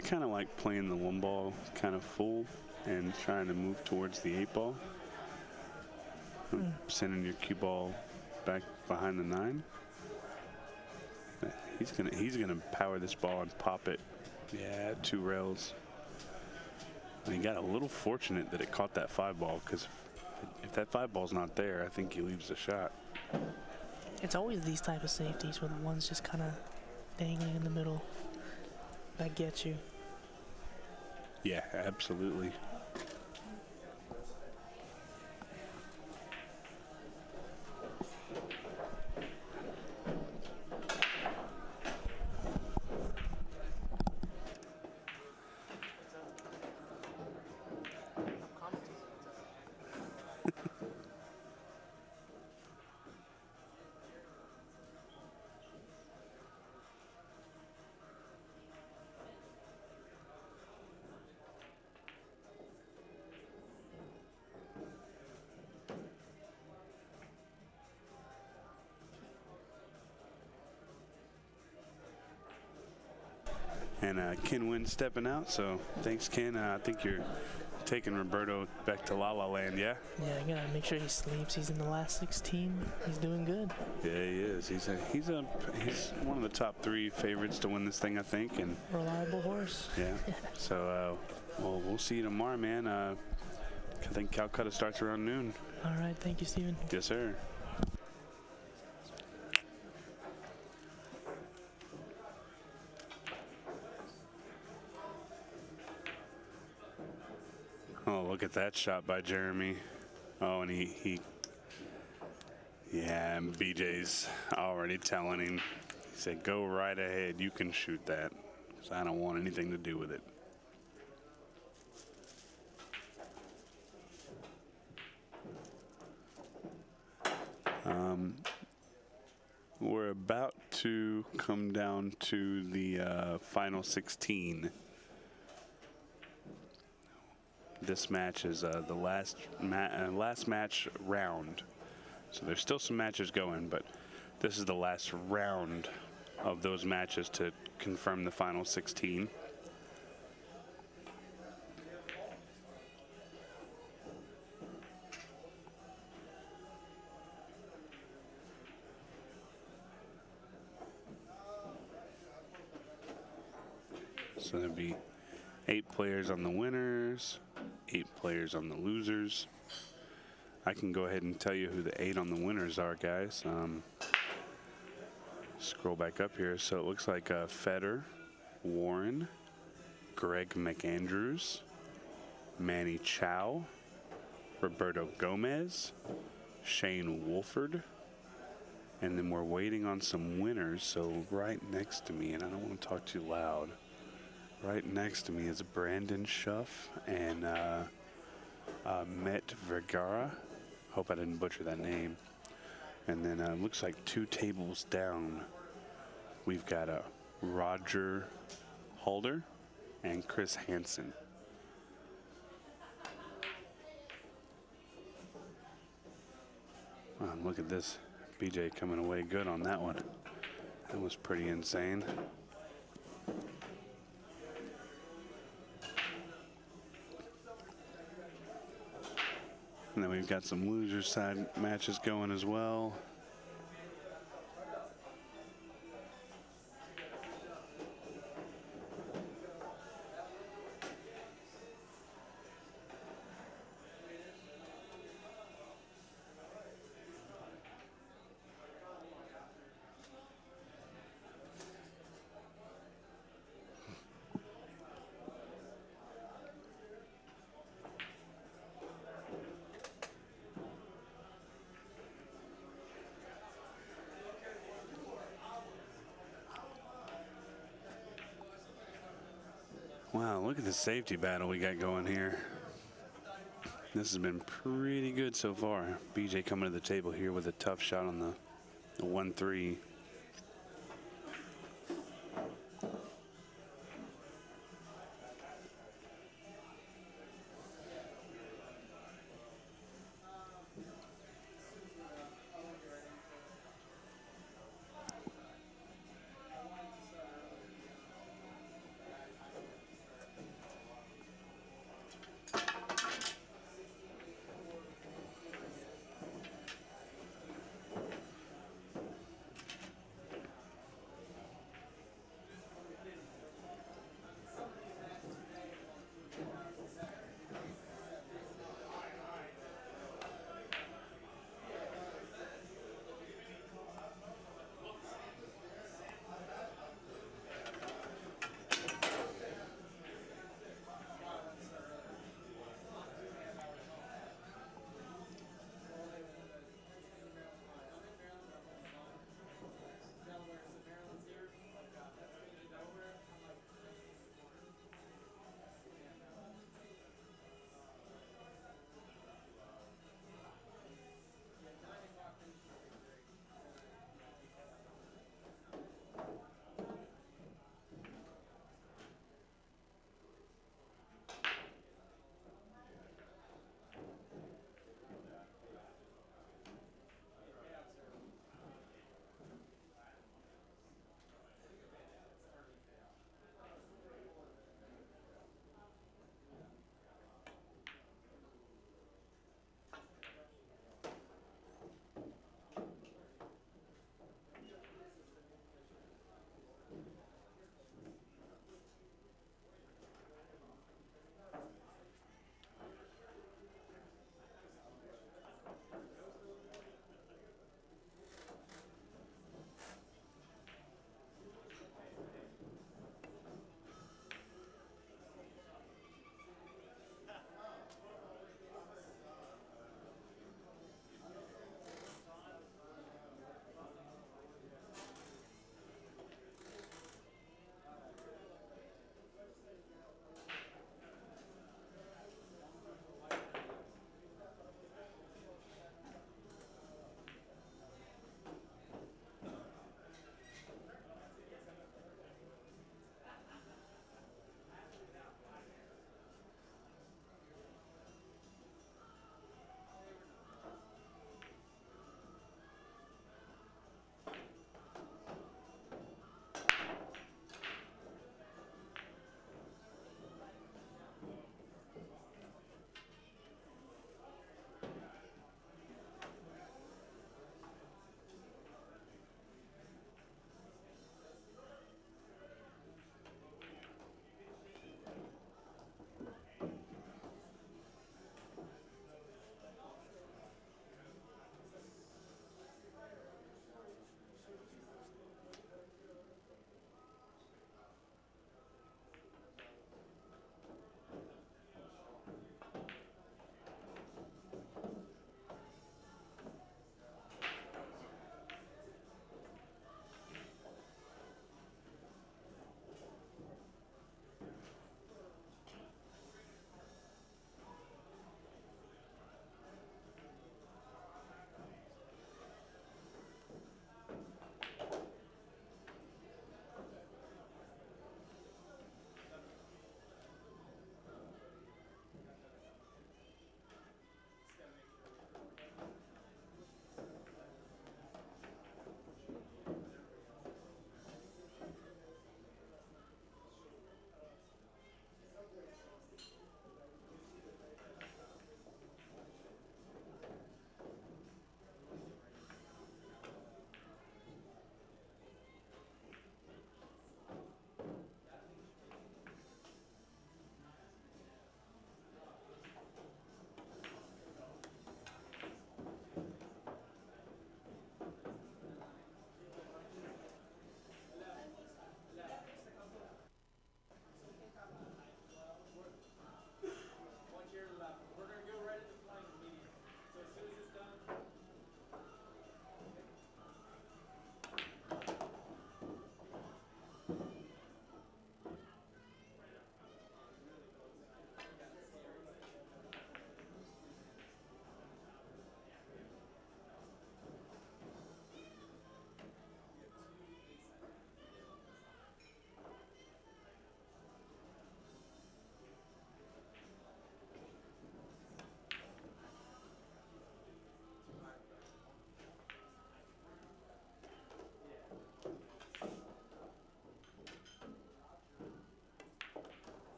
kind of like playing the 1 ball kind of full and trying to move towards the 8 ball. Sending your cue ball back behind the 9. He's gonna power this ball and pop it. Yeah, 2 rails. And he got a little fortunate that it caught that 5 ball, because if that 5 ball's not there, I think he leaves the shot. It's always these type of safeties where the one's just kind of dangling in the middle that gets you. Yeah, absolutely. And Ken Nguyen stepping out, so thanks, Ken. I think you're taking Roberto back to La La Land, yeah? Yeah, you gotta make sure he sleeps. He's in the last 16. He's doing good. Yeah, he is. He's one of the top 3 favorites to win this thing, I think. And reliable horse. Yeah. So we'll see you tomorrow, man. I think Calcutta starts around noon. All right, thank you, Steven. Yes, sir. Oh, look at that shot by Jeremy. Oh, and he yeah, and BJ's already telling him. He said, go right ahead. You can shoot that, because I don't want anything to do with it. We're about to come down to the final 16. This match is the last match round. So there's still some matches going, but this is the last round of those matches to confirm the final 16. So there'll be 8 players on the winners, 8 players on the losers. I can go ahead and tell you who the 8 on the winners are, guys. Scroll back up here. So it looks like Fetter, Warren, Greg McAndrews, Manny Chow, Roberto Gomez, Shane Wolford, and then we're waiting on some winners. So right next to me, and I don't want to talk too loud, right next to me is Brandon Schuff and Met Vergara. Hope I didn't butcher that name. And then looks like 2 tables down, we've got a Roger Halder and Chris Hansen. Oh, look at this. BJ coming away good on that one. That was pretty insane. And then we've got some loser side matches going as well. Wow, look at the safety battle we got going here. This has been pretty good so far. BJ coming to the table here with a tough shot on the 1-3.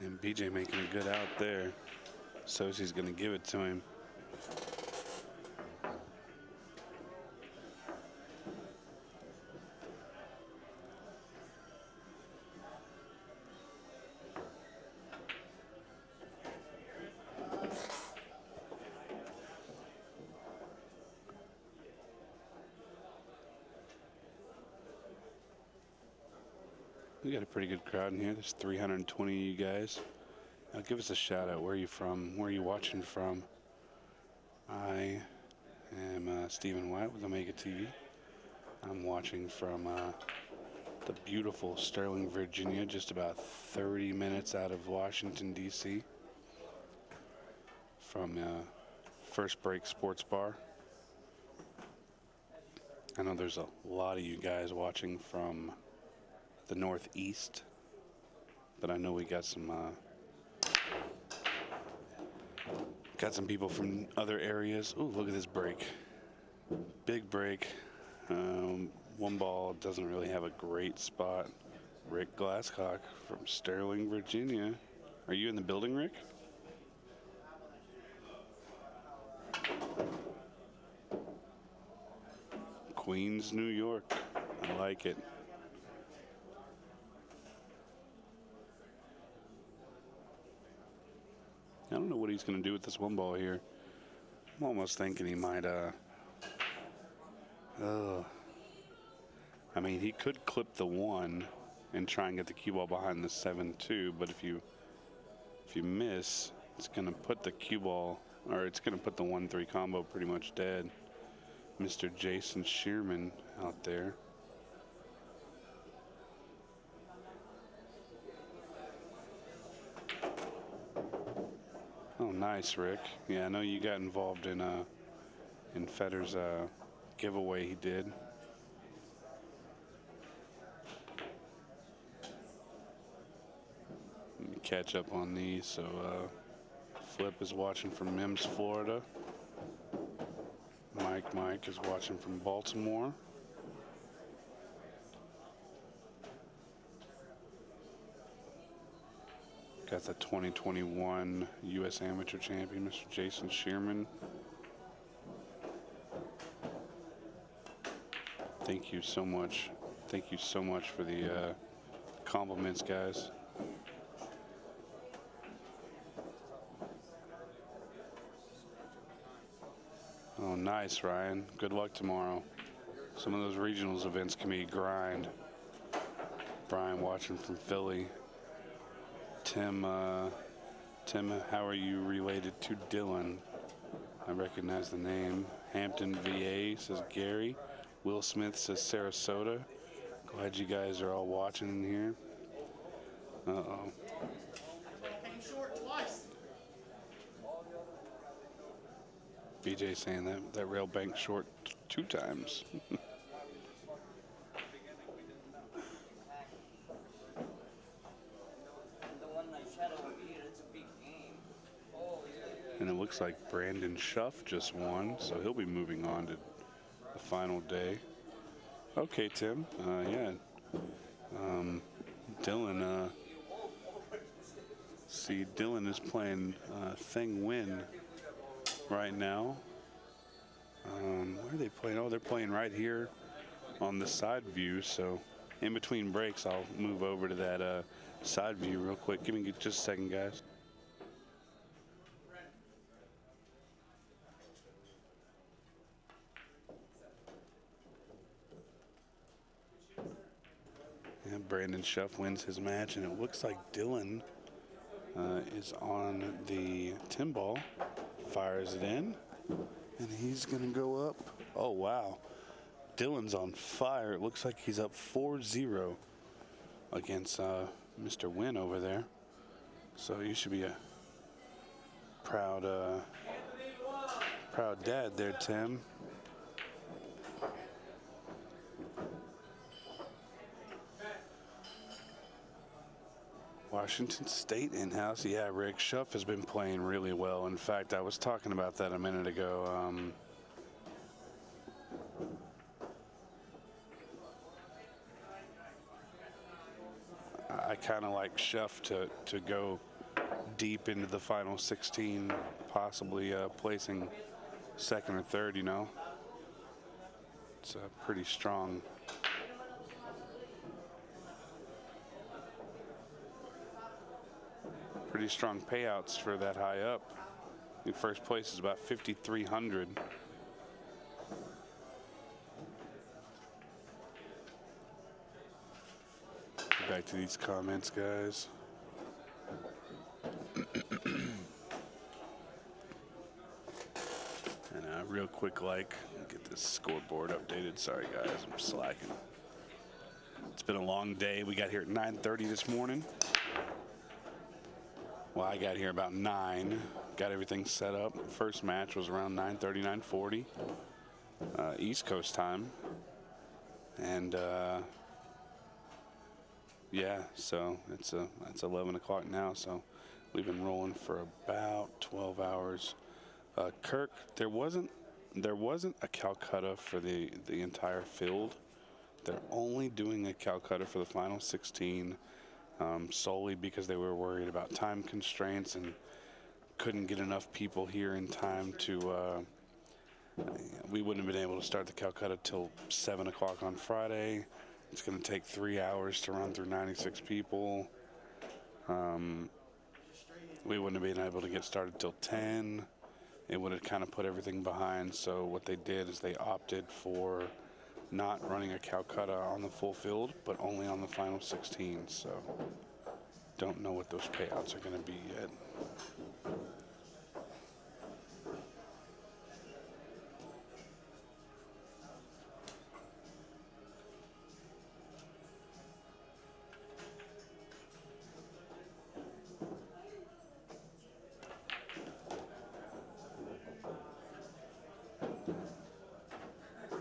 And BJ making a good out there. So she's going to give it to him. We got a pretty good crowd in here. There's 320 of you guys. Now give us a shout out. Where are you from? Where are you watching from? I am Stephen White with Omega TV. I'm watching from the beautiful Sterling, Virginia, just about 30 minutes out of Washington, D.C. from First Break Sports Bar. I know there's a lot of you guys watching from the Northeast, but I know we got some people from other areas. Ooh, look at this break. Big break. One ball doesn't really have a great spot. Rick Glasscock from Sterling, Virginia. Are you in the building, Rick? Queens, New York. I like it. I don't know what he's going to do with this one ball here. I'm almost thinking he might, I mean, he could clip the 1 and try and get the cue ball behind the 7-2, but if you miss, it's going to put the cue ball, or it's going to put the 1-3 combo pretty much dead. Mr. Jason Shearman out there. Oh, nice, Rick. Yeah, I know you got involved in Fetter's giveaway he did. Let me catch up on these. So Flip is watching from Mims, Florida. Mike is watching from Baltimore. Got the 2021 U.S. Amateur Champion, Mr. Jason Shearman. Thank you so much. Thank you so much for the compliments, guys. Oh, nice, Ryan. Good luck tomorrow. Some of those regionals events can be a grind. Brian watching from Philly. Tim, how are you related to Dylan? I recognize the name. Hampton, VA, says Gary. Will Smith says Sarasota. Glad you guys are all watching in here. Uh-oh. BJ saying that rail bank short 2 times. And it looks like Brandon Schuff just won, so he'll be moving on to the final day. Okay, Tim. Yeah. Dylan. See, Dylan is playing Nguyen right now. Where are they playing? Oh, they're playing right here on the side view. So in between breaks, I'll move over to that side view real quick. Give me just a second, guys. Yeah, Brandon Schuff wins his match, and it looks like Dylan is on the 10 ball, fires it in, and he's going to go up. Oh, wow. Dylan's on fire. It looks like he's up 4-0 against Mr. Nguyen over there. So you should be a proud dad there, Tim. Washington State in-house. Yeah, Rick Schuff has been playing really well. In fact, I was talking about that a minute ago. I kind of like Schuff to go deep into the final 16, possibly placing second or third, you know. It's pretty strong. Pretty strong payouts for that high up. I think first place is about 5,300. Back to these comments, guys. And real quick, get this scoreboard updated. Sorry, guys, I'm slacking. It's been a long day. We got here at 9:30 this morning. Well, I got here about 9. Got everything set up. First match was around 9:30, 9:40 East Coast time. And yeah, so it's 11 o'clock now. So we've been rolling for about 12 hours. Kirk, there wasn't a Calcutta for the entire field. They're only doing a Calcutta for the final 16 solely because they were worried about time constraints and couldn't get enough people here in time to. We wouldn't have been able to start the Calcutta till 7 o'clock on Friday. It's going to take 3 hours to run through 96 people. We wouldn't have been able to get started till 10. It would have kind of put everything behind. So what they did is they opted for not running a Calcutta on the full field, but only on the final 16. So don't know what those payouts are going to be yet.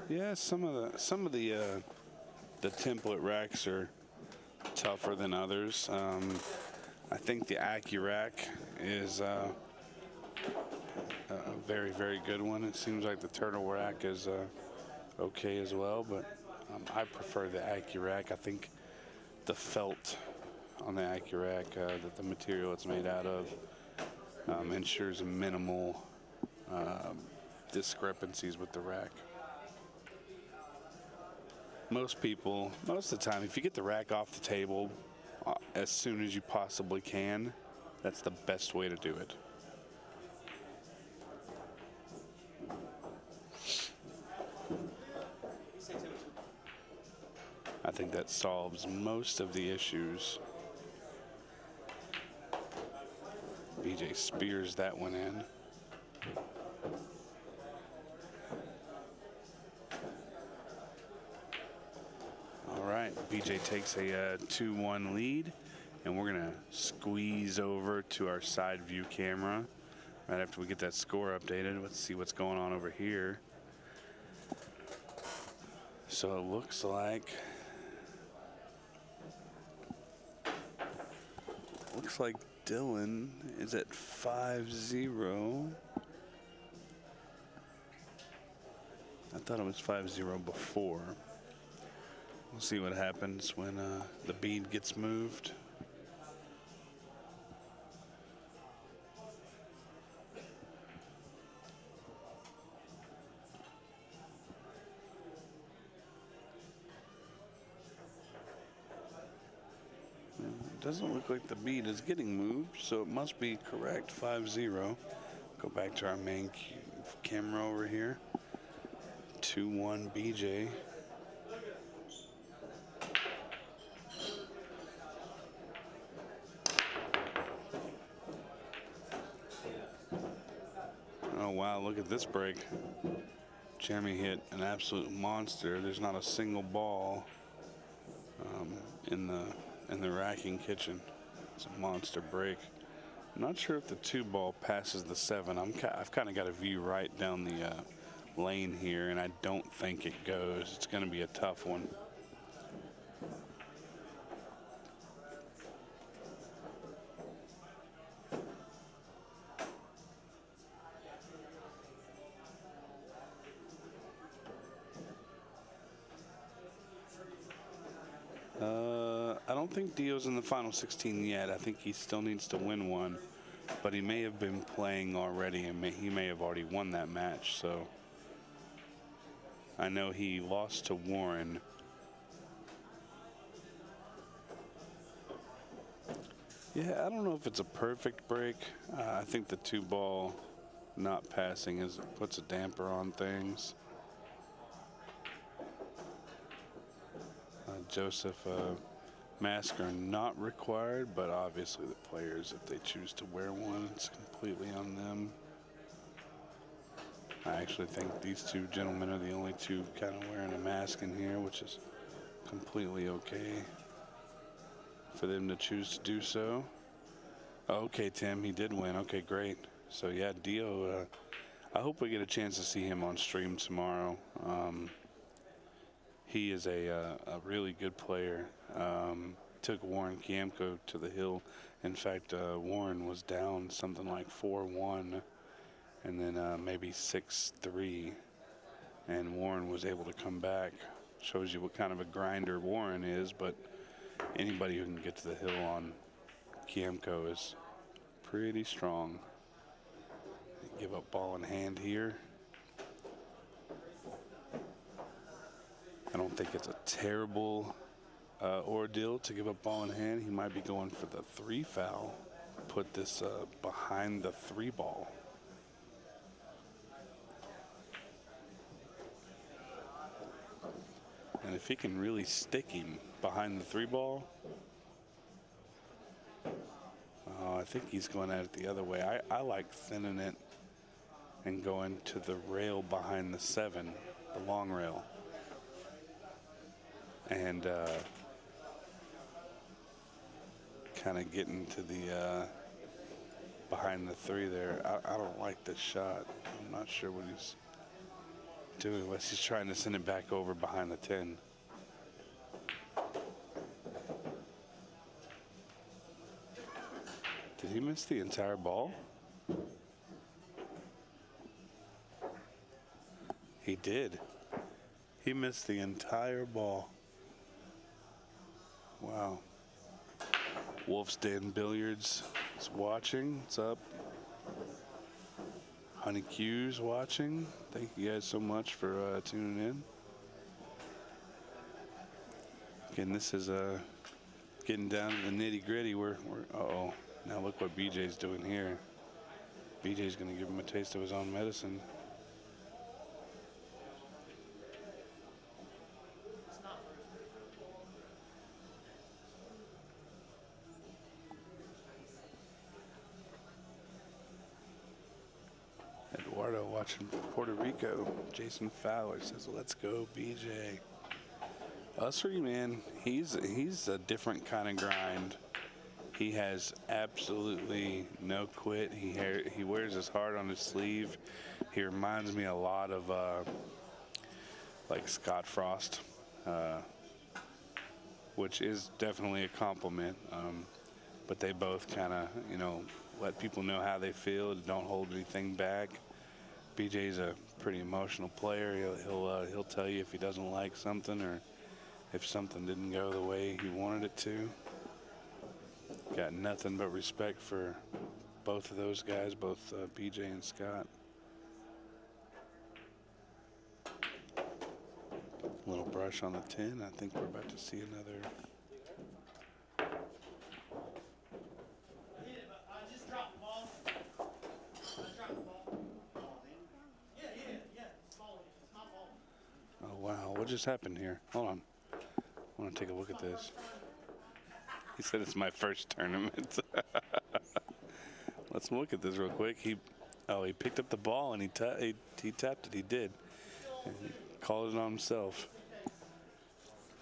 Yeah, some of the template racks are tougher than others. I think the AccuRack is a very, very good one. It seems like the Turtle Rack is okay as well, but I prefer the AccuRack. I think the felt on the AccuRack, the material it's made out of, ensures minimal discrepancies with the rack. Most of the time, if you get the rack off the table as soon as you possibly can, that's the best way to do it. I think that solves most of the issues. BJ spears that one in. BJ takes a 2-1 lead, and we're gonna squeeze over to our side view camera right after we get that score updated. Let's see what's going on over here. So it looks like Dylan is at 5-0. I thought it was 5-0 before. We'll see what happens when the bead gets moved. It doesn't look like the bead is getting moved, so it must be correct, 5-0. Go back to our main camera over here. 2-1 BJ. Oh wow, look at this break. Jeremy hit an absolute monster. There's not a single ball in the racking kitchen. It's a monster break. I'm not sure if the 2-ball passes the 7. I've kind of got a view right down the lane here, and I don't think it goes. It's going to be a tough one. I don't think Dio's in the final 16 yet. I think he still needs to win one, but he may have been playing already, and he may have already won that match. So I know he lost to Warren. Yeah, I don't know if it's a perfect break. I think the 2-ball not passing puts a damper on things. Joseph, masks are not required, but obviously the players, if they choose to wear one, it's completely on them. I actually think these two gentlemen are the only two kind of wearing a mask in here, which is completely okay for them to choose to do so. Okay, Tim, he did win. Okay, great. So yeah, Dio, I hope we get a chance to see him on stream tomorrow. He is a really good player. Took Warren Kiamko to the hill. In fact, Warren was down something like 4-1 and then maybe 6-3. And Warren was able to come back. Shows you what kind of a grinder Warren is, but anybody who can get to the hill on Kiamko is pretty strong. Give up ball in hand here. I don't think it's a terrible ordeal to give up ball in hand. He might be going for the 3 foul. Put this behind the 3 ball. And if he can really stick him behind the 3 ball, I think he's going at it the other way. I like thinning it and going to the rail behind the 7, the long rail. And kind of getting to the behind the 3 there. I don't like this shot. I'm not sure what he's doing unless he's trying to send it back over behind the 10. Did he miss the entire ball? He did. He missed the entire ball. Wow. Wolf's Den Billiards is watching. What's up? Honey Q's watching. Thank you guys so much for tuning in. Again, this is getting down to the nitty gritty. Uh-oh. Now look what BJ's doing here. BJ's going to give him a taste of his own medicine. Eduardo watching Puerto Rico. Jason Fowler says, "Let's go, BJ." Ussery, man, he's a different kind of grind. He has absolutely no quit. He wears his heart on his sleeve. He reminds me a lot of like Scott Frost, which is definitely a compliment. But they both kind of, let people know how they feel. Don't hold anything back. BJ's a pretty emotional player. He'll tell you if he doesn't like something or if something didn't go the way he wanted it to. Got nothing but respect for both of those guys, both BJ and Scott. A little brush on the 10. I think we're about to see another. Oh, wow. What just happened here? Hold on. I want to take a look at this. He said it's my first tournament. Let's look at this real quick. He picked up the ball and he tapped it. He did. And he called it on himself.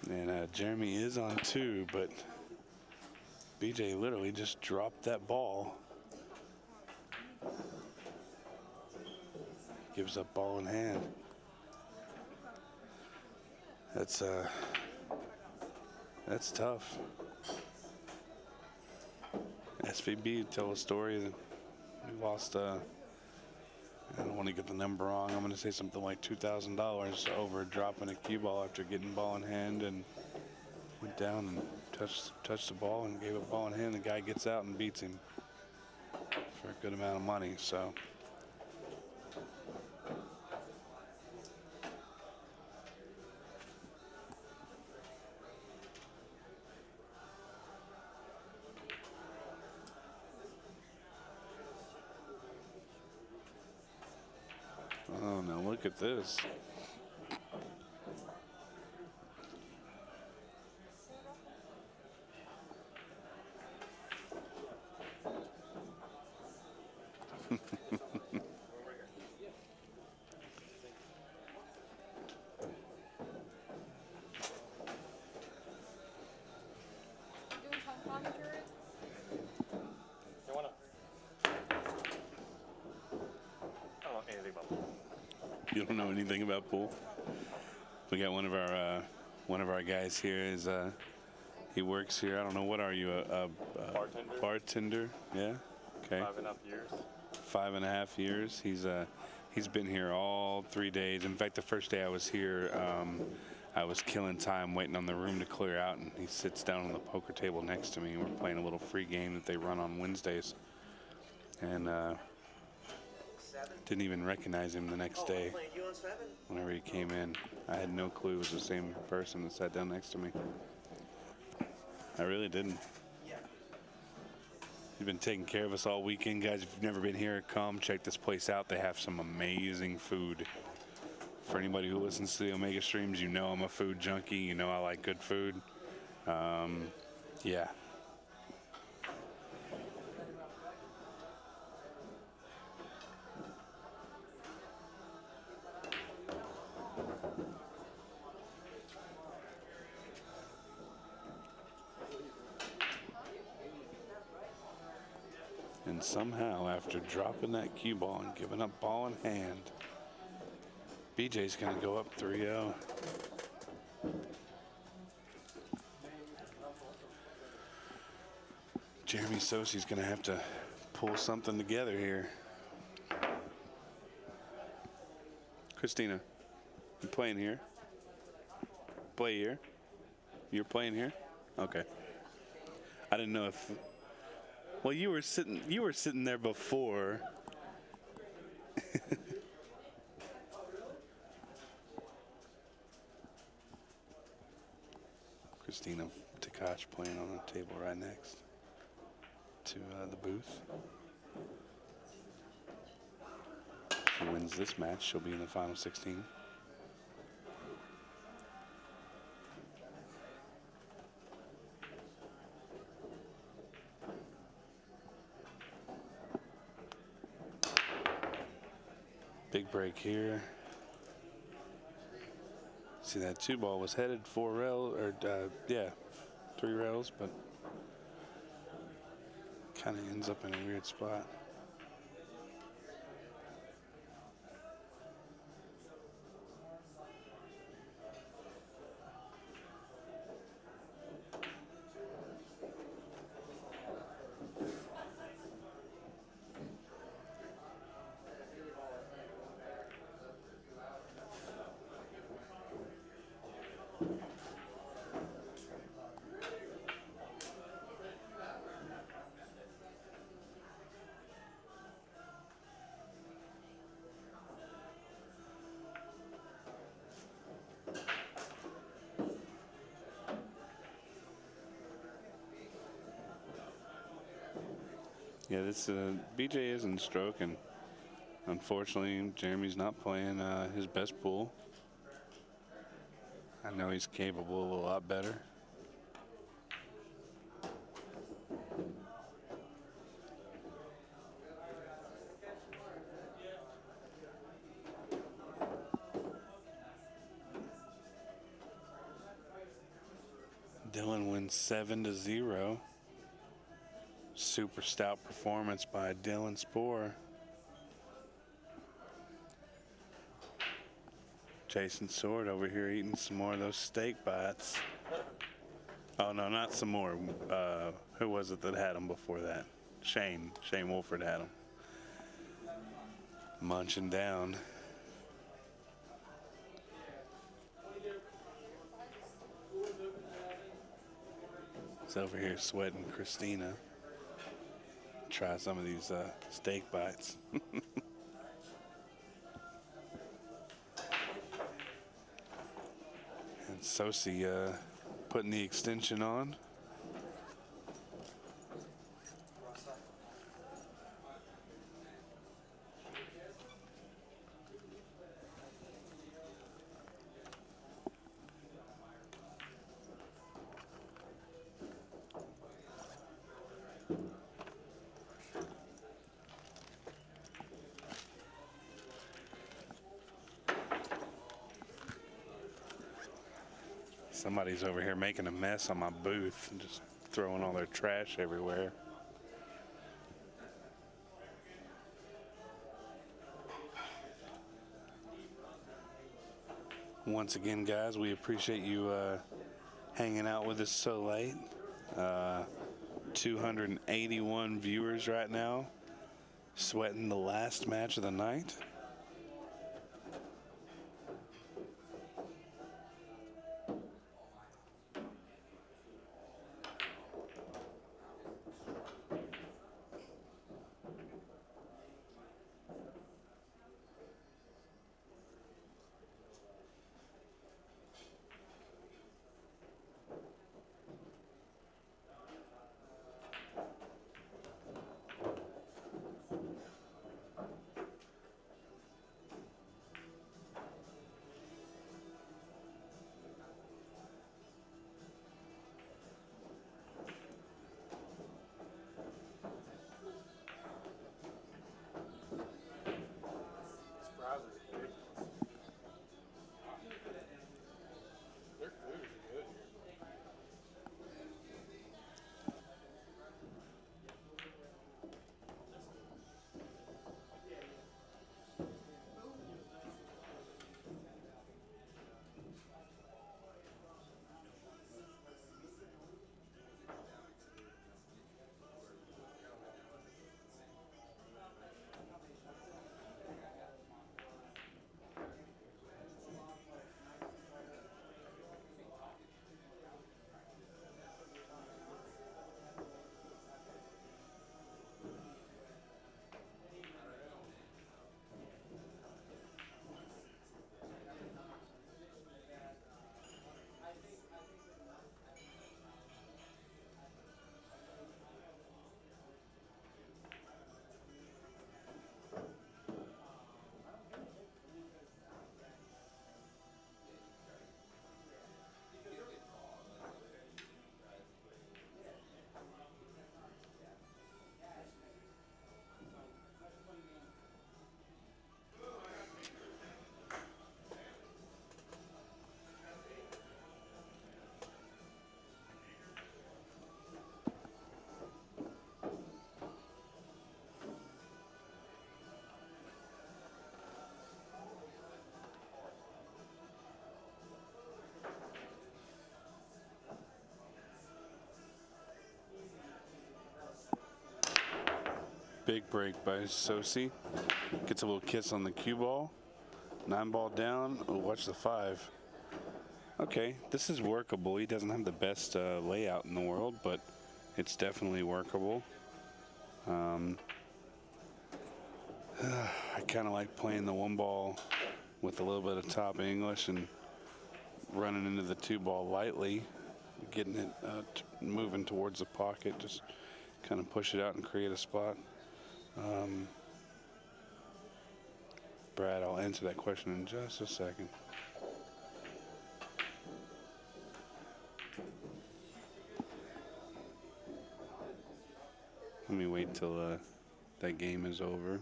And Jeremy is on 2, but BJ literally just dropped that ball. Gives up ball in hand. That's tough. SVB tell a story that we lost, I don't want to get the number wrong. I'm going to say something like $2,000 over dropping a cue ball after getting ball in hand, and went down and touched the ball and gave a ball in hand. The guy gets out and beats him for a good amount of money. So. Oh, now look at this. Doing some commentary? You don't know anything about pool? We got one of our guys here is he works here. I don't know, what are you, a Bartender. Bartender? Yeah. Okay. 5.5 years. 5.5 years. He's been here all 3 days. In fact, the first day I was here, I was killing time waiting on the room to clear out, and he sits down on the poker table next to me, and we're playing a little free game that they run on Wednesdays. And didn't even recognize him the next day. Whenever he came in, I had no clue it was the same person that sat down next to me. I really didn't. He's been taking care of us all weekend. Guys, if you've never been here, come check this place out. They have some amazing food. For anybody who listens to the Omega streams, you know I'm a food junkie. You know I like good food. Yeah. And somehow, after dropping that cue ball and giving up ball in hand, BJ's going to go up 3-0. Jeremy Sosi's going to have to pull something together here. Christina, you playing here? Play here? You're playing here? Okay. I didn't know if... Well, you were sitting there before. Christina Takash playing on the table right next to the booth. If she wins this match, she'll be in the final 16. Big break here. See, that 2 ball was headed 4 rail, or yeah, 3 rails, but kind of ends up in a weird spot. Yeah, this BJ isn't stroking. Unfortunately, Jeremy's not playing his best pool. I know he's capable of a lot better. Dylan wins 7-0. Super stout performance by Dylan Spoor. Jason Sword over here eating some more of those steak bites. Oh no, not some more. Who was it that had them before that? Shane Wolford had them. Munching down. He's over here sweating Christina. Try some of these steak bites. And Sosi putting the extension on. Somebody's over here making a mess on my booth and just throwing all their trash everywhere. Once again, guys, we appreciate you hanging out with us so late. 281 viewers right now, sweating the last match of the night. Their food is good here. Big break by Sosi. Gets a little kiss on the cue ball. 9 ball down. Oh, watch the 5. Okay, this is workable. He doesn't have the best layout in the world, but it's definitely workable. I kind of like playing the 1 ball with a little bit of top English and running into the 2 ball lightly, getting it moving towards the pocket, just kind of push it out and create a spot. Brad, I'll answer that question in just a second. Let me wait till that game is over.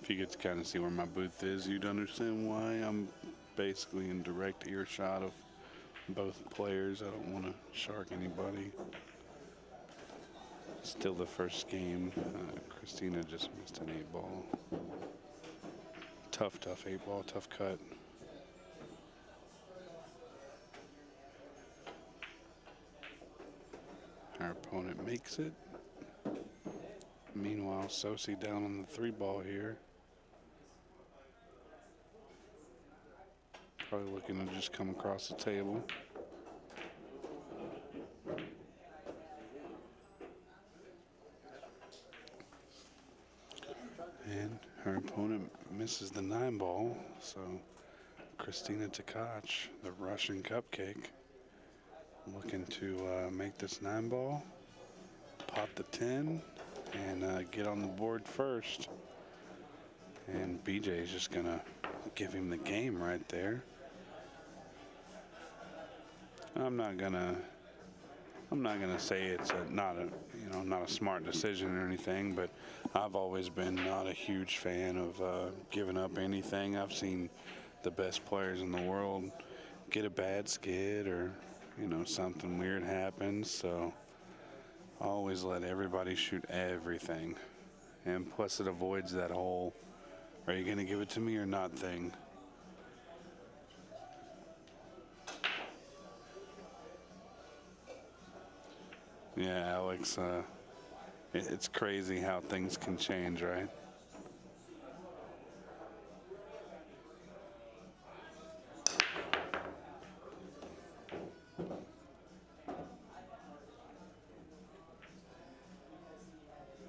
If you get to kind of see where my booth is, you'd understand why I'm basically in direct earshot of both players. I don't want to shark anybody. Still the first game. Christina just missed an 8 ball. Tough 8 ball, tough cut. Our opponent makes it. Meanwhile, Sosi down on the 3 ball here. Probably looking to just come across the table. And her opponent misses the 9-ball, so Christina Tkach, the Russian cupcake, looking to make this 9-ball, pot the 10, and get on the board first. And BJ is just gonna give him the game right there. I'm not gonna say it's not a smart decision or anything, but I've always been not a huge fan of giving up anything. I've seen the best players in the world get a bad skid or something weird happens, so I always let everybody shoot everything, and plus it avoids that whole "are you gonna give it to me or not" thing. Yeah, Alex, it's crazy how things can change, right?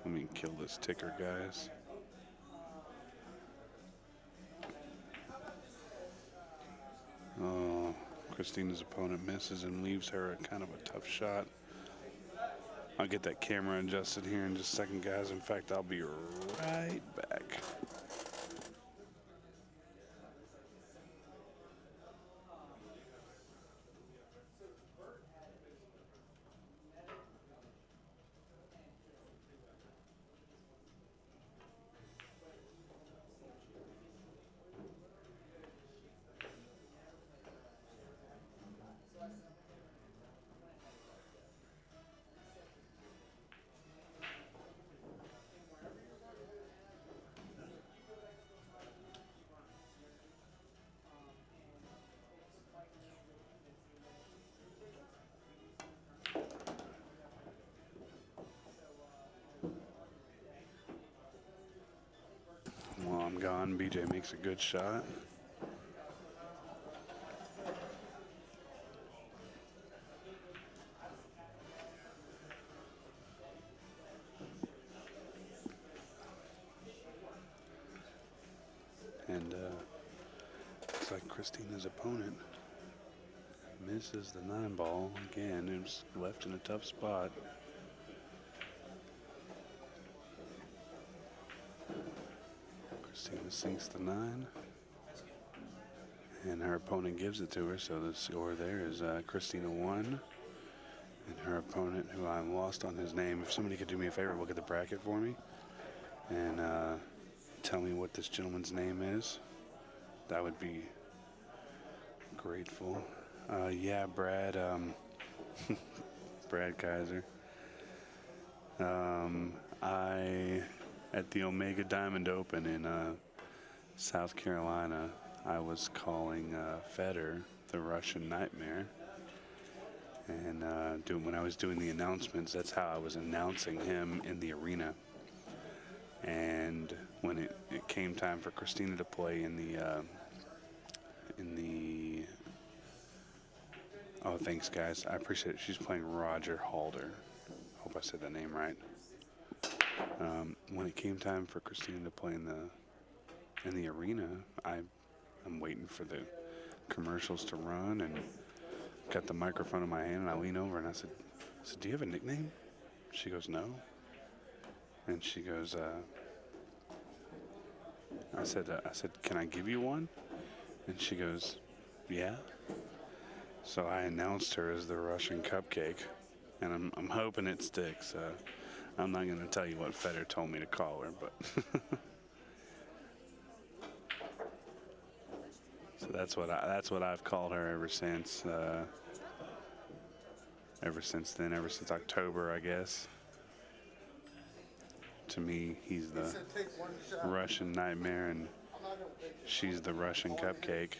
Let me kill this ticker, guys. Oh, Christina's opponent misses and leaves her a kind of a tough shot. I'll get that camera adjusted here in just a second, guys. In fact, I'll be right back. While I'm gone, BJ makes a good shot. And looks like Christina's opponent misses the 9-ball again. It was left in a tough spot. Christina sinks the 9, and her opponent gives it to her. So the score there is Christina 1, and her opponent, who I'm lost on his name. If somebody could do me a favor, look at the bracket for me, and tell me what this gentleman's name is, that would be grateful. Yeah, Brad. Brad Kaiser. At the Omega Diamond Open in South Carolina, I was calling Fetter, the Russian Nightmare. And when I was doing the announcements, that's how I was announcing him in the arena. And when it came time for Christina to play in the oh, thanks guys, I appreciate it. She's playing Roger Halder. Hope I said that name right. When it came time for Christina to play in the arena, I'm waiting for the commercials to run, and got the microphone in my hand, and I lean over and I said, "Do you have a nickname?" She goes, "No." And she goes, I said, "Can I give you one?" And she goes, "Yeah." So I announced her as the Russian Cupcake, and I'm hoping it sticks. I'm not going to tell you what Fetter told me to call her, but so that's what I've called her ever since. Ever since October, I guess. To me, he's the Russian Nightmare, and she's the Russian Cupcake.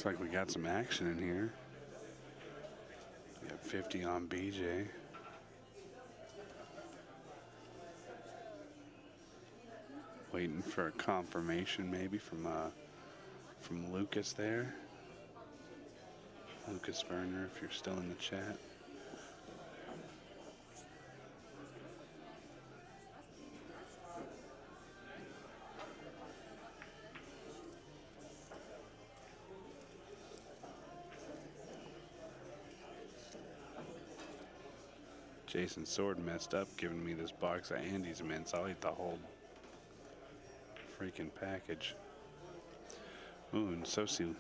Looks like we got some action in here. We got 350 on BJ. Waiting for a confirmation maybe from Lucas there. Lucas Werner, if you're still in the chat. Jason's sword messed up giving me this box of Andes mints. I'll eat the whole freaking package. Ooh, and Sosi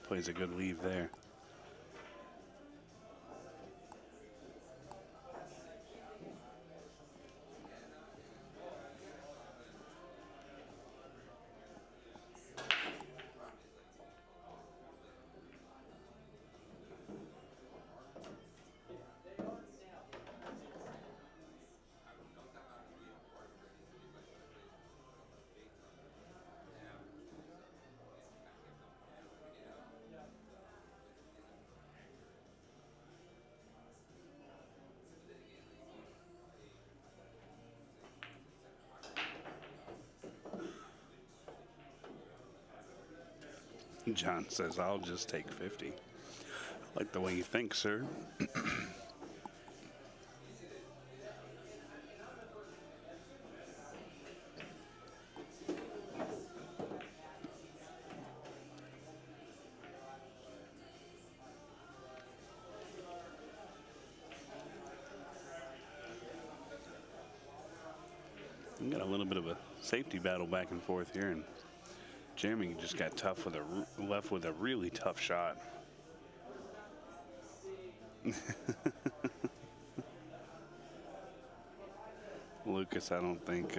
plays a good leave there. John says, I'll just take 50. I like the way you think, sir. We got a little bit of a safety battle back and forth here, and Jeremy just got tough with left with a really tough shot. Lucas, I don't think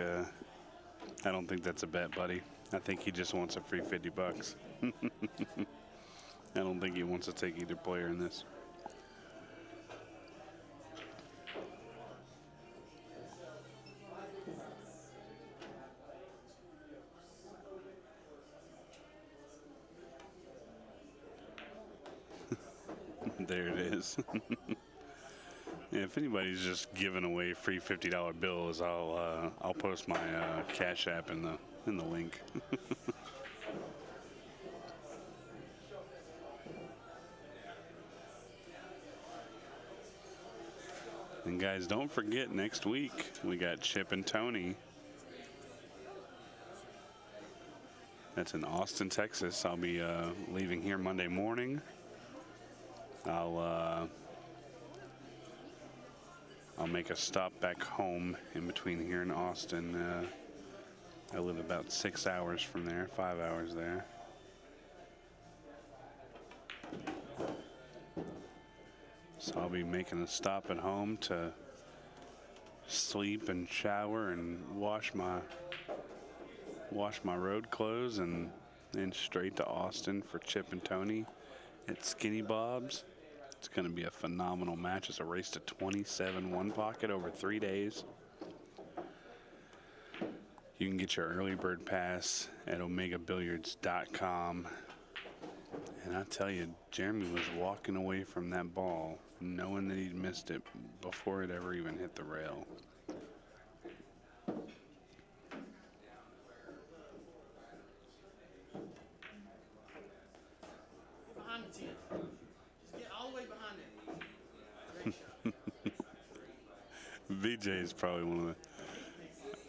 that's a bet, buddy. I think he just wants a free $50. I don't think he wants to take either player in this. There it is. Yeah, if anybody's just giving away free $50 bills, I'll post my Cash App in the link. And guys, don't forget, next week we got Chip and Tony. That's in Austin, Texas. I'll be leaving here Monday morning. I'll make a stop back home in between here and Austin. I live about 6 hours from there, 5 hours there. So I'll be making a stop at home to sleep and shower and wash my road clothes, and then straight to Austin for Chip and Tony at Skinny Bob's. It's going to be a phenomenal match. It's a race to 27 one pocket over 3 days. You can get your early bird pass at omegabilliards.com. And I tell you, Jeremy was walking away from that ball knowing that he'd missed it before it ever even hit the rail. Behind the 10. Just get all the way behind it. VJ is probably one of the,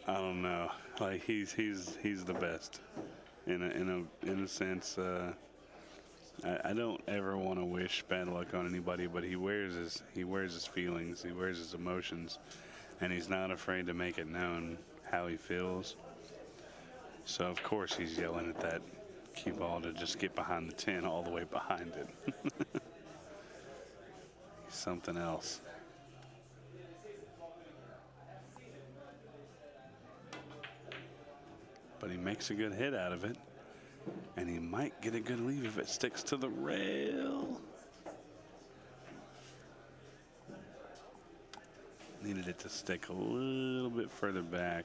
I don't know, like he's the best in a sense. I don't ever want to wish bad luck on anybody, but he wears his feelings, he wears his emotions, and he's not afraid to make it known how he feels. So of course he's yelling at that cue ball to just get behind the 10, all the way behind it. He's something else. But he makes a good hit out of it, and he might get a good leave if it sticks to the rail. Needed it to stick a little bit further back.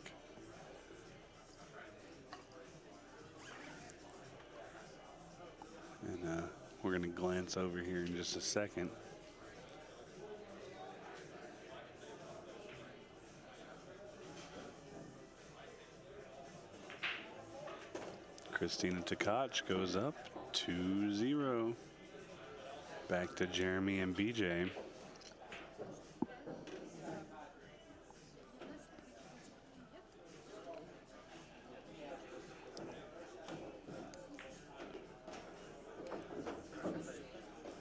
And we're going to glance over here in just a second. Christina Tkach goes up 2-0. Back to Jeremy and BJ.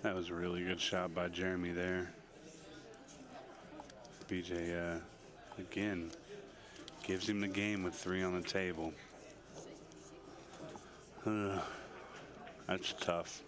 That was a really good shot by Jeremy there. BJ, again, gives him the game with 3 on the table. That's tough.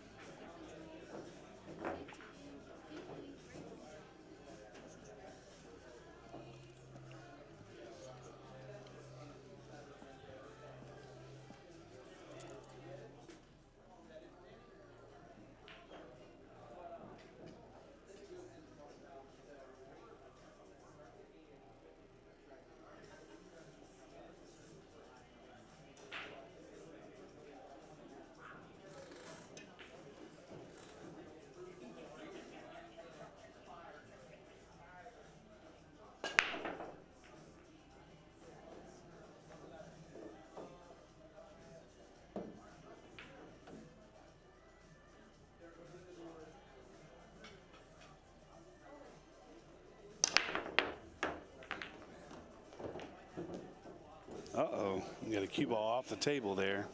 Uh-oh, you got a cue ball off the table there.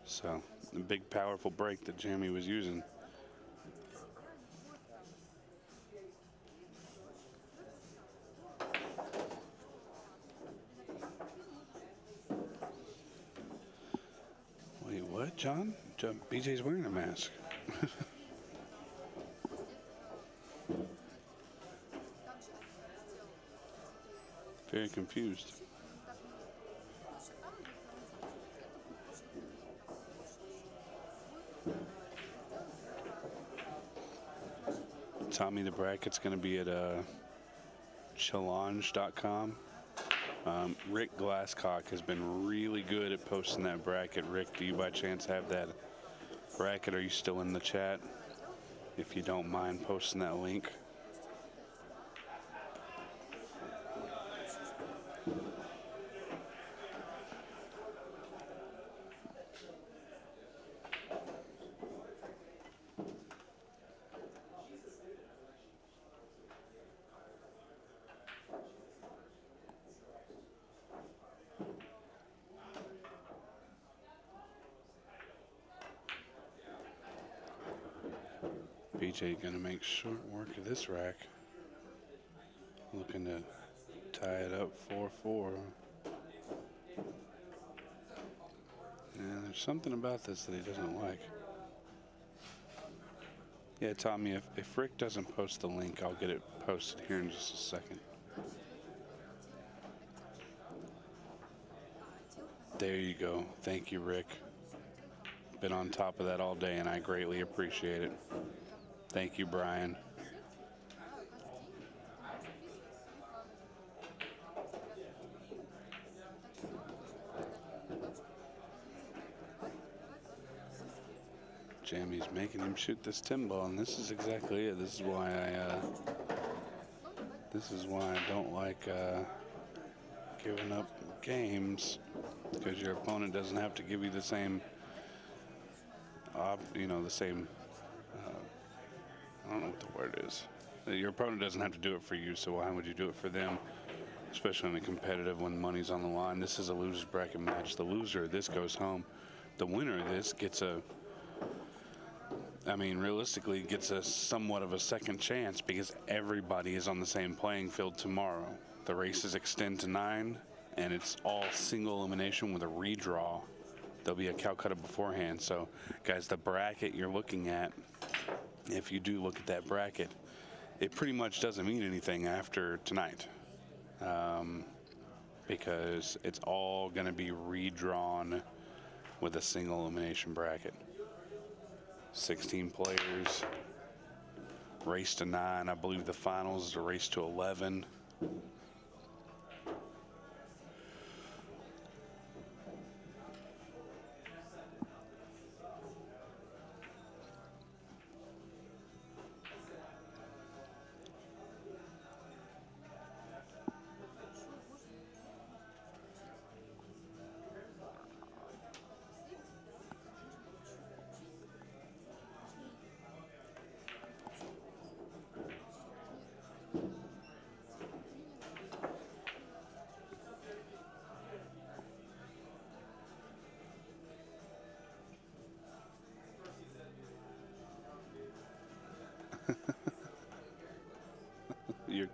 So, the big powerful break that Jeremy was using. Wait, what, John? BJ's wearing a mask. Very confused. Tommy, the bracket's going to be at challenge.com. Rick Glasscock has been really good at posting that bracket. Rick, do you by chance have that bracket? Are you still in the chat? If you don't mind posting that link. BJ gonna make short work of this rack. Looking to tie it up 4-4. And there's something about this that he doesn't like. Yeah, Tommy, if Rick doesn't post the link, I'll get it posted here in just a second. There you go. Thank you, Rick. Been on top of that all day, and I greatly appreciate it. Thank you, Brian. Jamie's making him shoot this 10 ball, and this is exactly it. This is why I don't like giving up games, because your opponent doesn't have to give you the same, the same. I don't know what the word is. Your opponent doesn't have to do it for you, so why would you do it for them? Especially in a competitive when money's on the line. This is a loser's bracket match. The loser of this goes home. The winner of this gets realistically gets a somewhat of a second chance, because everybody is on the same playing field tomorrow. The races extend to 9, and it's all single elimination with a redraw. There'll be a Calcutta beforehand. So, guys, the bracket you're looking at, if you do look at that bracket, it pretty much doesn't mean anything after tonight, because it's all going to be redrawn with a single elimination bracket. 16 players, race to 9. I believe the finals is a race to 11.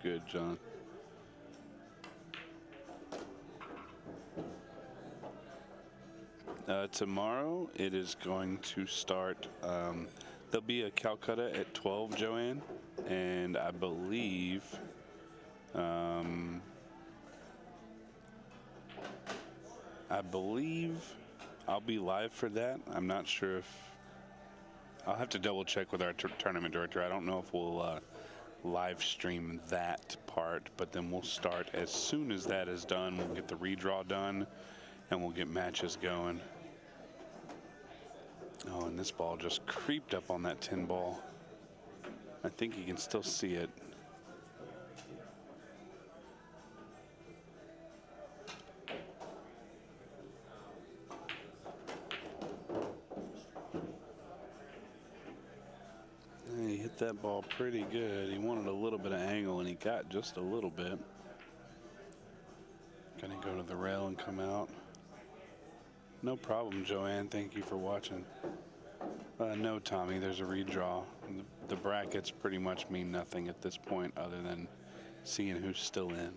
good, John. Tomorrow it is going to start. There'll be a Calcutta at 12, Joanne, and I believe I'll be live for that. I'm not sure if I'll have to double check with our tournament director. I don't know if we'll live stream that part, but then we'll start as soon as that is done. We'll get the redraw done and we'll get matches going. Oh, and this ball just creeped up on that 10 ball. I think you can still see it. He hit that ball pretty good. He wanted a little bit of angle, and he got just a little bit. Gonna go to the rail and come out. No problem, Joanne. Thank you for watching. No, Tommy, there's a redraw. The brackets pretty much mean nothing at this point other than seeing who's still in.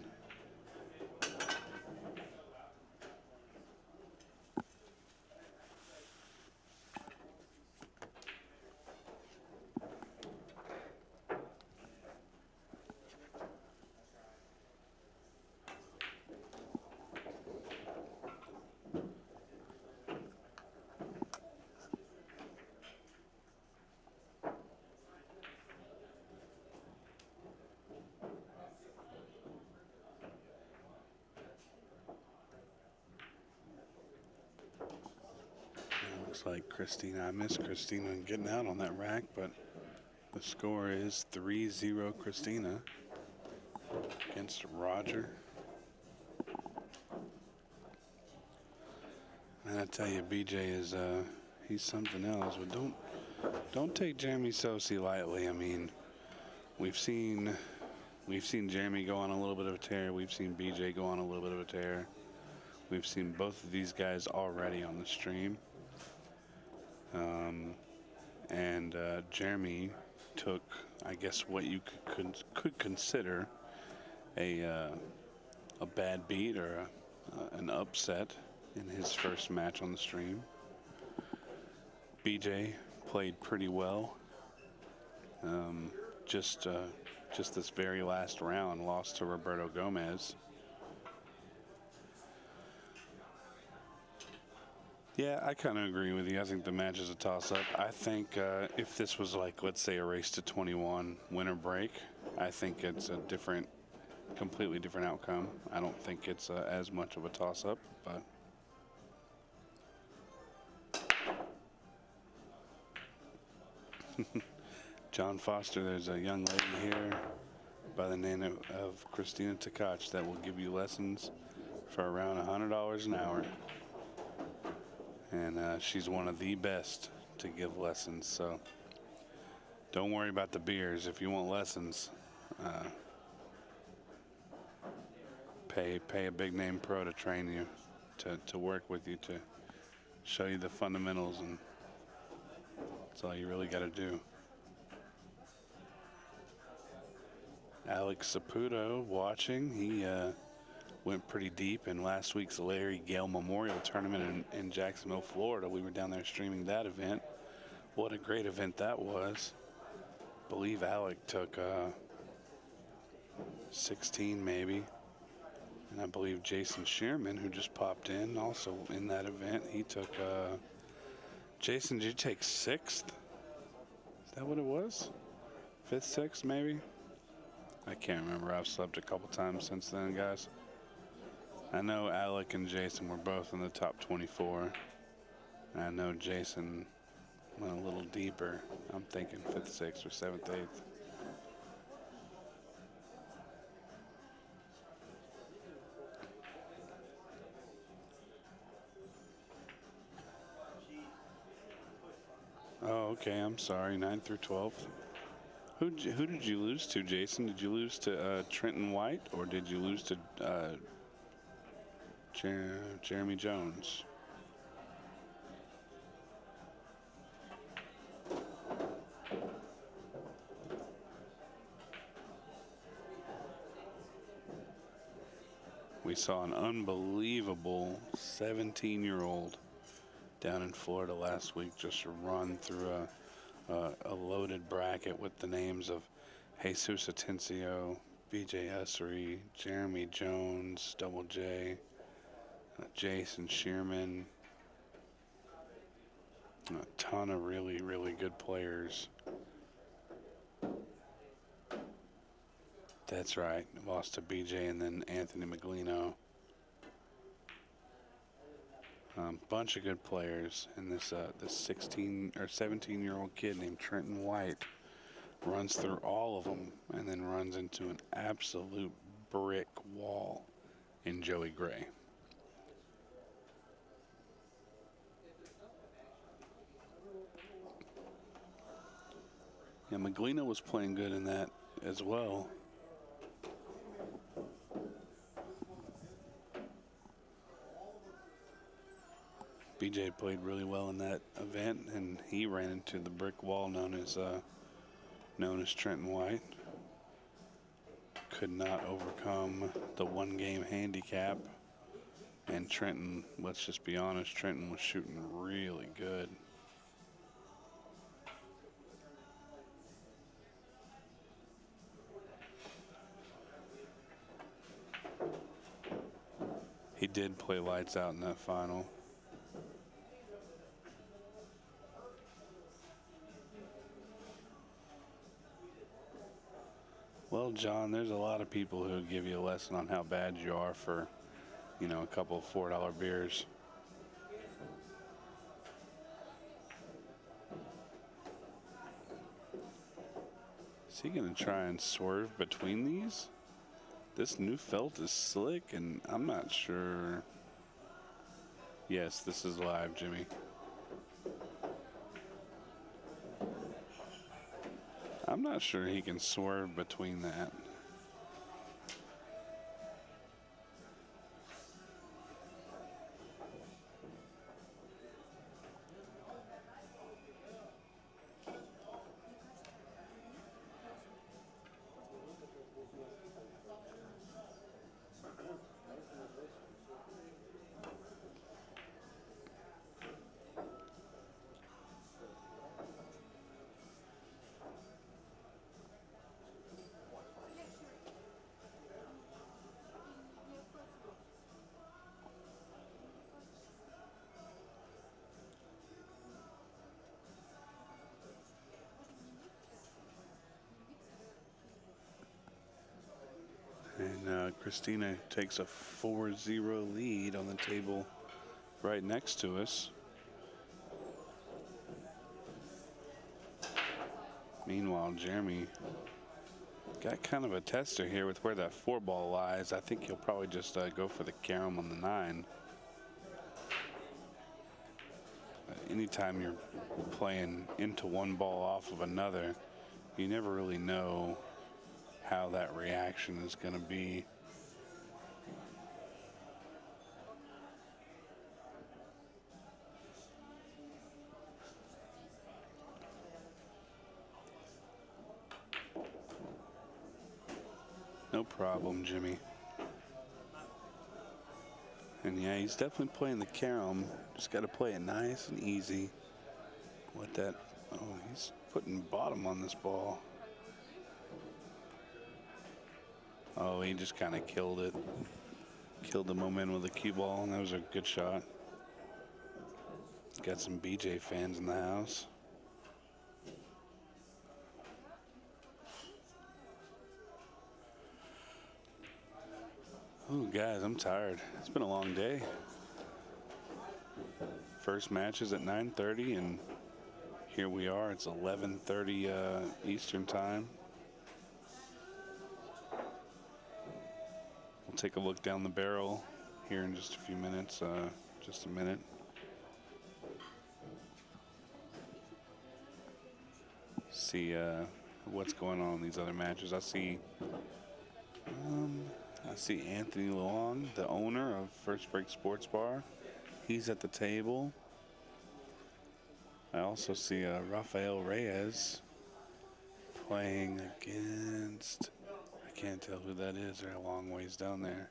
Looks like Christina. I miss Christina getting out on that rack, but the score is 3-0 Christina against Roger. And I tell you, BJ is he's something else. But don't take Jeremy Sosi lightly. I mean, we've seen Jeremy go on a little bit of a tear. We've seen BJ go on a little bit of a tear. We've seen both of these guys already on the stream. And Jeremy took, I guess, what you could consider a bad beat or an upset in his first match on the stream. BJ played pretty well. Just this very last round, lost to Roberto Gomez. Yeah, I kind of agree with you. I think the match is a toss-up. I think if this was like, let's say, a race to 21 winner break, I think it's a completely different outcome. I don't think it's as much of a toss-up, but. John Foster, there's a young lady here by the name of Christina Tkach that will give you lessons for around $100 an hour. And she's one of the best to give lessons, so don't worry about the beers. If you want lessons, pay a big name pro to train you, to work with you, to show you the fundamentals, and that's all you really got to do. Alex Saputo watching. He went pretty deep in last week's Larry Gale Memorial Tournament in Jacksonville, Florida. We were down there streaming that event. What a great event that was. I believe Alec took 16 maybe. And I believe Jason Shearman, who just popped in, also in that event, he took, Jason, did you take 6th? Is that what it was? 5th, 6th maybe? I can't remember. I've slept a couple times since then, guys. I know Alec and Jason were both in the top 24. And I know Jason went a little deeper. I'm thinking 5th, 6th, or 7th, 8th. Oh, okay. I'm sorry. 9th through 12th. Who did you lose to, Jason? Did you lose to Trenton White, or did you lose to Jeremy Jones? We saw an unbelievable 17-year-old down in Florida last week just run through a loaded bracket with the names of Jesus Atencio, BJ Essery, Jeremy Jones, Double J, Jason Shearman, a ton of really, really good players. That's right. Lost to BJ and then Anthony Maglino. Bunch of good players, and this 16 or 17-year-old kid named Trenton White runs through all of them and then runs into an absolute brick wall in Joey Gray. Yeah, Maglino was playing good in that as well. BJ played really well in that event, and he ran into the brick wall known as Trenton White. Could not overcome the one-game handicap, and Trenton, let's just be honest, Trenton was shooting really good. He did play lights out in that final. Well, John, there's a lot of people who give you a lesson on how bad you are for, you know, a couple of $4 beers. Is he going to try and swerve between these? This new felt is slick, and I'm not sure. Yes, this is live, Jimmy. I'm not sure he can swerve between that. And Christina takes a 4-0 lead on the table right next to us. Meanwhile, Jeremy got kind of a tester here with where that 4-ball lies. I think he'll probably just go for the carom on the 9. Anytime you're playing into one ball off of another, you never really know how that reaction is going to be. No problem, Jimmy. And yeah, he's definitely playing the carom. Just got to play it nice and easy. What that? Oh, he's putting bottom on this ball. Oh, he just kind of killed it. Killed the momentum with the cue ball, and that was a good shot. Got some BJ fans in the house. Oh, guys, I'm tired. It's been a long day. First match is at 9:30, and here we are. It's 11:30 Eastern time. We'll take a look down the barrel here in just a few minutes, just a minute. See what's going on in these other matches. I see Anthony Long, the owner of First Break Sports Bar. He's at the table. I also see Rafael Reyes playing against, I can't tell who that is. They're a long ways down there.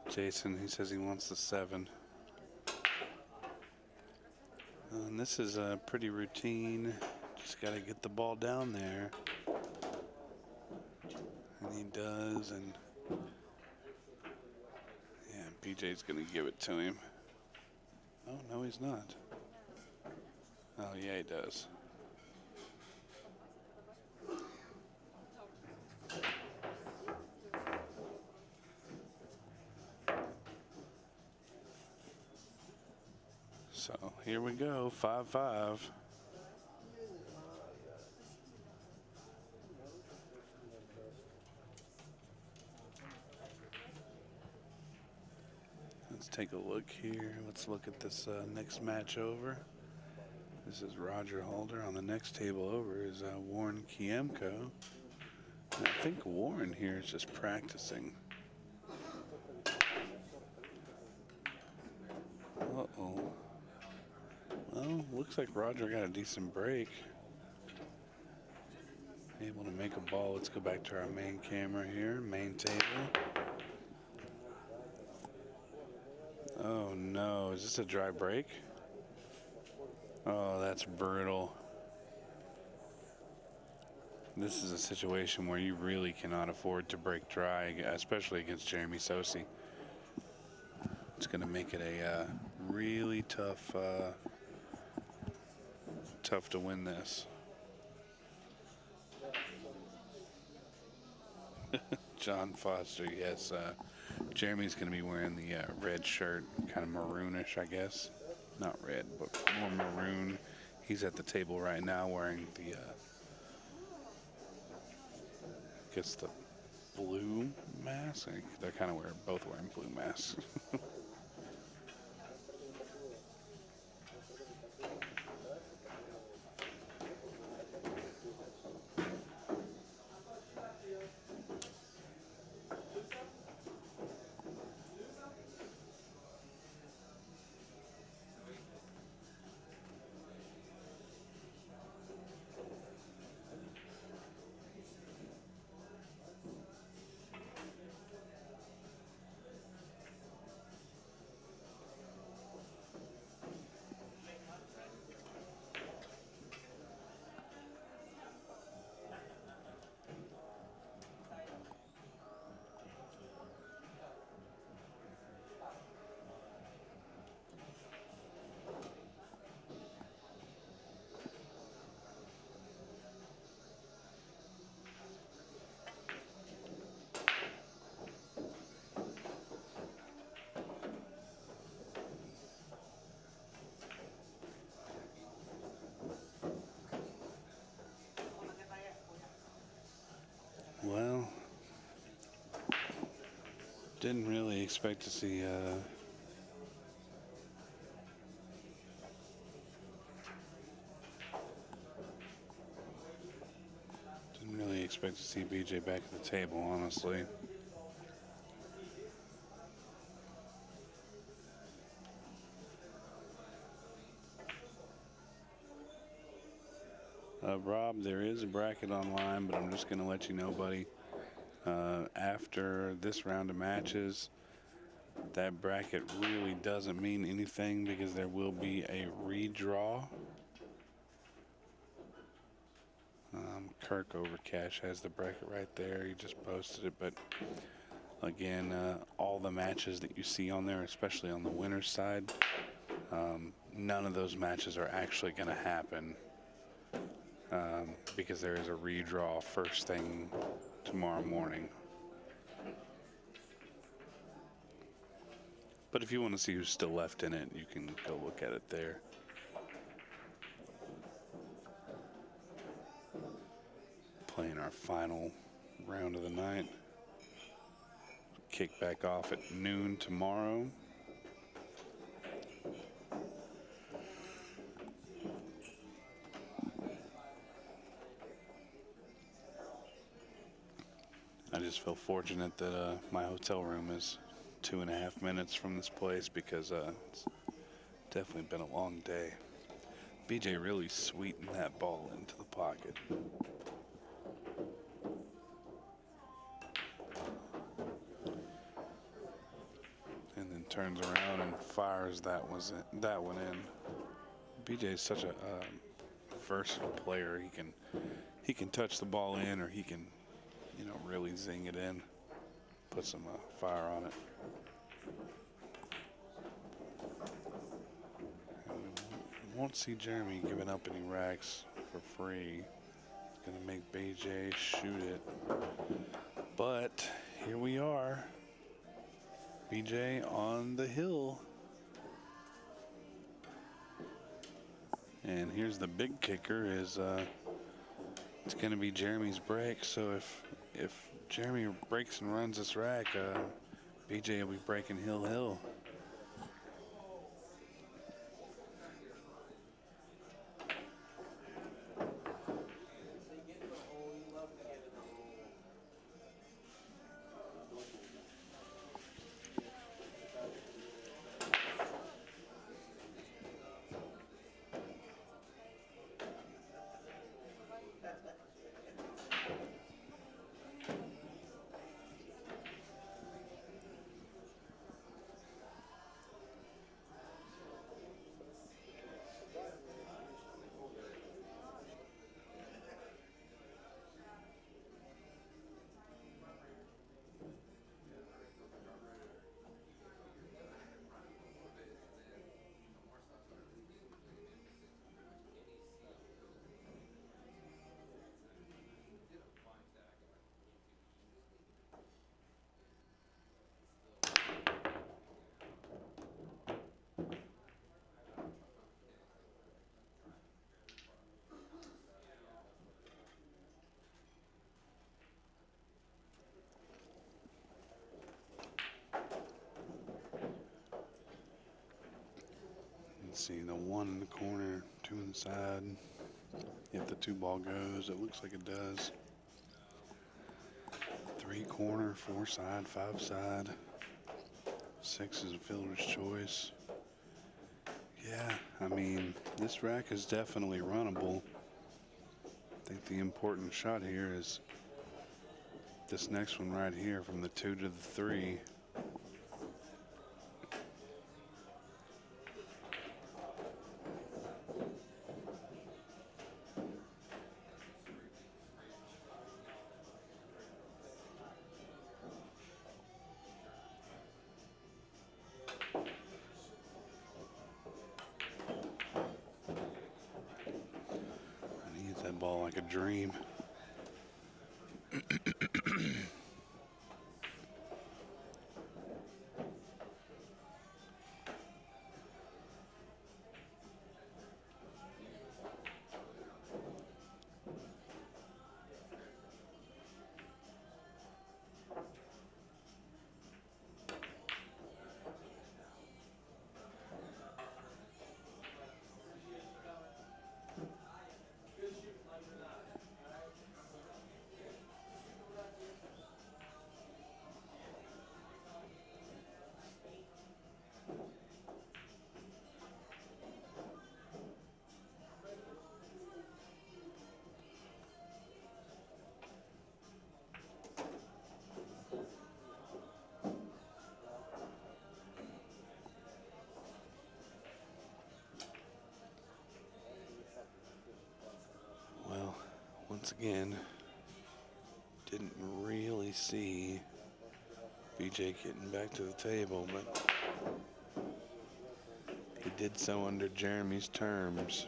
Jason, he says he wants the 7. And this is pretty routine. Just got to get the ball down there. And he does. And yeah, BJ's going to give it to him. Oh, no, he's not. Oh, yeah, he does. So here we go, 5-5. Let's take a look here. Let's look at this next match over. This is Roger Halder. On the next table over is Warren Kiemko. And I think Warren here is just practicing. Uh-oh. Well, looks like Roger got a decent break. Able to make a ball. Let's go back to our main camera here, main table. Oh no, is this a dry break? Oh, that's brutal. This is a situation where you really cannot afford to break dry, especially against Jeremy Sosi. It's going to make it a really tough to win this. John Foster, yes. Jeremy's going to be wearing the red shirt, kind of maroonish, I guess. Not red, but more maroon. He's at the table right now wearing the, I guess the blue mask. They're kind of both wearing blue masks. Well, didn't really expect to see BJ back at the table, honestly. Rob, there is a bracket online, but I'm just going to let you know, buddy. After this round of matches, that bracket really doesn't mean anything because there will be a redraw. Kirk Overcash has the bracket right there. He just posted it, but again, all the matches that you see on there, especially on the winner's side, none of those matches are actually going to happen because there is a redraw first thing tomorrow morning. But if you want to see who's still left in it, you can go look at it there. Playing our final round of the night. Kick back off at noon tomorrow. I just feel fortunate that my hotel room is 2.5 minutes from this place because it's definitely been a long day. BJ really sweetened that ball into the pocket. turns around and fires that one in. BJ's such a versatile player. He can touch the ball in, or he can, really zing it in, put some fire on it. And we won't see Jeremy giving up any racks for free. It's gonna make BJ shoot it. But here we are. BJ on the hill. And here's the big kicker is it's going to be Jeremy's break. So if Jeremy breaks and runs this rack, BJ will be breaking hill. Let's see, the one in the corner, two inside. If the 2-ball goes, it looks like it does. 3 corner, 4 side, 5 side. 6 is a fielder's choice. Yeah, I mean, this rack is definitely runnable. I think the important shot here is this next one right here from the 2 to the 3. Ball like a dream. Once again, didn't really see BJ getting back to the table, but he did so under Jeremy's terms.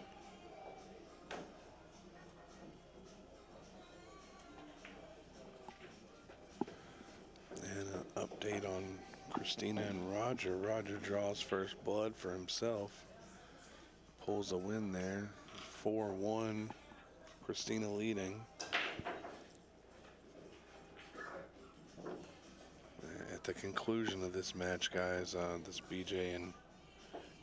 And an update on Christina and Roger. Roger draws first blood for himself, pulls a win there, 4-1. Christina leading. At the conclusion of this match, guys, this BJ and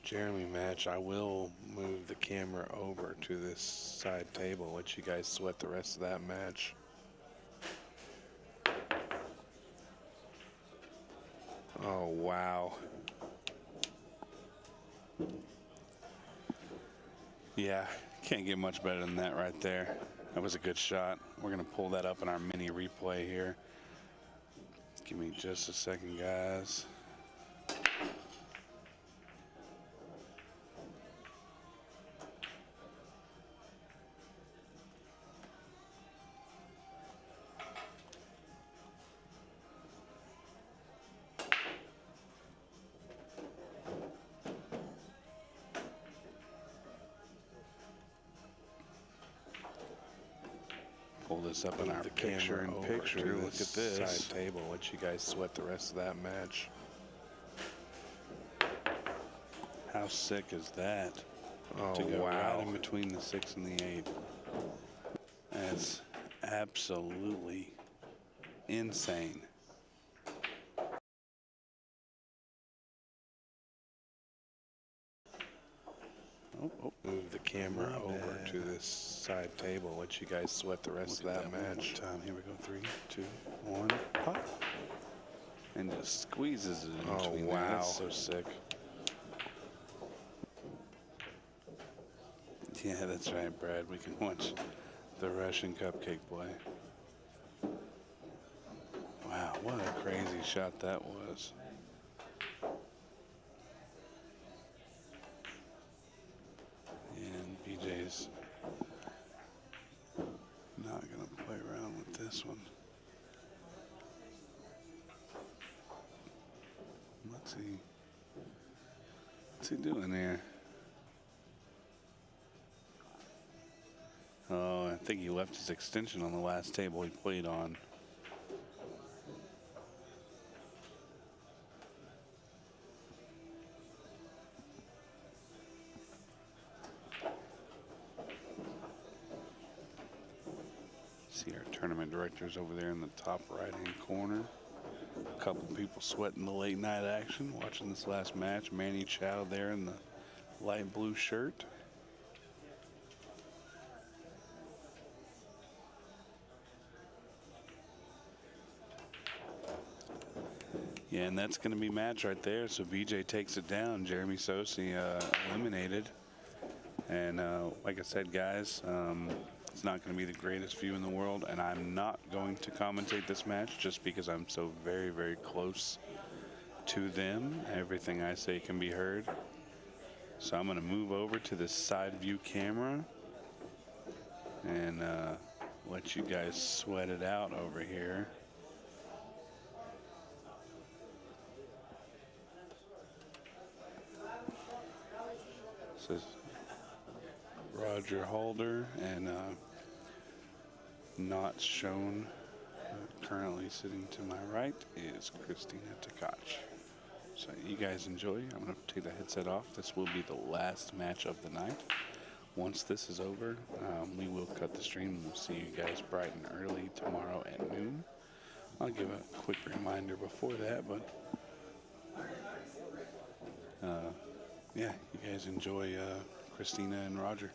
Jeremy match, I will move the camera over to this side table, let you guys sweat the rest of that match. Oh, wow. Yeah. Can't get much better than that right there. That was a good shot. We're going to pull that up in our mini replay here. Give me just a second, guys. pull this up in our picture-in-picture. Look at this side table. Let you guys sweat the rest of that match. How sick is that? Oh, to go wow. right in between the 6 and the 8. That's absolutely insane. Move the camera over to this side table. Let you guys sweat the rest of that match. Time. Here we go. 3, 2, 1, pop. And just squeezes it in between. Wow. There. That's so sick. Yeah, that's right, Brad. We can watch the Russian cupcake play. Wow, what a crazy shot that was. And BJ's not going to play around with this one. What's he doing there? Oh, I think he left his extension on the last table he played on. See our tournament directors over there in the top right-hand corner. A couple people sweating the late night action, watching this last match. Manny Chow there in the light blue shirt. Yeah, and that's going to be match right there. So BJ takes it down. Jeremy Sosi eliminated. And like I said, guys, it's not going to be the greatest view in the world. And I'm not going to commentate this match just because I'm so very, very close to them. Everything I say can be heard. So I'm going to move over to the side view camera and let you guys sweat it out over here. Roger Halder and not shown currently sitting to my right is Christina Tkach. So you guys enjoy. I'm going to take the headset off. This will be the last match of the night. Once this is over, we will cut the stream and we'll see you guys bright and early tomorrow at noon. I'll give a quick reminder before that, but yeah, you guys enjoy Christina and Roger.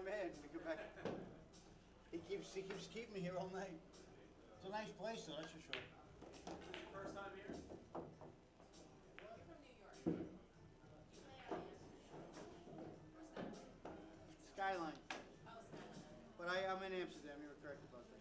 man. We go back. He keeps keeping me here all night. It's a nice place, though. That's for sure. First time here? Skyline. But I'm in Amsterdam. You were correct about that.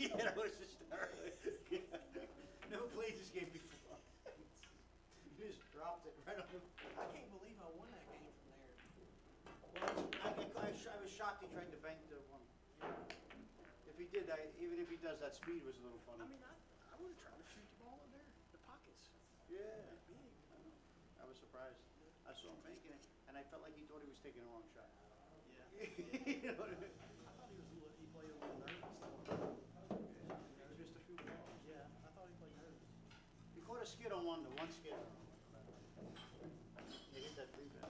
Yeah, that was just no plays this game before. You just dropped it right on the. I can't believe I won that game from there. Well, I was shocked he tried to bank the one. If he did, even if he does, that speed was a little funny. I mean, I would have tried to shoot the ball in there, the pockets. Yeah. Big. I was surprised. I saw him making it, and I felt like he thought he was taking a long shot. Yeah. You know what I mean? I thought he played a little nervous. Just a few balls. Yeah, I thought he played nervous. He caught a skid on one skid. He hit that three pin.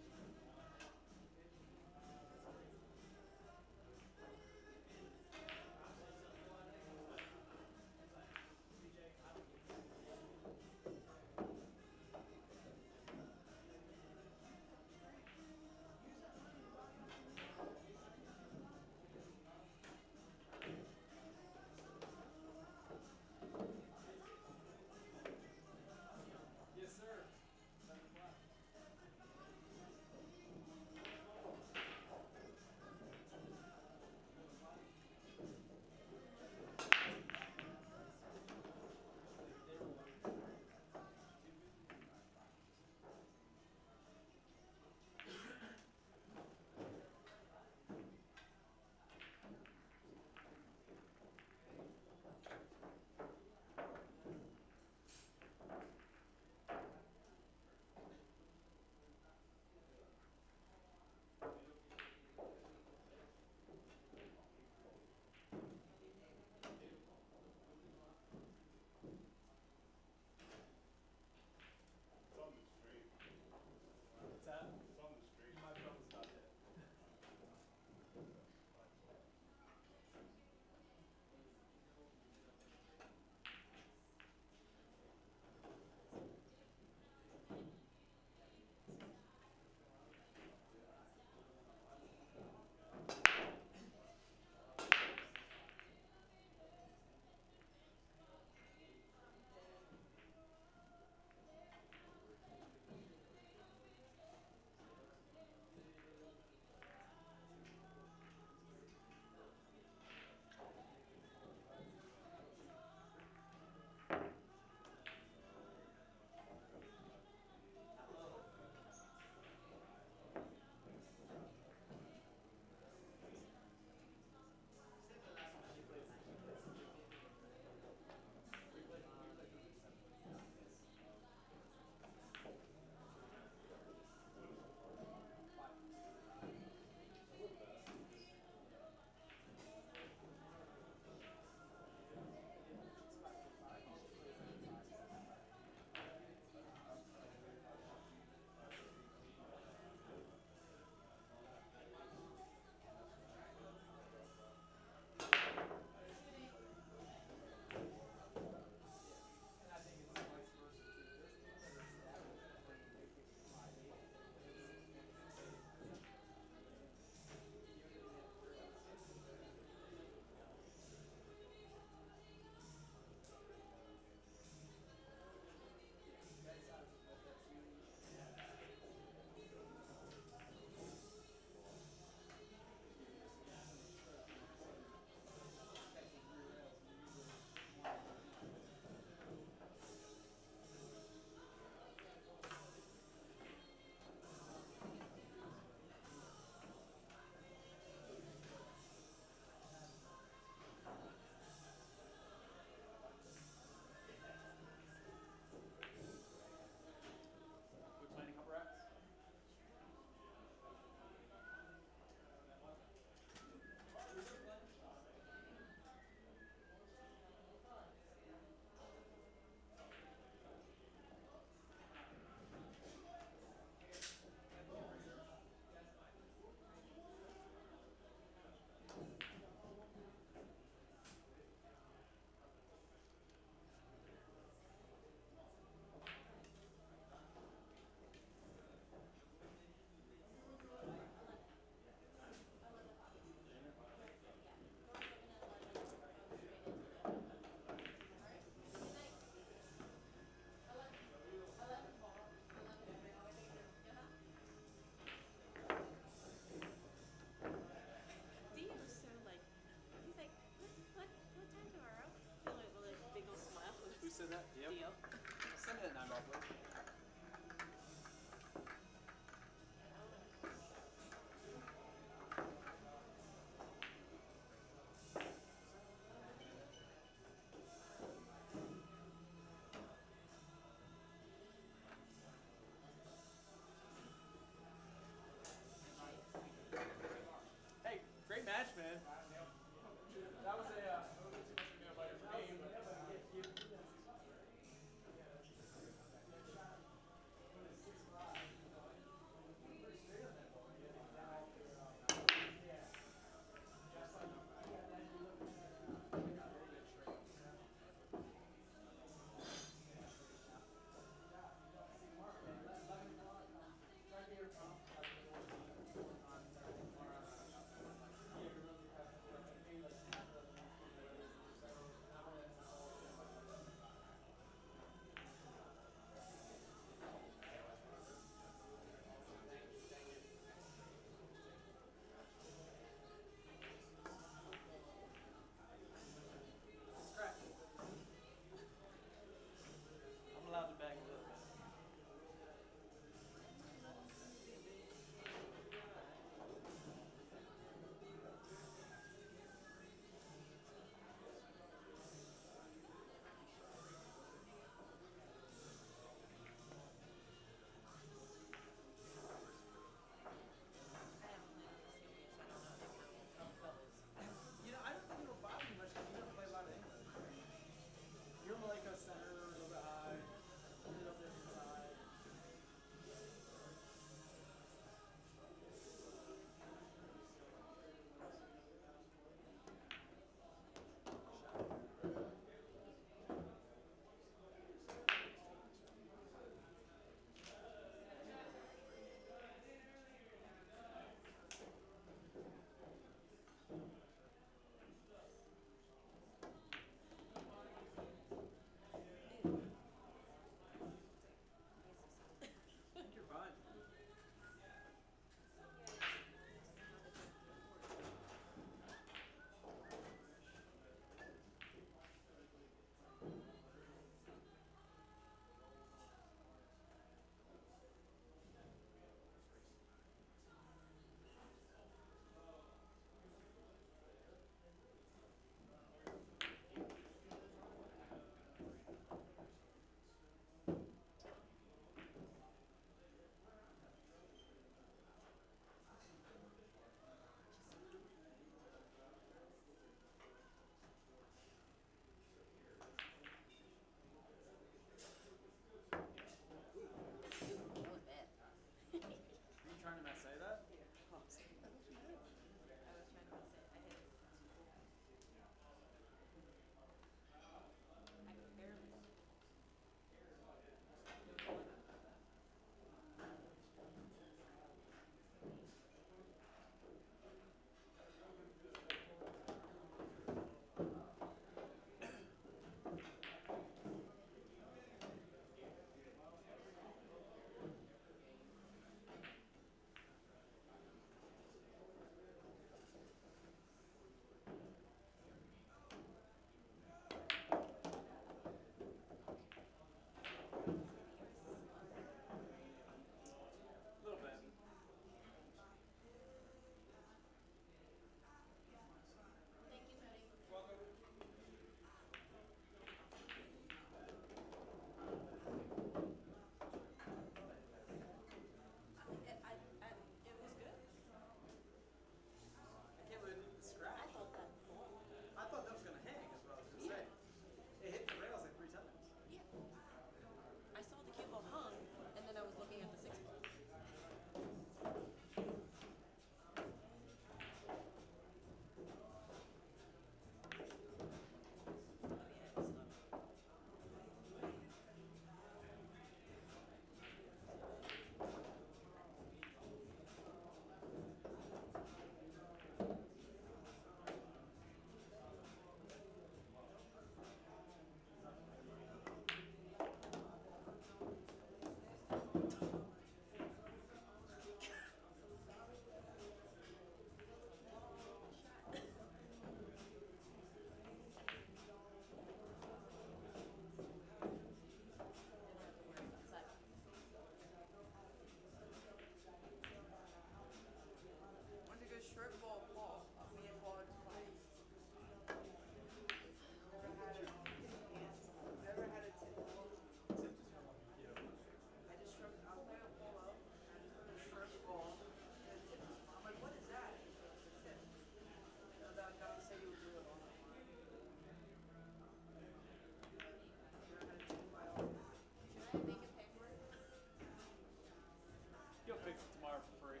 fix it tomorrow for free.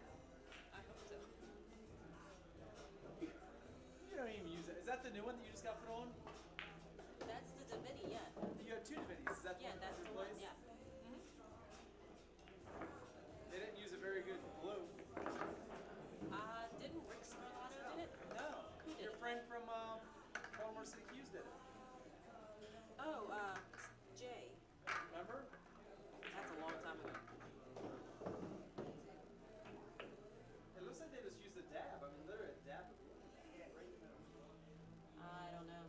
I hope so. You don't even use it. Is that the new one that you just got put on? That's the Divinity, yeah. You have two Divinities. Is that the Yeah, one that's that the one, replaced? yeah. They didn't use a very good glue. Didn't Rick Scarlato did it? No. Who did Your it? friend from Baltimore City Hughes did it. Oh, Jay. Remember? That's a long time ago. It looks like they just used the dab. I mean, literally a dab. I don't know.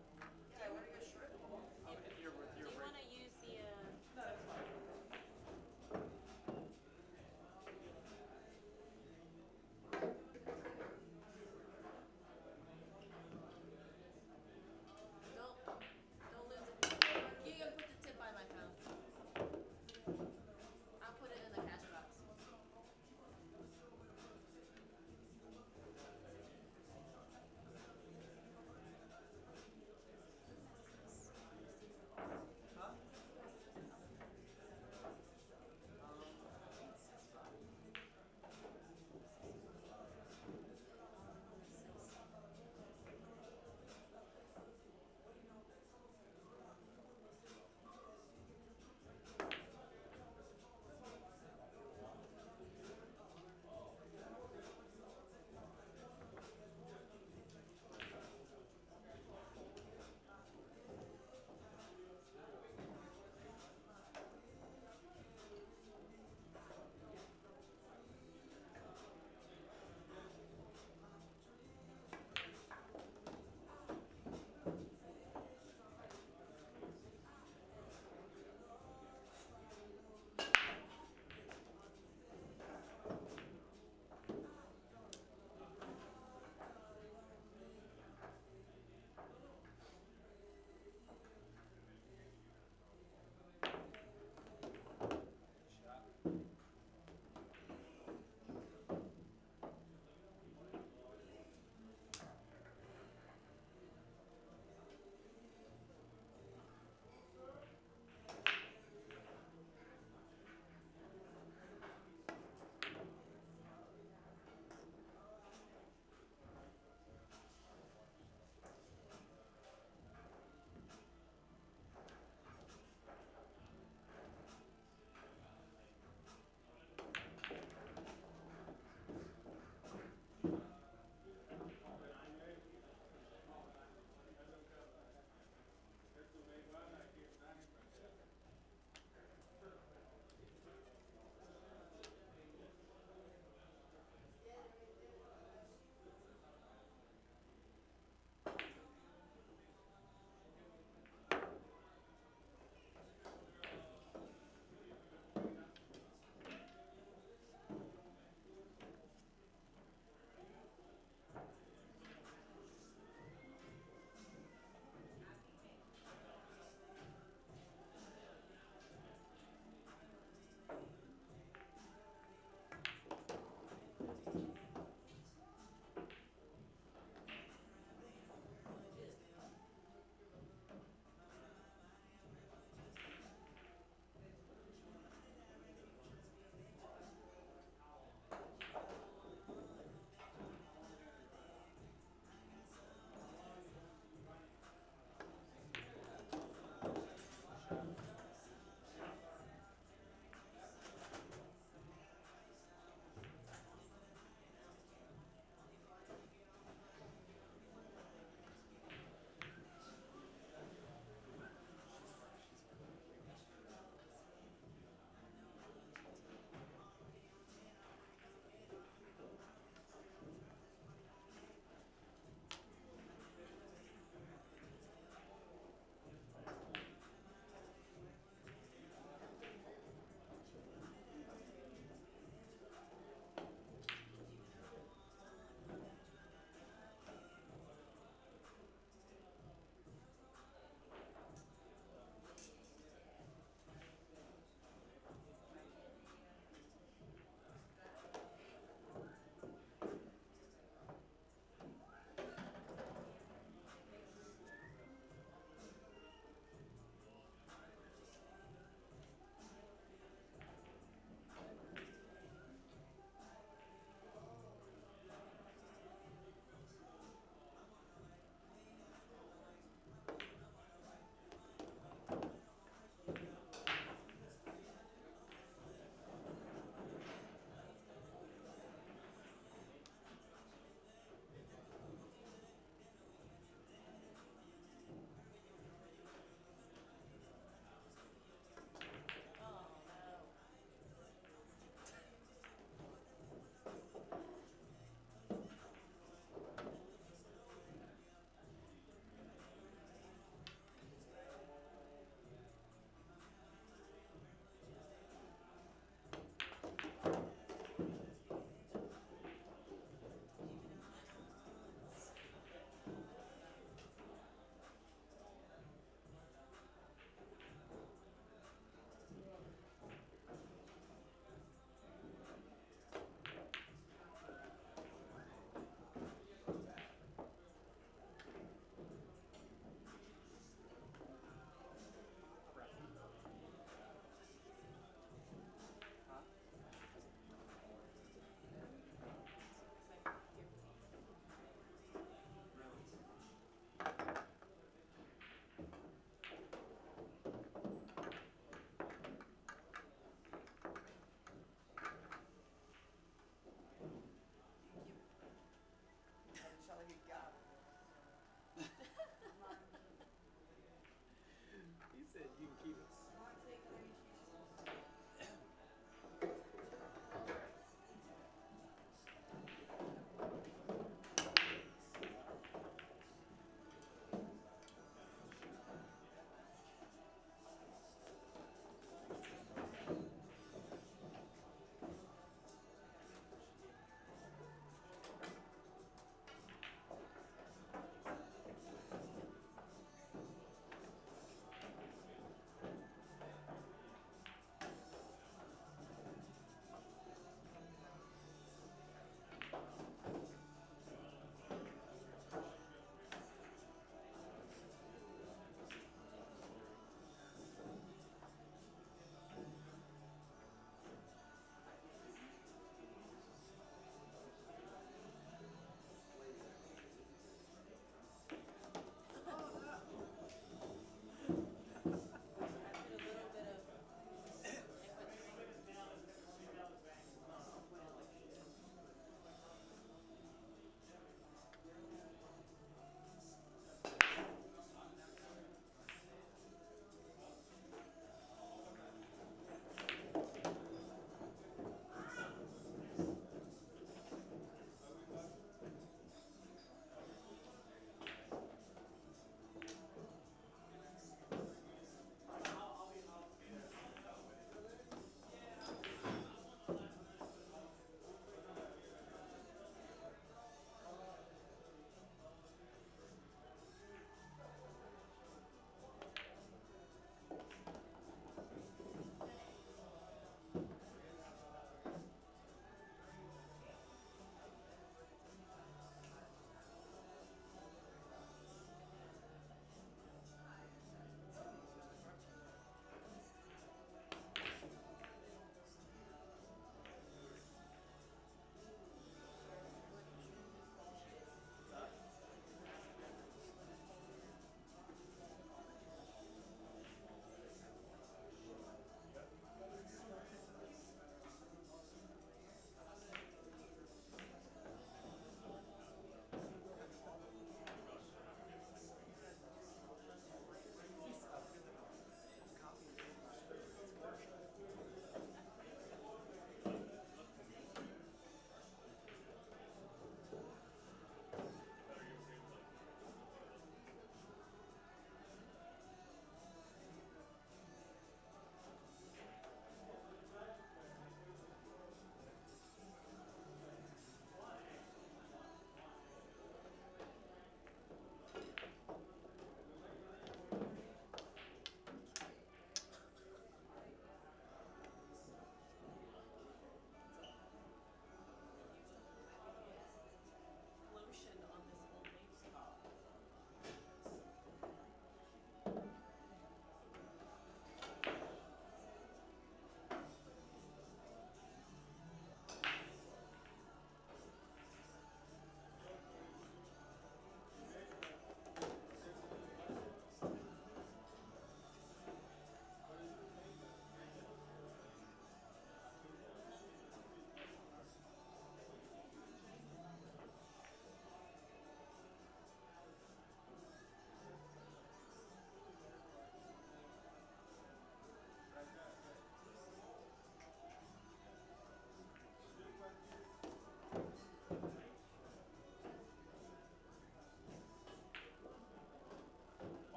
said you can keep it.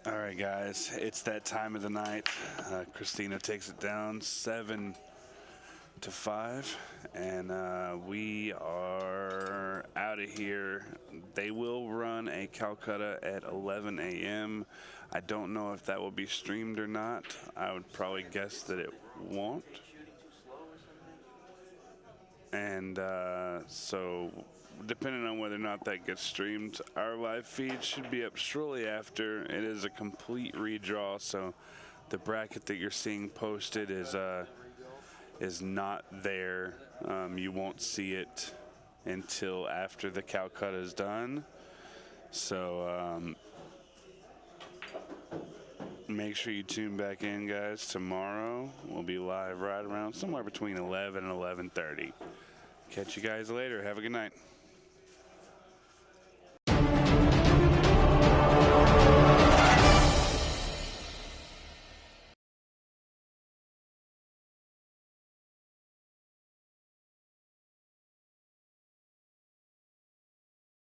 All right, guys, it's that time of the night. Christina takes it down 7-5, and we are out of here. They will run a Calcutta at 11 a.m. I don't know if that will be streamed or not. I would probably guess that it won't. And so depending on whether or not that gets streamed, our live feed should be up shortly after. It is a complete redraw, so the bracket that you're seeing posted is not there. You won't see it until after the Calcutta is done. So make sure you tune back in, guys. Tomorrow we'll be live right around somewhere between 11 and 11:30. Catch you guys later. Have a good night.